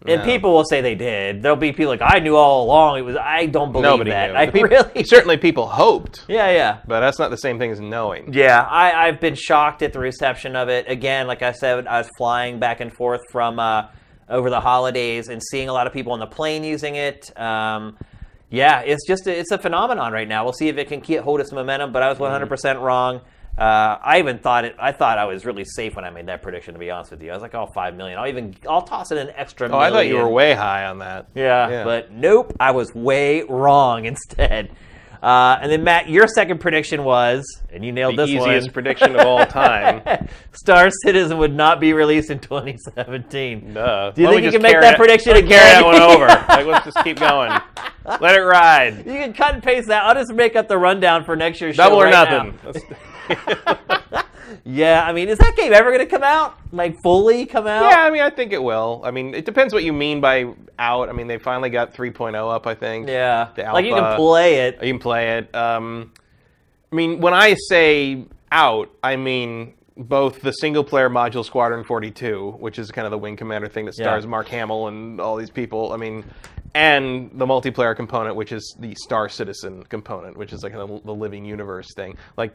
S1: And people will say they did. There'll be people like, I knew all along. It was. I don't believe
S2: Nobody
S1: that.
S2: knew.
S1: I really.
S2: Certainly people hoped.
S1: Yeah.
S2: But that's not the same thing as knowing.
S1: Yeah, I've been shocked at the reception of it. Again, like I said, I was flying back and forth from over the holidays and seeing a lot of people on the plane using it. Yeah, it's a phenomenon right now. We'll see if it can hold its momentum, but I was 100% wrong. I thought I was really safe when I made that prediction, to be honest with you. I was like, oh, 5 million. I'll toss in an extra million.
S2: I thought you were way high on that.
S1: Yeah, but nope, I was way wrong instead. And then, Matt, your second prediction was, and you nailed this one.
S2: The easiest prediction of all time.
S1: Star Citizen would not be released in 2017.
S2: No.
S1: Do you think you can make that prediction again?
S2: Carry that one over. Let's just keep going. Let it ride.
S1: You can cut and paste that. I'll just make up the rundown for next year's show.
S2: Double or nothing.
S1: Yeah, I mean, is that game ever going to come out? Like, fully come out?
S2: Yeah, I mean, I think it will. I mean, it depends what you mean by out. I mean, they finally got 3.0 up, I think.
S1: Yeah.
S2: The alpha.
S1: Like, you can play it.
S2: You can play it. I mean, when I say out, I mean both the single-player module Squadron 42, which is kind of the Wing Commander thing that stars Mark Hamill and all these people. I mean, and the multiplayer component, which is the Star Citizen component, which is like the living universe thing. Like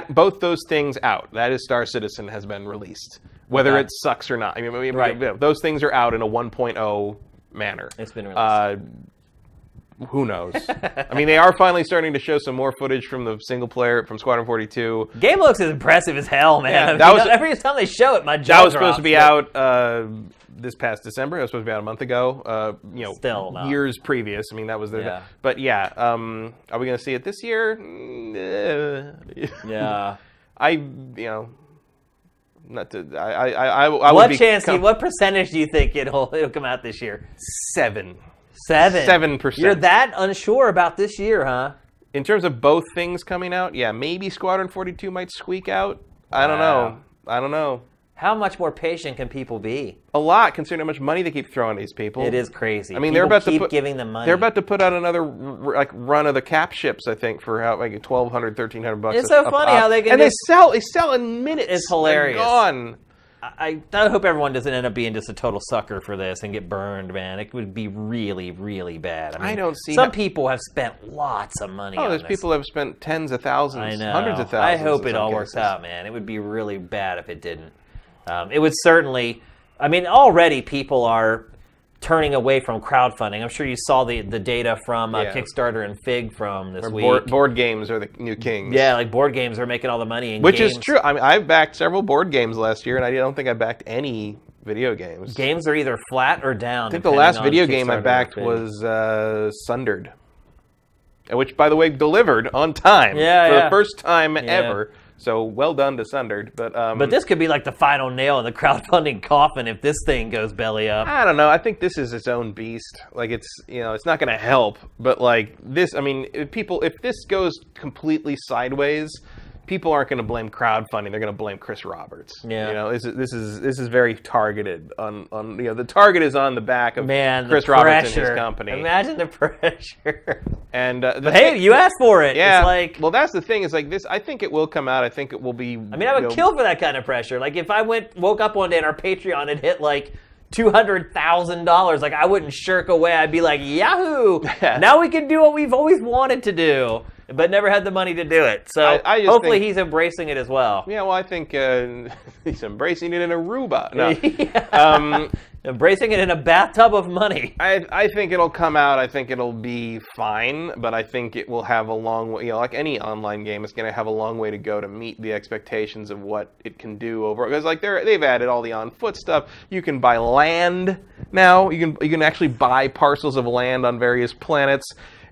S2: both those things out. That is Star Citizen has been released, whether it sucks or not. I mean, those things are out in a 1.0 manner.
S1: It's been released.
S2: Who knows? I mean, they are finally starting to show some more footage from the single player from Squadron 42.
S1: Game looks as impressive as hell, man.
S2: Yeah,
S1: every time they show it, my jaw
S2: That was
S1: drops,
S2: supposed to be out this past December. It was supposed to be out a month ago.
S1: Still not.
S2: Years previous. I mean, that was their. But yeah, are we going to see it this year?
S1: Yeah.
S2: Not to. I
S1: what chance? What percentage do you think it'll come out this year?
S2: 7%.
S1: 7%. You're that unsure about this year, huh?
S2: In terms of both things coming out, yeah, maybe Squadron 42 might squeak out. I don't know.
S1: How much more patient can people be?
S2: A lot, considering how much money they keep throwing at these people.
S1: It is crazy.
S2: I mean, they're about
S1: to keep giving them money.
S2: They're about to put out another run of the cap ships, I think, for like $1,200, $1,300.
S1: It's so funny how they can.
S2: And they sell in minutes.
S1: It's hilarious.
S2: They're gone.
S1: I hope everyone doesn't end up being just a total sucker for this and get burned, man. It would be really, really bad. I mean,
S2: I don't see
S1: some people have spent lots of money on
S2: there's
S1: this.
S2: people have spent tens of thousands,
S1: I know.
S2: hundreds of thousands.
S1: I hope it all works out, man. It would be really bad if it didn't. It would certainly... I mean, already people are turning away from crowdfunding. I'm sure you saw the data from Kickstarter and Fig from this week.
S2: Board games are the new kings.
S1: Yeah, like board games are making all the money.
S2: Which is true. I mean, I've backed several board games last year, and I don't think I backed any video games.
S1: Games are either flat or down.
S2: I think the last video game I backed was Sundered, which, by the way, delivered on time for the first time ever. So well done to Sundered,
S1: but this could be like the final nail in the crowdfunding coffin if this thing goes belly up.
S2: I don't know. I think this is its own beast. Like it's not going to help. But like this, I mean, if this goes completely sideways, people aren't going to blame crowdfunding. They're going to blame Chris Roberts. Yeah. This is very targeted on the target is on the back of Chris Roberts and his company.
S1: Imagine the pressure.
S2: And
S1: but hey, you asked for it.
S2: Yeah.
S1: It's like,
S2: well, that's the thing. Is like this. I think it will come out. I think it will be.
S1: I mean, I would kill for that kind of pressure. Like if I woke up one day and our Patreon had hit like $200,000, like I wouldn't shirk away. I'd be like, Yahoo! Now we can do what we've always wanted to do, but never had the money to do it. So
S2: I just
S1: hopefully he's embracing it as well.
S2: Yeah, well, I think he's embracing it in Aruba. No.
S1: Embracing it in a bathtub of money.
S2: I think it'll come out. I think it'll be fine, but I think it will have a long way. Like any online game, it's going to have a long way to go to meet the expectations of what it can do over. Because like they've added all the on foot stuff. You can buy land now. You can actually buy parcels of land on various planets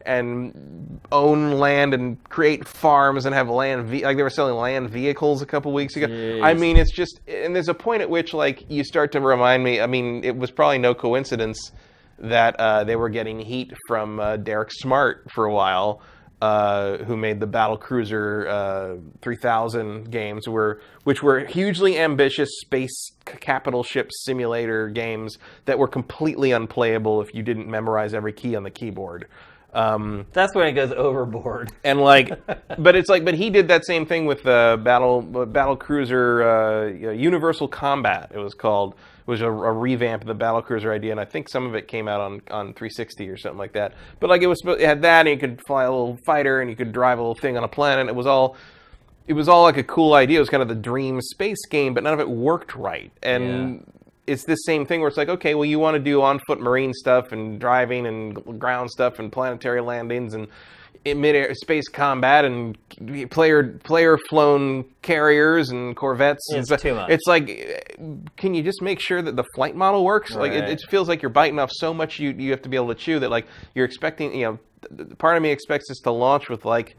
S2: and own land and create farms and have land, like they were selling land vehicles a couple weeks ago. Jeez. I mean, it's just, and there's a point at which like you start to remind me, I mean, it was probably no coincidence that they were getting heat from Derek Smart for a while, who made the Battlecruiser 3000 games, which were hugely ambitious space capital ship simulator games that were completely unplayable if you didn't memorize every key on the keyboard.
S1: That's when it goes overboard.
S2: And like, but he did that same thing with Battlecruiser Universal Combat, it was called, was a revamp of the battlecruiser idea, and I think some of it came out on 360 or something like that. But like it had that, and you could fly a little fighter, and you could drive a little thing on a planet. It was all like a cool idea. It was kind of the dream space game, but none of it worked right. And it's this same thing where it's like, okay, well, you want to do on-foot marine stuff and driving and ground stuff and planetary landings and mid-air space combat and player-flown carriers and corvettes.
S1: It's
S2: and
S1: too much.
S2: It's like, can you just make sure that the flight model works?
S1: Right.
S2: Like, it feels like you're biting off so much you have to be able to chew that, like, you're expecting, part of me expects this to launch with, like,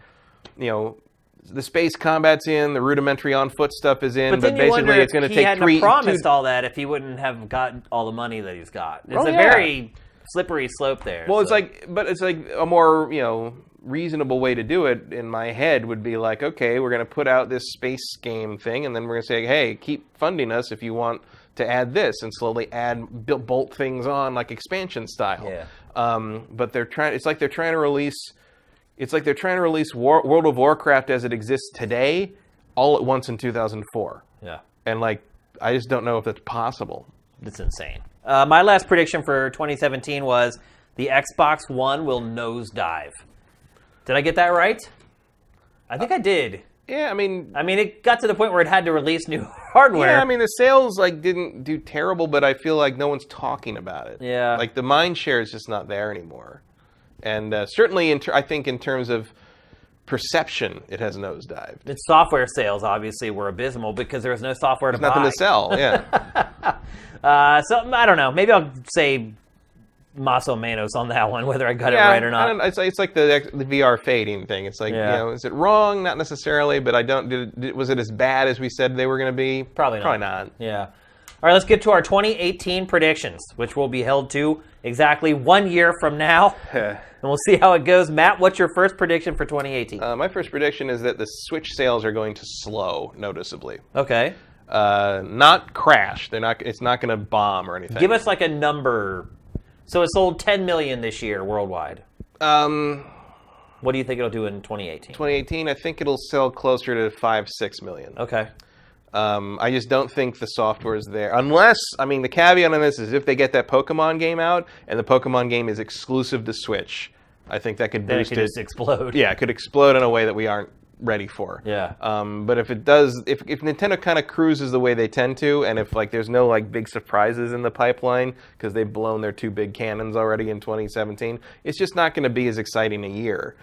S2: the space combat's in, the rudimentary on-foot stuff is in, but basically it's going to take
S1: he hadn't promised all that if he wouldn't have got all the money that he's got. It's very slippery slope there.
S2: Well, it's like a more, reasonable way to do it in my head would be like, okay, we're going to put out this space game thing, and then we're going to say, hey, keep funding us if you want to add this, and slowly bolt things on like expansion style.
S1: Yeah.
S2: But it's like they're trying to release World of Warcraft as it exists today all at once in 2004.
S1: Yeah.
S2: And like, I just don't know if that's possible.
S1: It's insane. My last prediction for 2017 was the Xbox One will nosedive. Did I get that right? I think I did.
S2: Yeah, I mean,
S1: it got to the point where it had to release new hardware.
S2: Yeah, I mean, the sales like didn't do terrible, but I feel like no one's talking about it.
S1: Yeah.
S2: Like the mind share is just not there anymore. And certainly, I think in terms of perception, it has nosedived.
S1: Its software sales obviously were abysmal because there was no software to buy.
S2: Nothing to sell, yeah.
S1: So I don't know. Maybe I'll say Maso Manos on that one, whether I got it right or not.
S2: It's like the VR fading thing. It's like, is it wrong? Not necessarily, but was it as bad as we said they were going to be?
S1: Probably not.
S2: Probably not.
S1: Yeah. All right, let's get to our 2018 predictions, which will be held to exactly 1 year from now. And we'll see how it goes. Matt, what's your first prediction for 2018?
S2: My first prediction is that the Switch sales are going to slow noticeably.
S1: Okay.
S2: Not crash. It's not going to bomb or anything.
S1: Give us like a number. So it sold 10 million this year worldwide. What do you think it'll do in 2018?
S2: 2018, I think it'll sell closer to 5-6 million.
S1: Okay.
S2: I just don't think the software is there. Unless, the caveat on this is if they get that Pokemon game out, and the Pokemon game is exclusive to Switch, I think that could boost it.
S1: Then it could just explode.
S2: Yeah, it could explode in a way that we aren't ready for.
S1: Yeah.
S2: But if it does, if Nintendo kind of cruises the way they tend to, and if there's no big surprises in the pipeline because they've blown their two big cannons already in 2017, it's just not going to be as exciting a year,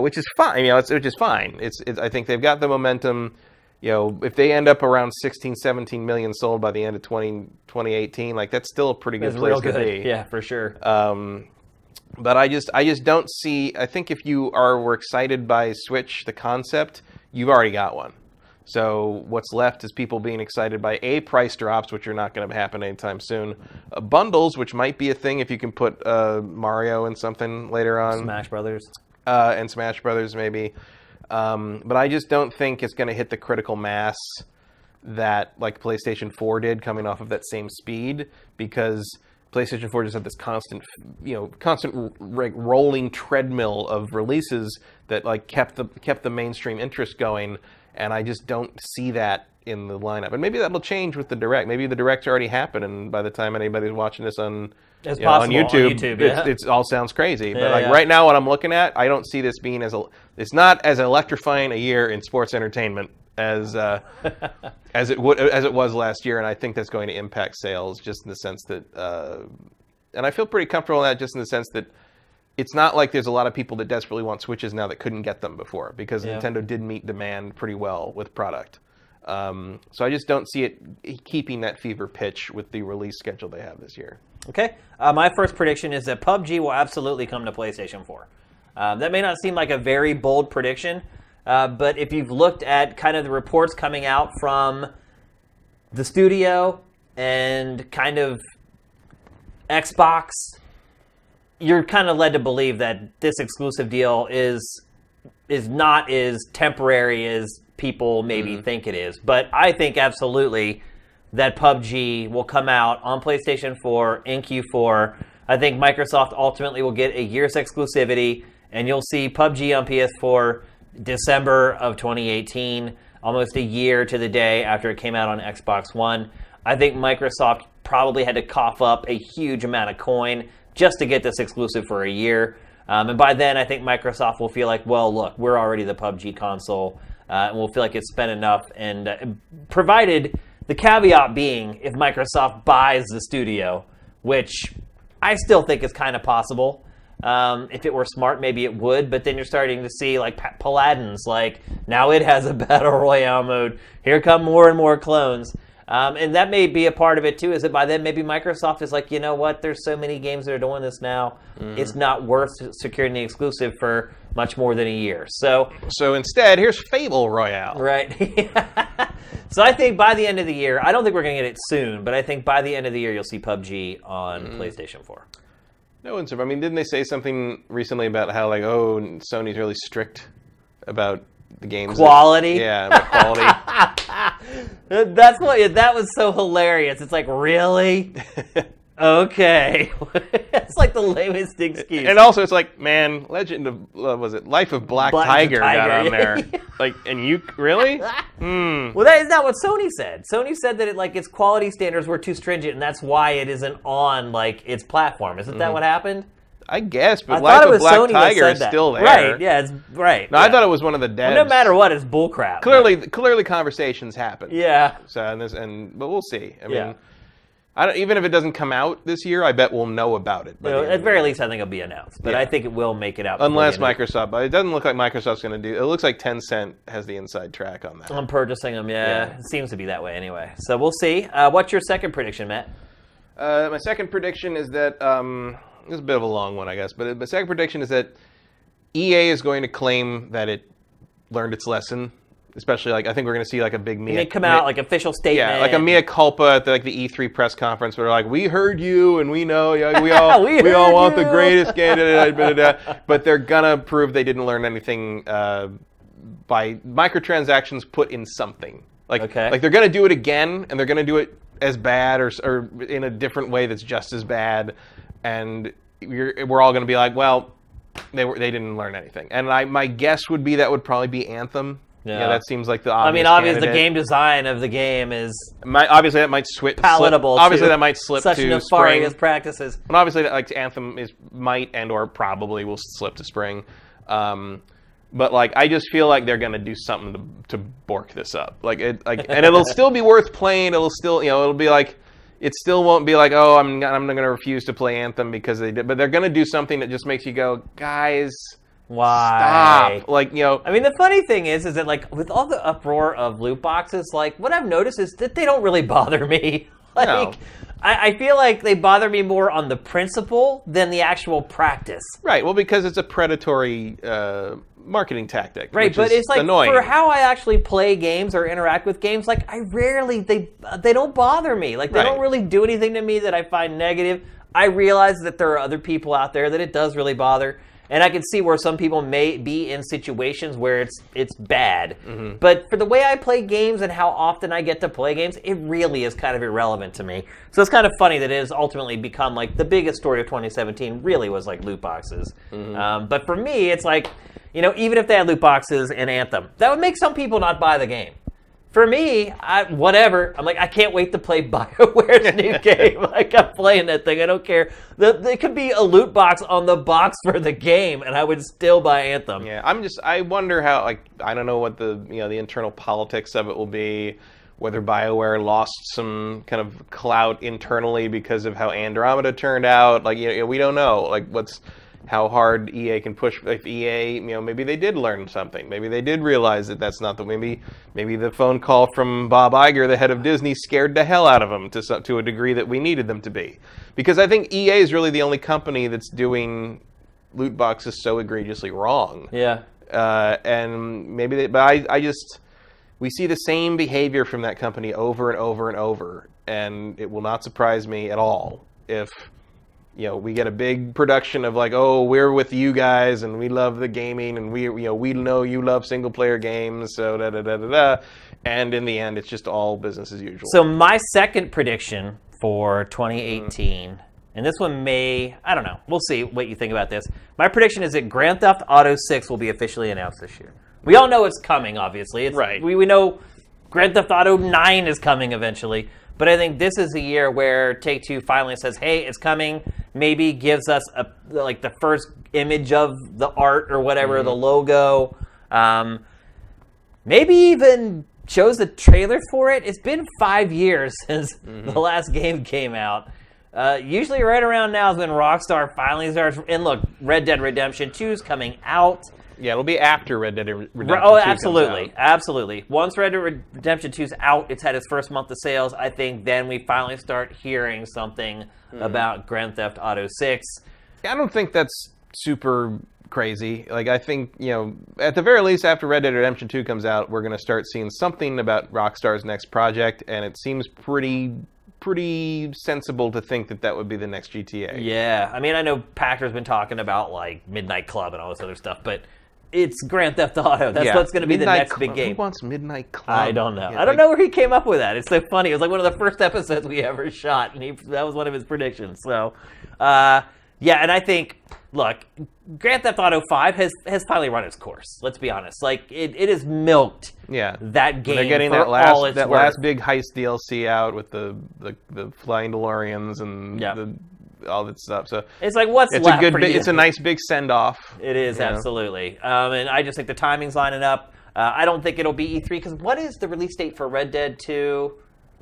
S2: which is fine. Which is fine. I think they've got the momentum. If they end up around 16-17 million sold by the end of 2018, that's still a pretty good place to be.
S1: Yeah, for sure.
S2: But I just don't see. I think if you were excited by Switch, the concept, you've already got one. So what's left is people being excited by price drops, which are not going to happen anytime soon. Bundles, which might be a thing if you can put Mario in something later on.
S1: Smash Brothers.
S2: And Smash Brothers maybe. But I just don't think it's going to hit the critical mass that PlayStation 4 did coming off of that same speed, because PlayStation 4 just had this constant rolling treadmill of releases that kept the mainstream interest going, and I just don't see that in the lineup. And maybe that'll change with the Direct. Maybe the Direct's already happened, and by the time anybody's watching this on YouTube, it all sounds crazy. But right now, what I'm looking at, I don't see this being it's not as electrifying a year in sports entertainment as it was last year, and I think that's going to impact sales just in the sense that, and I feel pretty comfortable in that just in the sense that it's not like there's a lot of people that desperately want Switches now that couldn't get them before, because Nintendo did meet demand pretty well with product. So I just don't see it keeping that fever pitch with the release schedule they have this year.
S1: Okay. My first prediction is that PUBG will absolutely come to PlayStation 4. That may not seem like a very bold prediction, but if you've looked at kind of the reports coming out from the studio and kind of Xbox, you're kind of led to believe that this exclusive deal is not as temporary as people maybe think it is. But I think absolutely that PUBG will come out on PlayStation 4 in Q4. I think Microsoft ultimately will get a year's exclusivity, and you'll see PUBG on PS4 December of 2018, almost a year to the day after it came out on Xbox One. I think Microsoft probably had to cough up a huge amount of coin just to get this exclusive for a year. And by then, I think Microsoft will feel like, well, look, we're already the PUBG console, and we'll feel like it's spent enough. And provided, the caveat being, if Microsoft buys the studio, which I still think is kind of possible. If it were smart, maybe it would, but then you're starting to see, like, Paladins, like, now it has a Battle Royale mode. Here come more and more clones. And that may be a part of it, too, is that by then maybe Microsoft is like, you know what, there's so many games that are doing this now. It's not worth securing the exclusive for much more than a year. So
S2: instead, here's Fable Royale.
S1: Right. So I think by the end of the year, I don't think we're going to get it soon, but I think by the end of the year, you'll see PUBG on PlayStation 4.
S2: No one's. I mean, didn't they say something recently about how, like, oh, Sony's really strict about the games
S1: quality?
S2: Yeah, about quality.
S1: That was so hilarious. It's like, really? Okay. It's like the lamest excuse.
S2: And also, it's like, man, Legend of Life of Black Tiger got on there. Like, and you really?
S1: Well, that is not what Sony said. Sony said that its quality standards were too stringent, and that's why it isn't on its platform. Isn't that what happened?
S2: I guess, but Life of Black Tiger is still there.
S1: Right? Yeah, it's right.
S2: No,
S1: yeah.
S2: I thought it was one of the devs.
S1: Well, no matter what, it's bullcrap.
S2: Clearly, conversations happen.
S1: Yeah.
S2: So but we'll see. I mean. Even if it doesn't come out this year, I bet we'll know about it.
S1: At the very least, I think it'll be announced. But I think it will make it out.
S2: Unless Microsoft. But it doesn't look like Microsoft's going to do. It looks like Tencent has the inside track on that.
S1: I'm purchasing them, yeah. It seems to be that way anyway. So we'll see. What's your second prediction, Matt?
S2: My second prediction is that... this is a bit of a long one, I guess. But my second prediction is that EA is going to claim that it learned its lesson. Especially, I think we're going to see, a big
S1: They come out, official statement.
S2: Yeah, like a mea culpa at the E3 press conference where they're like, we heard you and we know, we all want the greatest game, but they're going to prove they didn't learn anything by microtransactions put in something. Like they're going to do it again, and they're going to do it as bad or in a different way that's just as bad, and we're all going to be like, well, they didn't learn anything. And my guess would be that would probably be Anthem. Yeah, that seems like the obvious
S1: obviously, the game design of the game is
S2: obviously that might
S1: palatable.
S2: Obviously, that might slip
S1: such
S2: to
S1: nefarious
S2: spring.
S1: Practices.
S2: And obviously, Anthem might and or probably will slip to spring. But I just feel like they're gonna do something to bork this up. And it'll still be worth playing. It'll still, it'll be it still won't be like, oh, I'm not gonna refuse to play Anthem because they did. But they're gonna do something that just makes you go, guys.
S1: Why?
S2: Stop.
S1: I mean, the funny thing is that with all the uproar of loot boxes, what I've noticed is that they don't really bother me.
S2: No.
S1: I feel like they bother me more on the principle than the actual practice.
S2: Right. Well, because it's a predatory marketing tactic.
S1: Right, but it's
S2: annoying.
S1: For how I actually play games or interact with games, I rarely they don't bother me. They don't really do anything to me that I find negative. I realize that there are other people out there that it does really bother. And I can see where some people may be in situations where it's bad. Mm-hmm. But for the way I play games and how often I get to play games, it really is kind of irrelevant to me. So it's kind of funny that it has ultimately become the biggest story of 2017 really was loot boxes. Mm-hmm. But for me, it's even if they had loot boxes in Anthem, that would make some people not buy the game. For me, whatever. I'm I can't wait to play BioWare's new game. I'm playing that thing. I don't care. There could be a loot box on the box for the game, and I would still buy Anthem.
S2: Yeah, I wonder how, I don't know what the internal politics of it will be, whether BioWare lost some kind of clout internally because of how Andromeda turned out. We don't know. How hard EA can push. If EA, maybe they did learn something. Maybe they did realize that that's not the. Maybe the phone call from Bob Iger, the head of Disney, scared the hell out of them to a degree that we needed them to be. Because I think EA is really the only company that's doing loot boxes so egregiously wrong.
S1: Yeah.
S2: And maybe but we see the same behavior from that company over and over and over, and it will not surprise me at all if. We get a big production of we're with you guys and we love the gaming and we know you love single player games, so da. And in the end, it's just all business as usual.
S1: So my second prediction for 2018, and this one I don't know. We'll see what you think about this. My prediction is that Grand Theft Auto 6 will be officially announced this year. We all know it's coming, obviously.
S2: Right.
S1: We know Grand Theft Auto 9 is coming eventually. But I think this is a year where Take-Two finally says, hey, it's coming. Maybe gives us the first image of the art or whatever, the logo. Maybe even shows a trailer for it. It's been 5 years since the last game came out. Usually right around now is when Rockstar finally starts. And look, Red Dead Redemption 2 is coming out.
S2: Yeah, it'll be after Red Dead Redemption 2
S1: absolutely.
S2: comes out.
S1: Absolutely. Once Red Dead Redemption 2 is out, it's had its first month of sales, I think then we finally start hearing something about Grand Theft Auto 6.
S2: I don't think that's super crazy. Like, I think, at the very least, after Red Dead Redemption 2 comes out, we're going to start seeing something about Rockstar's next project, and it seems pretty sensible to think that would be the next GTA.
S1: Yeah. I mean, I know Packer's been talking about, like, Midnight Club and all this other stuff, but it's Grand Theft Auto. That's what's going to be the next big game.
S2: Who wants Midnight Club?
S1: I don't know. I don't know where he came up with that. It's so funny. It was like one of the first episodes we ever shot, and that was one of his predictions. So, yeah, and I think, look, Grand Theft Auto 5 has finally run its course. Let's be honest. Like, it has milked that game.
S2: They're getting
S1: for
S2: that last big heist DLC out with the flying DeLoreans and all that stuff. So
S1: it's like, what's
S2: it's
S1: left
S2: a good
S1: for you?
S2: It's a nice big send off.
S1: It is, absolutely. And I just think the timing's lining up. I don't think it'll be E3 because what is the release date for Red Dead 2?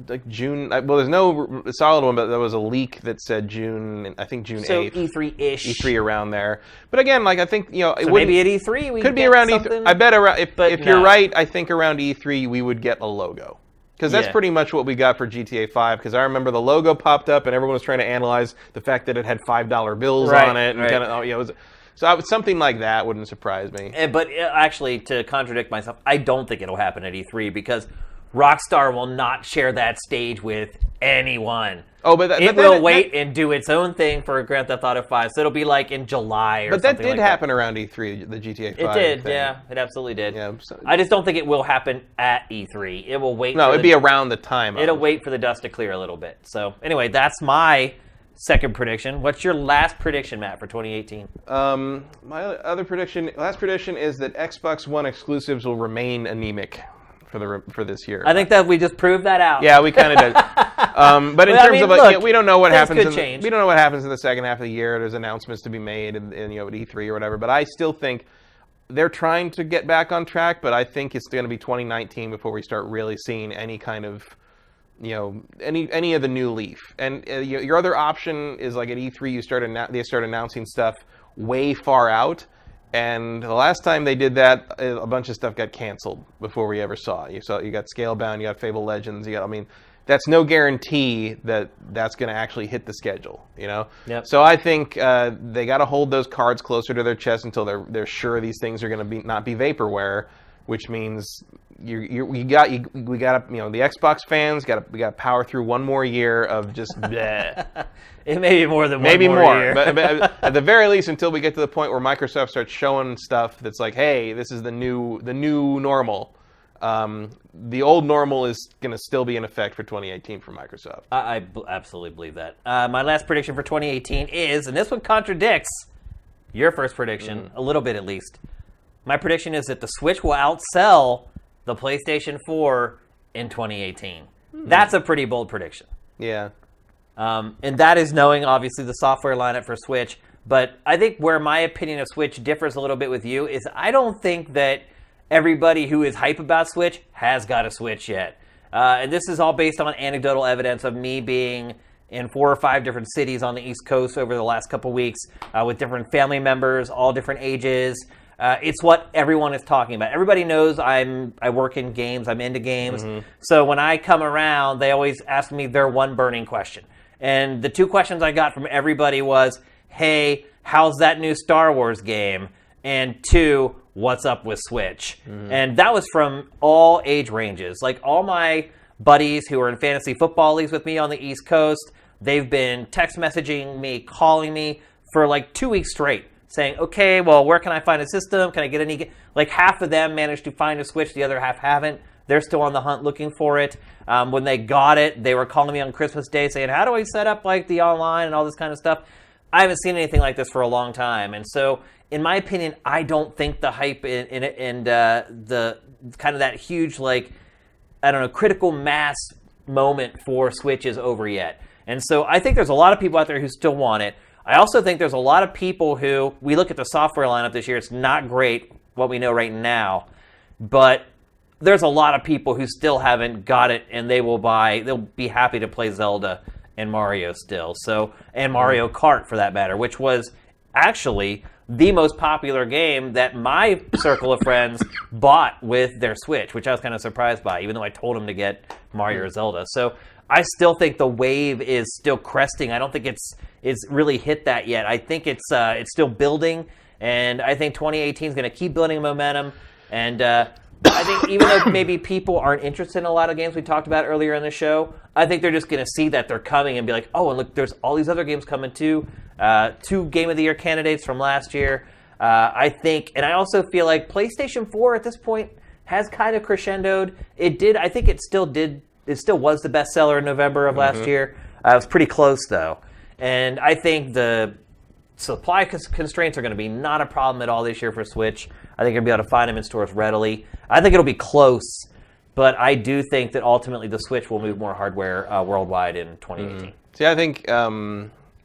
S2: Like June. Well, there's no solid one, but there was a leak that said June. I think June 8th.
S1: So E3-ish.
S2: E3 around there. But again, like I think it
S1: maybe at E3 we
S2: could be
S1: get
S2: around
S1: something?
S2: E3. I bet around. If you're right, I think around E3 we would get a logo. Because that's pretty much what we got for GTA 5. Because I remember the logo popped up and everyone was trying to analyze the fact that it had $5 bills on it and kind of So something like that wouldn't surprise me.
S1: But actually, to contradict myself, I don't think it'll happen at E3 because Rockstar will not share that stage with anyone.
S2: Oh, but
S1: it will wait and do its own thing for Grand Theft Auto 5. So it'll be like in July or something like that. But that
S2: did happen around E3, the GTA 5
S1: It did,
S2: thing.
S1: yeah. It absolutely did.
S2: Yeah,
S1: I just don't think it will happen at E3. It will wait.
S2: No, it'd be around the time.
S1: It'll wait for the dust to clear a little bit. So anyway, that's my second prediction. What's your last prediction, Matt, for 2018?
S2: My last prediction is that Xbox One exclusives will remain anemic for this year.
S1: I think that we just proved that out.
S2: Yeah, we kind of did. But in terms of we don't know what happens. We don't know what happens in the second half of the year. There's announcements to be made, and at E3 or whatever. But I still think they're trying to get back on track. But I think it's going to be 2019 before we start really seeing any kind of any of the new Leaf. And your other option is like at E3 they start announcing stuff way far out. And the last time they did that, a bunch of stuff got canceled before we ever saw it. You got Scalebound, you got Fable Legends, that's no guarantee that that's going to actually hit the schedule,
S1: Yep.
S2: So I think they got to hold those cards closer to their chest until they're sure these things are going to not be vaporware, which means we got the Xbox fans we got to power through one more year of just bleh.
S1: It may be more than
S2: maybe
S1: one
S2: more
S1: year.
S2: but at the very least, until we get to the point where Microsoft starts showing stuff that's like, hey, this is the new normal. The old normal is going to still be in effect for 2018 for Microsoft.
S1: I absolutely believe that. My last prediction for 2018 is, and this one contradicts your first prediction a little bit at least. My prediction is that the Switch will outsell the PlayStation 4 in 2018. That's a pretty bold prediction.
S2: Yeah.
S1: And that is knowing, obviously, the software lineup for Switch. But I think where my opinion of Switch differs a little bit with you is I don't think that everybody who is hype about Switch has got a Switch yet. And this is all based on anecdotal evidence of me being in 4 or 5 different cities on the East Coast over the last couple weeks with different family members, all different ages. It's what everyone is talking about. Everybody knows I work in games. I'm into games. So when I come around, they always ask me their one burning question. And the 2 questions I got from everybody was, hey, how's that new Star Wars game? And 2, what's up with Switch? And that was from all age ranges. Like all my buddies who are in fantasy football leagues with me on the East Coast, they've been text messaging me, calling me for like 2 weeks straight, saying, okay, well, where can I find a system? Can I get any? Like half of them managed to find a Switch, the other half haven't. They're still on the hunt looking for it. When they got it, they were calling me on Christmas Day saying, how do I set up like the online and all this kind of stuff? I haven't seen anything like this for a long time. And so, in my opinion, I don't think the hype and the kind of that huge like I don't know, critical mass moment for Switch is over yet. And so I think there's a lot of people out there who still want it. I also think there's a lot of people who, we look at the software lineup this year, it's not great, what we know right now, but there's a lot of people who still haven't got it, and they'll be happy to play Zelda and Mario still. So, and Mario Kart for that matter, which was actually the most popular game that my circle of friends bought with their Switch, which I was kind of surprised by, even though I told them to get Mario or Zelda. So I still think the wave is still cresting. I don't think it's really hit that yet. I think it's still building, and I think 2018 is going to keep building momentum. And I think even though maybe people aren't interested in a lot of games we talked about earlier in the show, I think they're just going to see that they're coming and be like, oh, and look, there's all these other games coming too. 2 Game of the Year candidates from last year. I think, and I also feel like PlayStation 4 at this point has kind of crescendoed. I think it still was the bestseller in November of last year. It was pretty close though. And I think the supply constraints are going to be not a problem at all this year for Switch. I think you'll be able to find them in stores readily. I think it'll be close, but I do think that ultimately the Switch will move more hardware worldwide in 2018.
S2: See, I think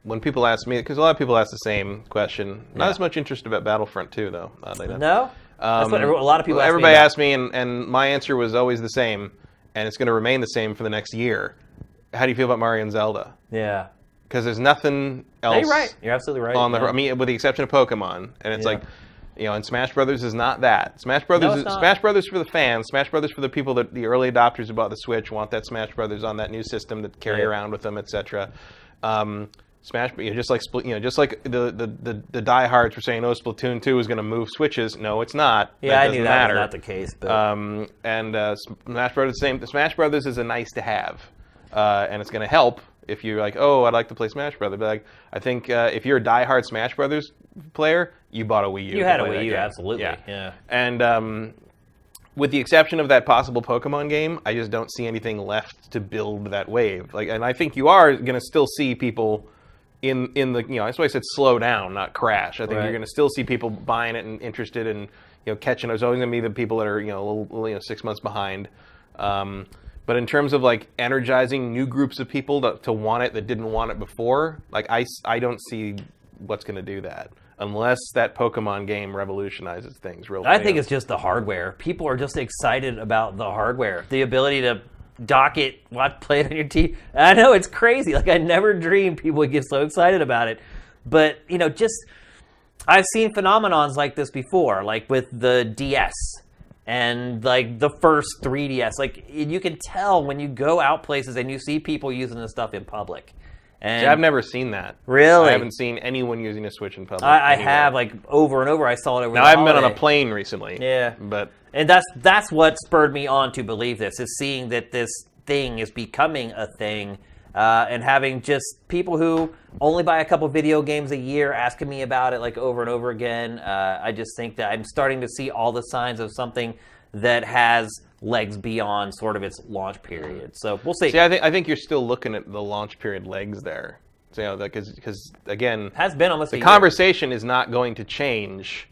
S2: when people ask me, because a lot of people ask the same question, not as much interest about Battlefront 2, though.
S1: No? That's what a lot of people ask me
S2: Everybody
S1: about.
S2: asked me, and my answer was always the same, and it's going to remain the same for the next year. How do you feel about Mario and Zelda?
S1: Yeah.
S2: Because there's nothing else.
S1: No, you're right. You're absolutely right.
S2: I mean, with the exception of Pokemon, and it's like, and Smash Brothers is not that. Smash Brothers is Smash Brothers for the fans. Smash Brothers for the people that the early adopters who bought the Switch want that Smash Brothers on that new system that carry around with them, etc. Smash, just like the diehards were saying, "Oh, Splatoon 2 is going to move Switches." No, it's not.
S1: Yeah, I knew that was not the case. But
S2: Smash Brothers, same. Smash Brothers is a nice to have, and it's going to help. If you're like, oh, I'd like to play Smash Brothers, but like, I think if you're a diehard Smash Brothers player, you bought a Wii U.
S1: You had a Wii U, absolutely. Yeah.
S2: And with the exception of that possible Pokemon game, I just don't see anything left to build that wave. Like, and I think you are going to still see people in the that's why I said slow down, not crash. I think you're going to still see people buying it and interested in catching. There's always going to be the people that are a little 6 months behind. But in terms of like energizing new groups of people to want it that didn't want it before, like I don't see what's going to do that unless that Pokemon game revolutionizes things real fast.
S1: I think it's just the hardware. People are just excited about the hardware, the ability to dock it, play it on your TV. I know it's crazy. Like I never dreamed people would get so excited about it. But I've seen phenomenons like this before, like with the DS. And like the first 3DS, like you can tell when you go out places and you see people using this stuff in public. And
S2: see, I've never seen that.
S1: Really?
S2: I haven't seen anyone using a Switch in public.
S1: I have, like over and over. I saw it over.
S2: Now I haven't been on a plane recently.
S1: Yeah, and that's what spurred me on to believe this, is seeing that this thing is becoming a thing. And having just people who only buy a couple video games a year asking me about it like over and over again. I just think that I'm starting to see all the signs of something that has legs beyond sort of its launch period. So we'll see.
S2: See, I think you're still looking at the launch period legs there. So, because again,
S1: it has been almost
S2: the conversation is not going to change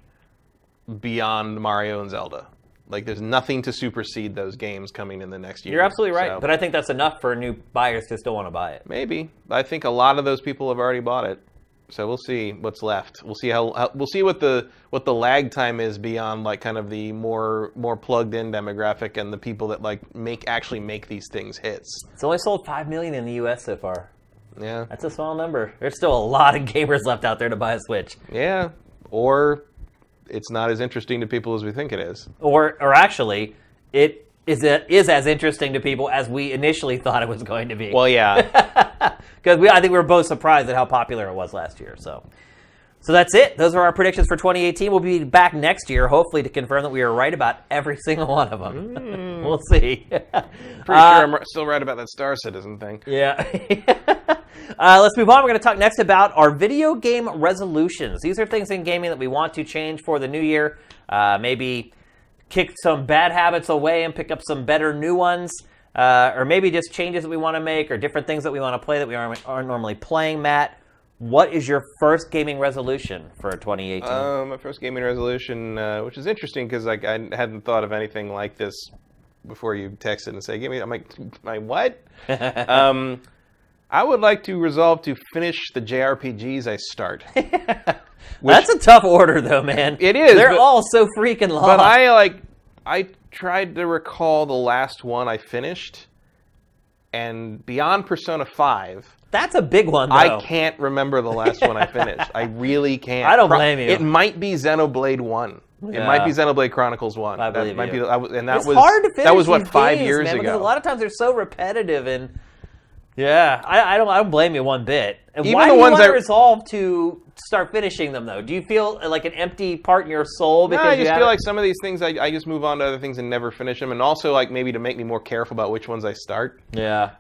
S2: beyond Mario and Zelda. Like, there's nothing to supersede those games coming in the next year.
S1: You're absolutely right, but I think that's enough for new buyers to still want to buy it.
S2: Maybe. I think a lot of those people have already bought it, so we'll see what's left. We'll see we'll see what the lag time is beyond like kind of the more plugged in demographic and the people that like actually make these things hits.
S1: It's only sold 5 million in the U.S. so far.
S2: Yeah,
S1: that's a small number. There's still a lot of gamers left out there to buy a Switch.
S2: Yeah, or it's not as interesting to people as we think it is.
S1: Or actually, it is as interesting to people as we initially thought it was going to be.
S2: Well, yeah.
S1: Because I think we were both surprised at how popular it was last year. So that's it. Those are our predictions for 2018. We'll be back next year, hopefully, to confirm that we are right about every single one of them. We'll see.
S2: Pretty sure I'm still right about that Star Citizen thing.
S1: Yeah. Let's move on. We're going to talk next about our video game resolutions. These are things in gaming that we want to change for the new year. Maybe kick some bad habits away and pick up some better new ones. Or maybe just changes that we want to make or different things that we want to play that we aren't normally playing. Matt, what is your first gaming resolution for 2018?
S2: My first gaming resolution, which is interesting because like I hadn't thought of anything like this before you texted and say, "Give me." I'm like, "My what?" I would like to resolve to finish the JRPGs I start.
S1: That's a tough order, though, man.
S2: It is.
S1: They're all so freaking long.
S2: But I tried to recall the last one I finished, and beyond Persona 5.
S1: That's a big one, though.
S2: I can't remember the last one I finished. I really can't.
S1: I don't blame you.
S2: It might be Xenoblade 1.
S1: Yeah.
S2: It might be Xenoblade Chronicles 1.
S1: I believe
S2: might
S1: you.
S2: Be, and that
S1: it's
S2: was
S1: hard to finish
S2: that was what
S1: these
S2: 5
S1: games,
S2: years
S1: man,
S2: ago.
S1: Because a lot of times they're so repetitive, and yeah, I don't blame you one bit. And
S2: Even
S1: why
S2: the
S1: do you
S2: ones
S1: want to
S2: that-
S1: resolve to start finishing them, though? Do you feel like an empty part in your soul? Because
S2: No, I
S1: you
S2: just
S1: haven't-
S2: feel like some of these things I just move on to other things and never finish them, and also like maybe to make me more careful about which ones I start.
S1: Yeah.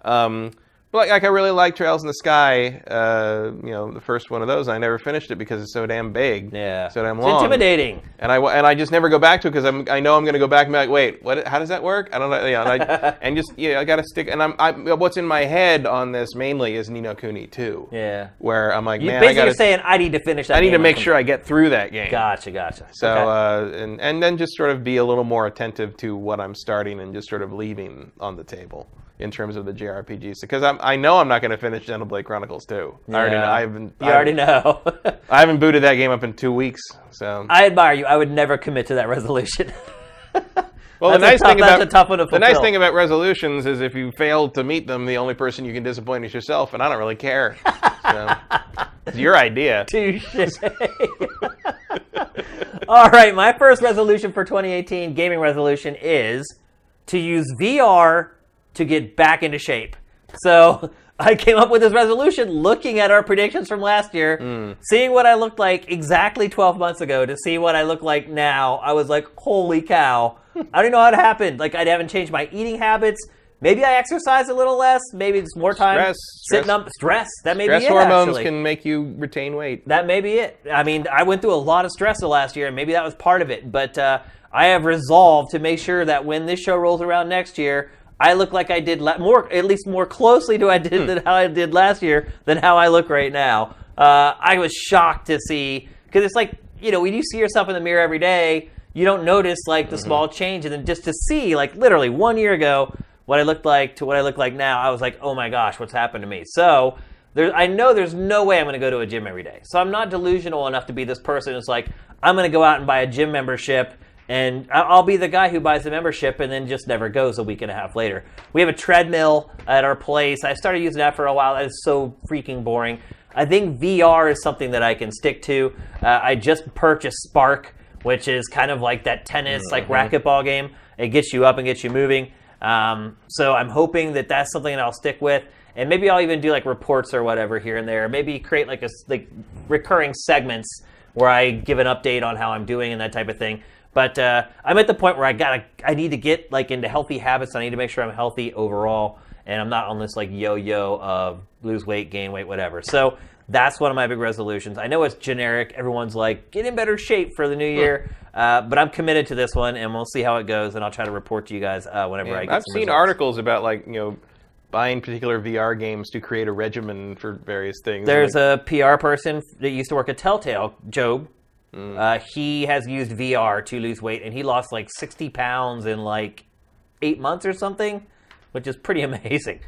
S2: But like I really like Trails in the Sky. The first one of those, I never finished it because it's so damn big.
S1: Yeah.
S2: So damn
S1: It's
S2: long.
S1: intimidating.
S2: And I just never go back to it because I know I'm going to go back and be like, wait, what? How does that work? I don't know. I got to stick. And what's in my head on this mainly is Ni no Kuni 2.
S1: Yeah.
S2: Where I'm like, man,
S1: Basically, you're saying I need to finish that.
S2: I need to
S1: game
S2: make sure I get through that game.
S1: Gotcha.
S2: So
S1: Okay.
S2: and then just sort of be a little more attentive to what I'm starting and just sort of leaving on the table in terms of the JRPGs, because I know I'm not going to finish Xenoblade Chronicles 2.
S1: Yeah.
S2: I already know.
S1: You already know.
S2: I haven't booted that game up in 2 weeks. So
S1: I admire you. I would never commit to that resolution.
S2: well,
S1: that's a tough one to
S2: the nice
S1: fulfill.
S2: thing about resolutions is if you fail to meet them, the only person you can disappoint is yourself, and I don't really care. So it's your idea.
S1: Touche. All right, my first resolution for 2018, gaming resolution, is to use VR to get back into shape. So I came up with this resolution looking at our predictions from last year, seeing what I looked like exactly 12 months ago to see what I look like now. I was like, holy cow. I don't even know how it happened. Like, I haven't changed my eating habits. Maybe I exercise a little less. Maybe it's more time sitting up. Stress. That may be it,
S2: Stress hormones
S1: actually.
S2: can make you retain weight.
S1: That may be it. I mean, I went through a lot of stress the last year, and maybe that was part of it. But I have resolved to make sure that when this show rolls around next year, I look like I did at least more closely to than how I did last year than how I look right now. I was shocked to see, because it's like, when you see yourself in the mirror every day, you don't notice like the small change, and then just to see like literally 1 year ago what I looked like to what I look like now, I was like, oh my gosh, what's happened to me? So I know there's no way I'm going to go to a gym every day. So I'm not delusional enough to be this person who's like, I'm going to go out and buy a gym membership, and I'll be the guy who buys the membership and then just never goes a week and a half later. We have a treadmill at our place. I started using that for a while. That is so freaking boring. I think VR is something that I can stick to. I just purchased Spark, which is kind of like that tennis, like racquetball game. It gets you up and gets you moving. So I'm hoping that that's something that I'll stick with. And maybe I'll even do like reports or whatever here and there. Maybe create like recurring segments where I give an update on how I'm doing and that type of thing. But I'm at the point where I need to get like into healthy habits. I need to make sure I'm healthy overall, and I'm not on this like yo-yo of lose weight, gain weight, whatever. So that's one of my big resolutions. I know it's generic. Everyone's like, get in better shape for the new year. But I'm committed to this one, and we'll see how it goes, and I'll try to report to you guys whenever I get
S2: I've
S1: some
S2: seen
S1: results.
S2: articles about like, buying particular VR games to create a regimen for various things.
S1: There's a PR person that used to work at Telltale, Job. He has used VR to lose weight, and he lost like 60 pounds in like 8 months or something, which is pretty amazing.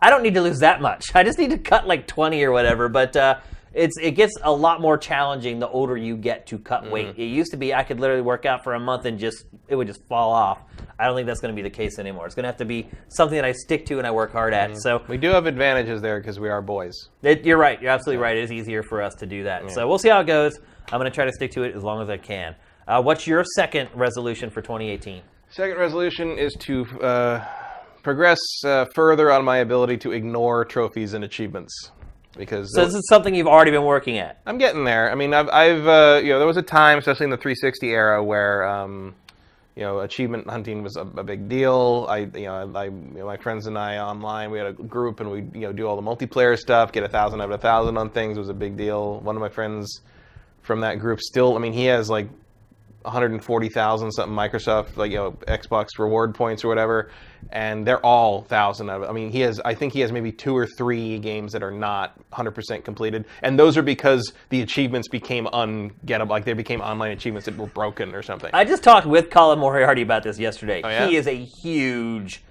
S1: I don't need to lose that much. I just need to cut like 20 or whatever, but it gets a lot more challenging the older you get to cut weight. It used to be I could literally work out for a month and it would just fall off. I don't think that's going to be the case anymore. It's going to have to be something that I stick to and I work hard at. So
S2: we do have advantages there because we are boys.
S1: You're right. You're absolutely right. It is easier for us to do that. So we'll see how it goes. I'm going to try to stick to it as long as I can. What's your second resolution for 2018?
S2: Second resolution is to progress further on my ability to ignore trophies and achievements. Because
S1: so this is something you've already been working at.
S2: I'm getting there. I mean, I've there was a time, especially in the 360 era, where achievement hunting was a big deal. My friends and I online, we had a group, and we do all the multiplayer stuff, get 1,000 out of 1,000 on things was a big deal. One of my friends from that group still, I mean, he has like 140,000 something Microsoft, like, Xbox reward points or whatever, and they're all 1,000 of it. I mean, I think he has maybe 2 or 3 games that are not 100% completed, and those are because the achievements became ungettable, like they became online achievements that were broken or something.
S1: I just talked with Colin Moriarty about this yesterday.
S2: Oh, yeah?
S1: He is a huge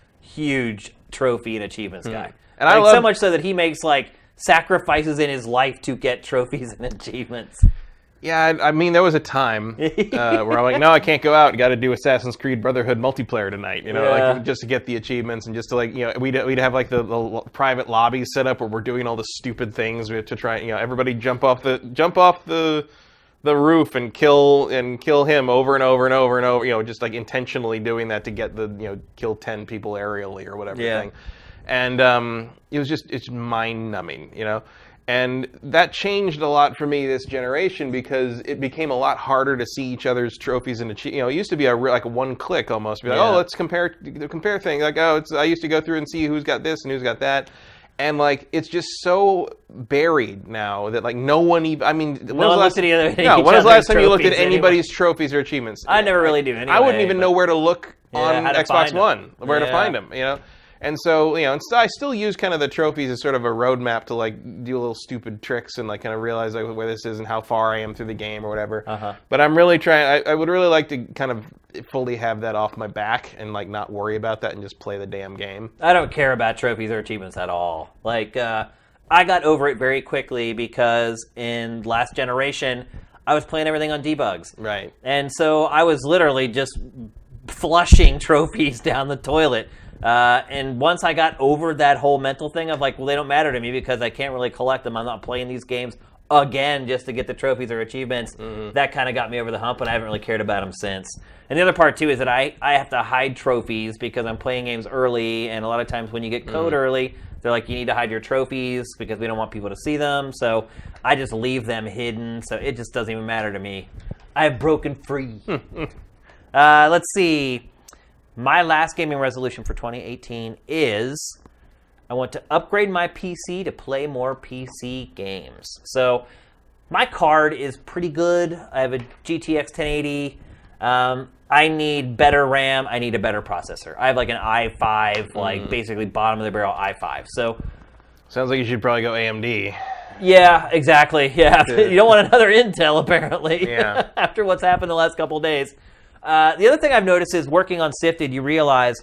S1: trophy and achievements guy.
S2: And
S1: like,
S2: I love
S1: so much so that he makes like sacrifices in his life to get trophies and achievements.
S2: Yeah, I mean, there was a time where I'm like, no, I can't go out. Got to do Assassin's Creed Brotherhood multiplayer tonight, like just to get the achievements and just to like, we'd have like the private lobbies set up where we're doing all the stupid things to try, everybody jump off the roof and kill him over and over and over and over, just like intentionally doing that to get the kill 10 people aerially or whatever thing. And it's mind numbing, And that changed a lot for me this generation because it became a lot harder to see each other's trophies and achieve. It used to be like a one click almost. Be like, let's compare things. Like, I used to go through and see who's got this and who's got that. And like, it's just so buried now that like no one even. I mean, when was the last time you looked at anybody's trophies or achievements?
S1: I never really do. Anyway,
S2: I wouldn't even know where to look on Xbox One, where to find them. And so, I still use kind of the trophies as sort of a roadmap to like do little stupid tricks and like kind of realize like where this is and how far I am through the game or whatever. But I'm really trying. I would really like to kind of fully have that off my back and like not worry about that and just play the damn game.
S1: I don't care about trophies or achievements at all. Like I got over it very quickly because in last generation I was playing everything on debugs.
S2: Right.
S1: And so I was literally just flushing trophies down the toilet. And once I got over that whole mental thing of like, well, they don't matter to me because I can't really collect them. I'm not playing these games again just to get the trophies or achievements. That kind of got me over the hump, and I haven't really cared about them since. And the other part, too, is that I have to hide trophies because I'm playing games early, and a lot of times when you get code early, they're like, you need to hide your trophies because we don't want people to see them. So I just leave them hidden, so it just doesn't even matter to me. I've broken free. Let's see. My last gaming resolution for 2018 is I want to upgrade my PC to play more PC games. So my card is pretty good. I have a GTX 1080. I need better RAM. I need a better processor. I have like an i5, like basically bottom of the barrel i5. So
S2: sounds like you should probably go AMD.
S1: Yeah, exactly. Yeah, you don't want another Intel apparently.
S2: Yeah.
S1: After what's happened the last couple of days. The other thing I've noticed is working on Sifted, you realize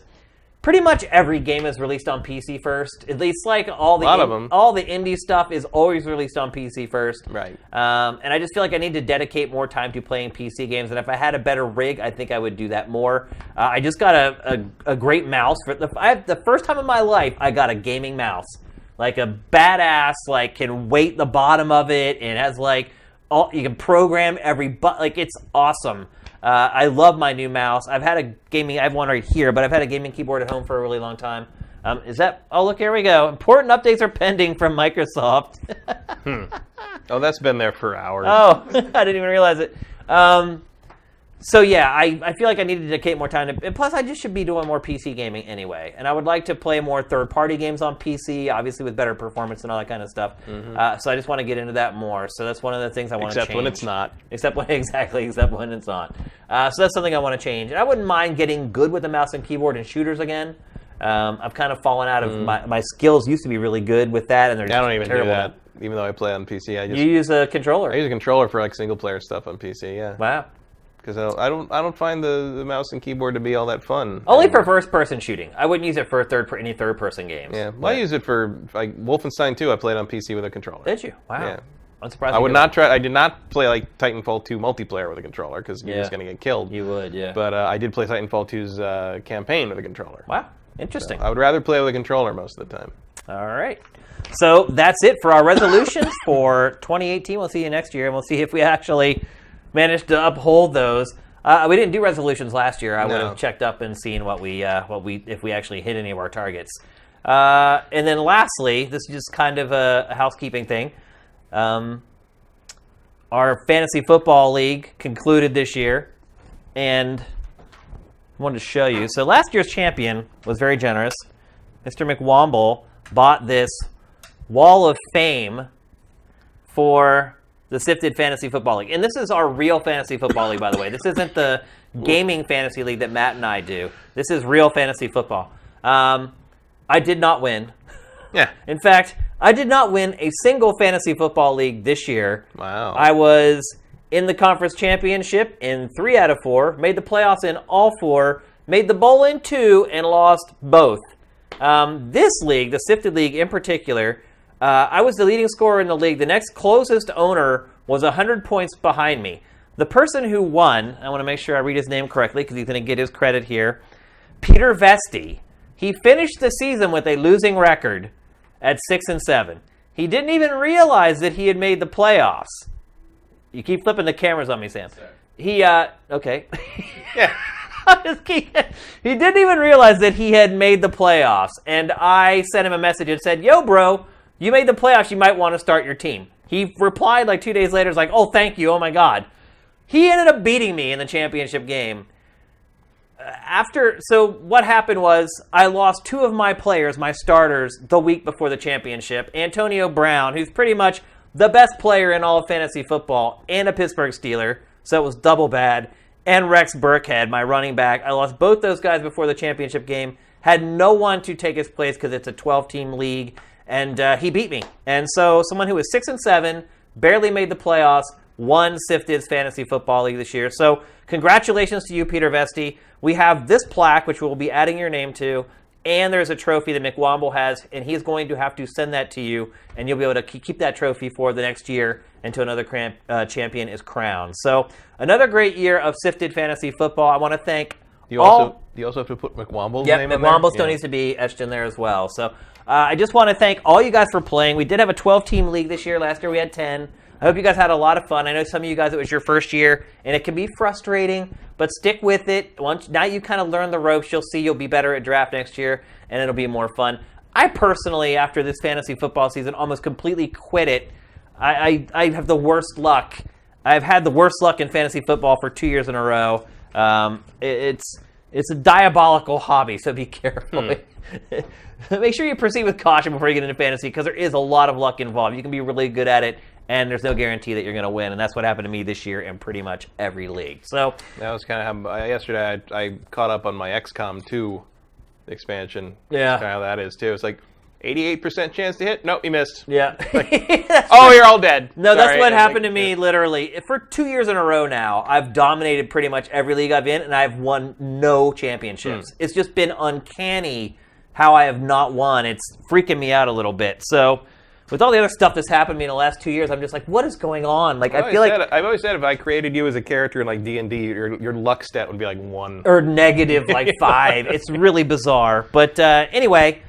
S1: pretty much every game is released on PC first. At least like all the indie stuff is always released on PC first.
S2: Right.
S1: And I just feel like I need to dedicate more time to playing PC games. And if I had a better rig, I think I would do that more. I just got a great mouse. The first time in my life, I got a gaming mouse. Like a badass, like can weight the bottom of it and has like you can program every button. Like it's awesome. I love my new mouse. I have one right here, but I've had a gaming keyboard at home for a really long time. Oh, look, here we go. Important updates are pending from Microsoft.
S2: Oh, that's been there for hours.
S1: Oh, I didn't even realize it. So yeah, I feel like I need to dedicate more time to. And plus, I just should be doing more PC gaming anyway. And I would like to play more third-party games on PC, obviously with better performance and all that kind of stuff. So I just want to get into that more. So that's one of the things I want to change.
S2: Except when it's not.
S1: Except when it's not. So that's something I want to change. And I wouldn't mind getting good with the mouse and keyboard and shooters again. I've kind of fallen out of my skills. Used to be really good with that, and they're
S2: I don't even do that. Even though I play on PC,
S1: you use a controller.
S2: I use a controller for like single-player stuff on PC. Yeah.
S1: Wow.
S2: Because I don't find the mouse and keyboard to be all that fun.
S1: Only for first-person shooting. I wouldn't use it for any third-person games.
S2: Yeah, well, I use it for like Wolfenstein 2. I played on PC with a controller.
S1: Did you? Wow.
S2: Yeah.
S1: I'm surprised.
S2: I did not play like Titanfall 2 multiplayer with a controller because you're just going to get killed.
S1: You would, yeah.
S2: But I did play Titanfall 2's campaign with a controller.
S1: Wow, interesting.
S2: So I would rather play with a controller most of the time.
S1: All right. So that's it for our resolutions for 2018. We'll see you next year, and we'll see if we actually manage to uphold those. We didn't do resolutions last year. I would have checked up and seen if we actually hit any of our targets. And then lastly, this is just kind of a housekeeping thing. Our fantasy football league concluded this year, and I wanted to show you. So last year's champion was very generous. Mr. McWomble bought this Wall of Fame for the Sifted Fantasy Football League. And this is our real fantasy football league, by the way. This isn't the gaming fantasy league that Matt and I do. This is real fantasy football. I did not win.
S2: Yeah.
S1: In fact, I did not win a single fantasy football league this year.
S2: Wow.
S1: I was in the conference championship in 3 out of 4, made the playoffs in all 4, made the bowl in 2, and lost both. This league, the Sifted League in particular, I was the leading scorer in the league. The next closest owner was 100 points behind me. The person who won, I want to make sure I read his name correctly because he's going to get his credit here, Peter Vesti. He finished the season with a losing record at 6-7. He didn't even realize that he had made the playoffs. You keep flipping the cameras on me, Sam. He, okay.
S2: Yeah.
S1: He didn't even realize that he had made the playoffs. And I sent him a message and said, yo, bro, you made the playoffs. You might want to start your team. He replied like 2 days later. He's like, oh, thank you. Oh, my God. He ended up beating me in the championship game. So what happened was I lost 2 of my players, my starters, the week before the championship. Antonio Brown, who's pretty much the best player in all of fantasy football, and a Pittsburgh Steeler, so it was double bad, and Rex Burkhead, my running back. I lost both those guys before the championship game, had no one to take his place because it's a 12-team league, and he beat me. And so someone who was 6-7, barely made the playoffs, won Sifted's Fantasy Football League this year. So congratulations to you, Peter Vesti. We have this plaque, which we'll be adding your name to, and there's a trophy that McWomble has, and he's going to have to send that to you, and you'll be able to keep that trophy for the next year until another champion is crowned. So another great year of Sifted Fantasy Football. I want to thank
S2: Do you also have to put McWomble's name on there?
S1: McWomble still needs to be etched in there as well. So I just want to thank all you guys for playing. We did have a 12-team league this year. Last year we had 10. I hope you guys had a lot of fun. I know some of you guys, it was your first year, and it can be frustrating, but stick with it. Now you kind of learn the ropes, you'll see you'll be better at draft next year, and it'll be more fun. I personally, after this fantasy football season, almost completely quit it. I have the worst luck. I've had the worst luck in fantasy football for 2 years in a row. It's a diabolical hobby, so be careful. Make sure you proceed with caution before you get into fantasy, because there is a lot of luck involved. You can be really good at it, and there's no guarantee that you're going to win, and that's what happened to me this year in pretty much every league. So
S2: that was kind of how yesterday I caught up on my XCOM 2 expansion.
S1: Yeah,
S2: that's kind of how that is too. It's like 88% chance to hit. Nope, you missed.
S1: Yeah.
S2: Like, oh, you're all dead.
S1: No,
S2: Sorry.
S1: That's what happened to me. Literally for 2 years in a row now. I've dominated pretty much every league I've in, and I've won no championships. It's just been uncanny how I have not won. It's freaking me out a little bit. So with all the other stuff that's happened to me in the last 2 years, I'm just like, what is going on? Like, I feel like
S2: I've always said if I created you as a character in like D&D, your luck stat would be like 1
S1: or negative like 5. It's really bizarre. But anyway,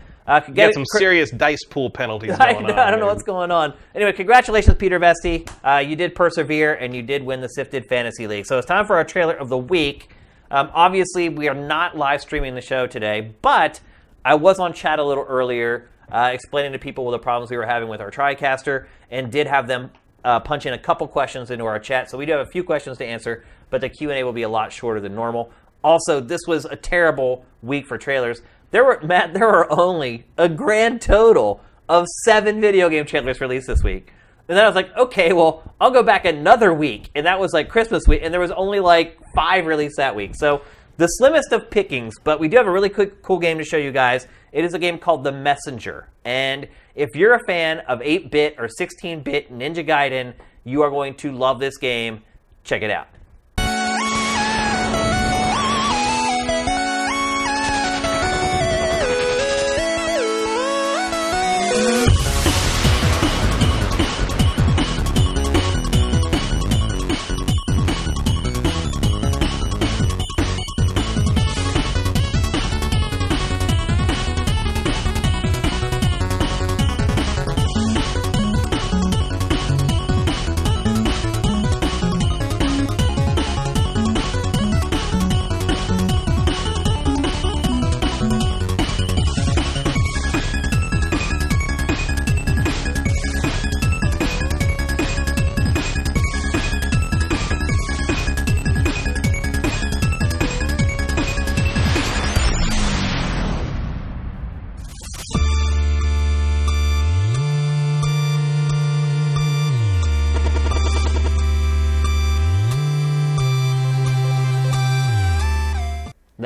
S2: get some serious dice pool penalties going on.
S1: I don't know what's going on. Anyway, congratulations, Peter Vesti. You did persevere, and you did win the Sifted Fantasy League. So it's time for our trailer of the week. Obviously, we are not live streaming the show today, but I was on chat a little earlier explaining to people the problems we were having with our TriCaster, and did have them punch in a couple questions into our chat. So we do have a few questions to answer, but the Q&A will be a lot shorter than normal. Also, this was a terrible week for trailers. There were only a grand total of 7 video game trailers released this week. And then I was like, okay, well, I'll go back another week. And that was like Christmas week, and there was only like 5 released that week. So the slimmest of pickings, but we do have a really cool game to show you guys. It is a game called The Messenger. And if you're a fan of 8-bit or 16-bit Ninja Gaiden, you are going to love this game. Check it out.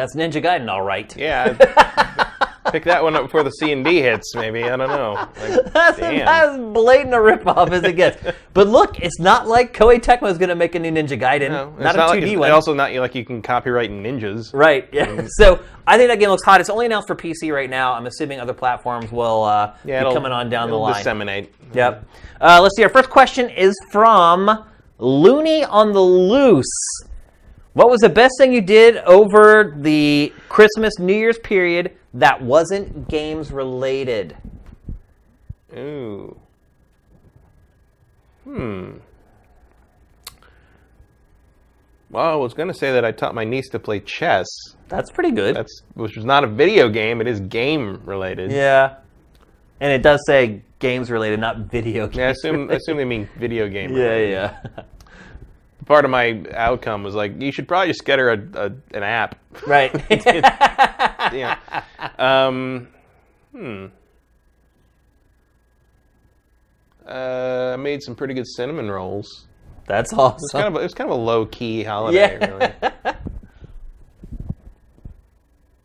S1: That's Ninja Gaiden, all right.
S2: Yeah. Pick that one up before the C&D hits, maybe. I don't know. Like,
S1: That's as blatant a ripoff as it gets. But look, it's not like Koei Tecmo is going to make a new Ninja Gaiden.
S2: No,
S1: not a 2D one.
S2: It's also not like you can copyright ninjas.
S1: Right, yeah. So I think that game looks hot. It's only announced for PC right now. I'm assuming other platforms will be coming on down the line.
S2: Disseminate.
S1: Yep. Let's see. Our first question is from Looney on the Loose. What was the best thing you did over the Christmas, New Year's period that wasn't games related?
S2: Ooh. Well, I was going to say that I taught my niece to play chess.
S1: That's pretty good.
S2: Which was not a video game. It is game related.
S1: Yeah. And it does say games related, not video games.
S2: Yeah, I assume they mean video game related.
S1: Yeah.
S2: Part of my outcome was like, you should probably just get her an app.
S1: Right.
S2: Yeah. I made some pretty good cinnamon rolls.
S1: That's awesome.
S2: It was kind of a low key holiday, really.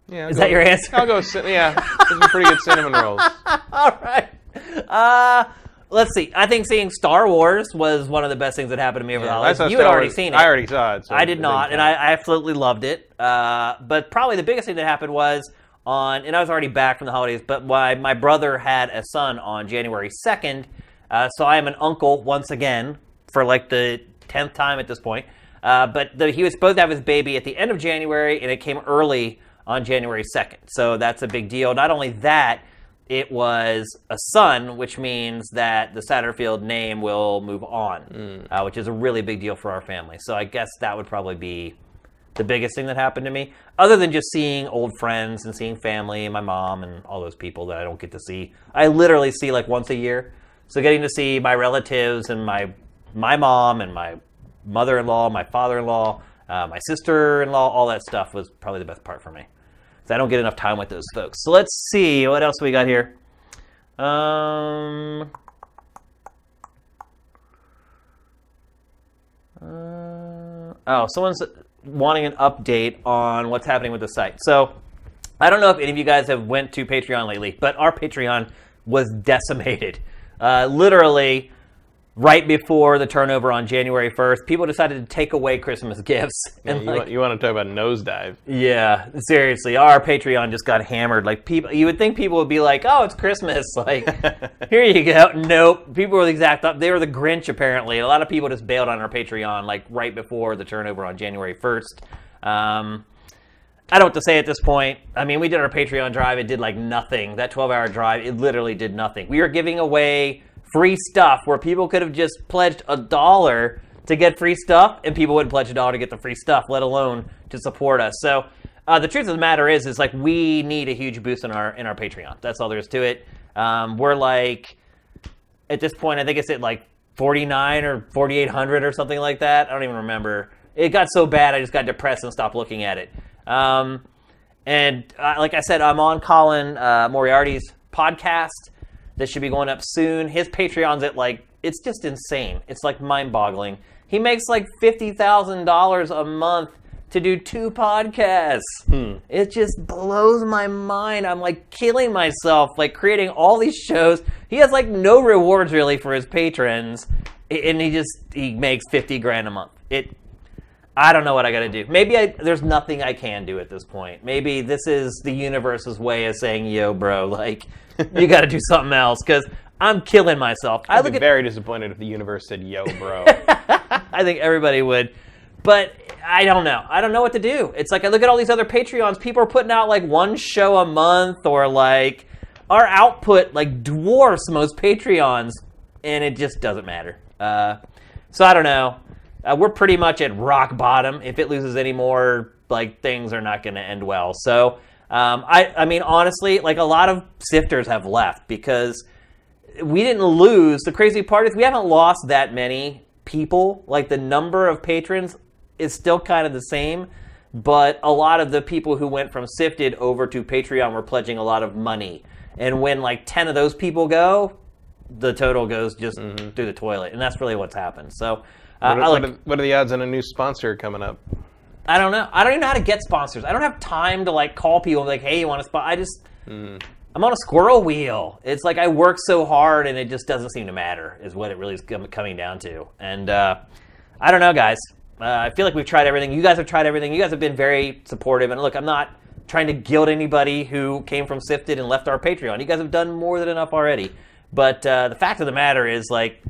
S2: Yeah.
S1: Is that your answer?
S2: I'll go. Yeah, some pretty good cinnamon rolls.
S1: All right. Let's see. I think seeing Star Wars was one of the best things that happened to me over the holidays. You had already seen it.
S2: I already saw it. So
S1: I did not, and I absolutely loved it. But probably the biggest thing that happened was and I was already back from the holidays, but my brother had a son on January 2nd, so I am an uncle once again for like the 10th time at this point. But he was supposed to have his baby at the end of January, and it came early on January 2nd. So that's a big deal. Not only that, it was a son, which means that the Satterfield name will move on, which is a really big deal for our family. So I guess that would probably be the biggest thing that happened to me, other than just seeing old friends and seeing family and my mom and all those people that I don't get to see. I literally see like once a year. So getting to see my relatives and my mom and my mother-in-law, my father-in-law, my sister-in-law, all that stuff was probably the best part for me. So I don't get enough time with those folks. So let's see, what else we got here? Someone's wanting an update on what's happening with the site. So I don't know if any of you guys have went to Patreon lately, but our Patreon was decimated. Literally, right before the turnover on January 1st, people decided to take away Christmas gifts.
S2: And you want to talk about nosedive? Yeah,
S1: seriously, our Patreon just got hammered. Like you would think people would be like, "Oh, it's Christmas! Like, here you go." Nope, people were the exact opposite. They were the Grinch apparently. A lot of people just bailed on our Patreon like right before the turnover on January 1st. I don't know what to say at this point. I mean, we did our Patreon drive. It did like nothing. That 12-hour drive, it literally did nothing. We were giving away free stuff where people could have just pledged $1 to get free stuff, and people wouldn't pledge $1 to get the free stuff, let alone to support us. So the truth of the matter is like we need a huge boost in our Patreon. That's all there is to it. We're like, at this point, I think it's at like 49 or 4,800 or something like that. I don't even remember. It got so bad, I just got depressed and stopped looking at it. Like I said, I'm on Colin Moriarty's podcast. This should be going up soon. His Patreon's at like, it's just insane. It's like mind-boggling. He makes like $50,000 a month to do 2 podcasts. It just blows my mind. I'm like killing myself, like creating all these shows. He has like no rewards really for his patrons, and he makes $50,000 a month. I don't know what I got to do. Maybe there's nothing I can do at this point. Maybe this is the universe's way of saying, yo, bro, like, you got to do something else, because I'm killing myself.
S2: I'd be very disappointed if the universe said, yo, bro.
S1: I think everybody would. But I don't know. I don't know what to do. It's like I look at all these other Patreons. People are putting out like 1 show a month, or like our output like dwarfs most Patreons, and it just doesn't matter. So I don't know. We're pretty much at rock bottom. If it loses any more, like, things are not going to end well. So, I mean, honestly, like, a lot of sifters have left because we didn't lose. The crazy part is we haven't lost that many people. Like, the number of patrons is still kind of the same, but a lot of the people who went from Sifted over to Patreon were pledging a lot of money. And when, like, 10 of those people go, the total goes just through the toilet. And that's really what's happened. So...
S2: What are the odds on a new sponsor coming up?
S1: I don't know. I don't even know how to get sponsors. I don't have time to like call people and be like, hey, you want to spot? I'm on a squirrel wheel. It's like I work so hard and it just doesn't seem to matter is what it really is coming down to. And I don't know, guys. I feel like we've tried everything. You guys have tried everything. You guys have been very supportive. And look, I'm not trying to guilt anybody who came from Sifted and left our Patreon. You guys have done more than enough already. But the fact of the matter is, like,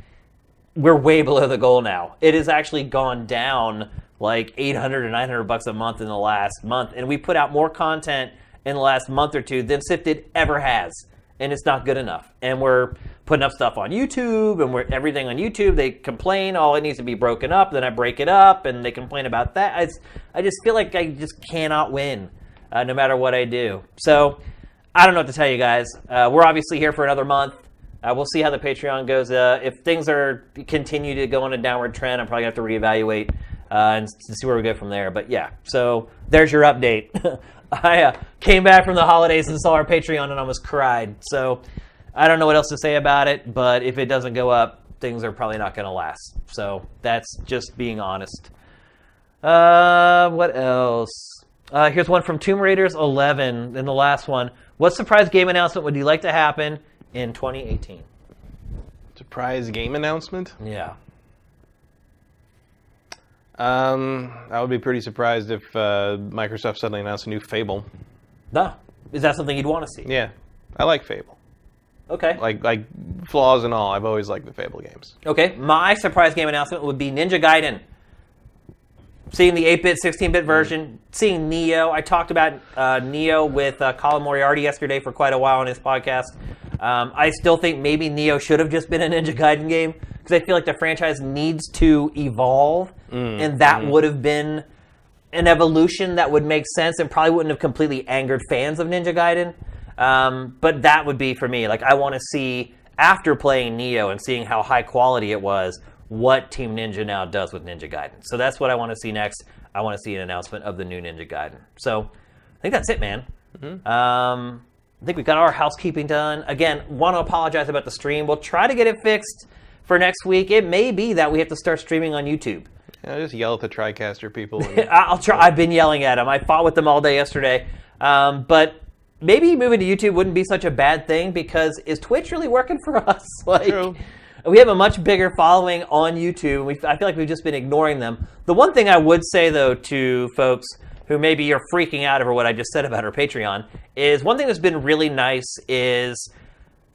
S1: we're way below the goal now. It has actually gone down like $800 or $900 a month in the last month. And we put out more content in the last month or two than Sifted ever has. And it's not good enough. And we're putting up stuff on YouTube, and we're everything on YouTube. They complain, it needs to be broken up. Then I break it up, and they complain about that. I just feel like I just cannot win, no matter what I do. So I don't know what to tell you guys. We're obviously here for another month. We'll see how the Patreon goes. If things continue to go on a downward trend, I'm probably going to have to reevaluate and see where we go from there. But yeah, so there's your update. I came back from the holidays and saw our Patreon and almost cried. So I don't know what else to say about it, but if it doesn't go up, things are probably not going to last. So that's just being honest. What else? Here's one from Tomb Raiders 11 in the last one. What surprise game announcement would you like to happen in 2018?
S2: Surprise game announcement?
S1: Yeah.
S2: I would be pretty surprised if Microsoft suddenly announced a new Fable.
S1: No. Is that something you'd want to see?
S2: Yeah. I like Fable.
S1: Okay.
S2: Like flaws and all, I've always liked the Fable games.
S1: Okay. My surprise game announcement would be Ninja Gaiden. Seeing the 8-bit, 16-bit version, seeing Neo. I talked about Neo with Colin Moriarty yesterday for quite a while on his podcast. I still think maybe Neo should have just been a Ninja Gaiden game, because I feel like the franchise needs to evolve, and that would have been an evolution that would make sense and probably wouldn't have completely angered fans of Ninja Gaiden. But that would be for me. Like, I want to see, after playing Neo and seeing how high quality it was, what Team Ninja now does with Ninja Gaiden. So that's what I want to see next. I want to see an announcement of the new Ninja Gaiden. So I think that's it, man. I think we got our housekeeping done. Again, want to apologize about the stream. We'll try to get it fixed for next week. It may be that we have to start streaming on YouTube.
S2: Yeah, just yell at the TriCaster people.
S1: I'll try. I've been yelling at them. I fought with them all day yesterday. But maybe moving to YouTube wouldn't be such a bad thing, because is Twitch really working for us?
S2: True.
S1: We have a much bigger following on YouTube. I feel like we've just been ignoring them. The one thing I would say, though, to folks who maybe are freaking out over what I just said about our Patreon, is one thing that's been really nice is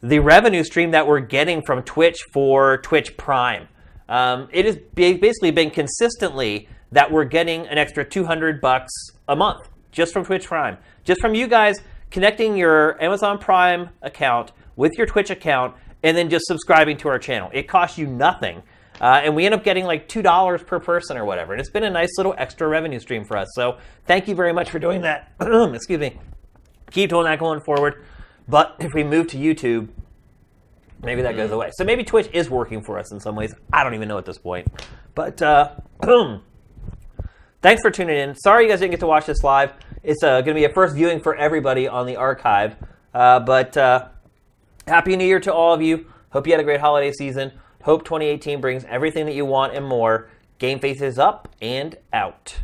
S1: the revenue stream that we're getting from Twitch for Twitch Prime. It has basically been consistently that we're getting an extra $200 a month just from Twitch Prime. Just from you guys connecting your Amazon Prime account with your Twitch account and then just subscribing to our channel. It costs you nothing. And we end up getting like $2 per person or whatever. And it's been a nice little extra revenue stream for us. So thank you very much for doing that. Excuse me. Keep doing that going forward. But if we move to YouTube, maybe that goes away. So maybe Twitch is working for us in some ways. I don't even know at this point. But thanks for tuning in. Sorry you guys didn't get to watch this live. It's going to be a first viewing for everybody on the archive. But Happy New Year to all of you. Hope you had a great holiday season. Hope 2018 brings everything that you want and more. GameFace is up and out.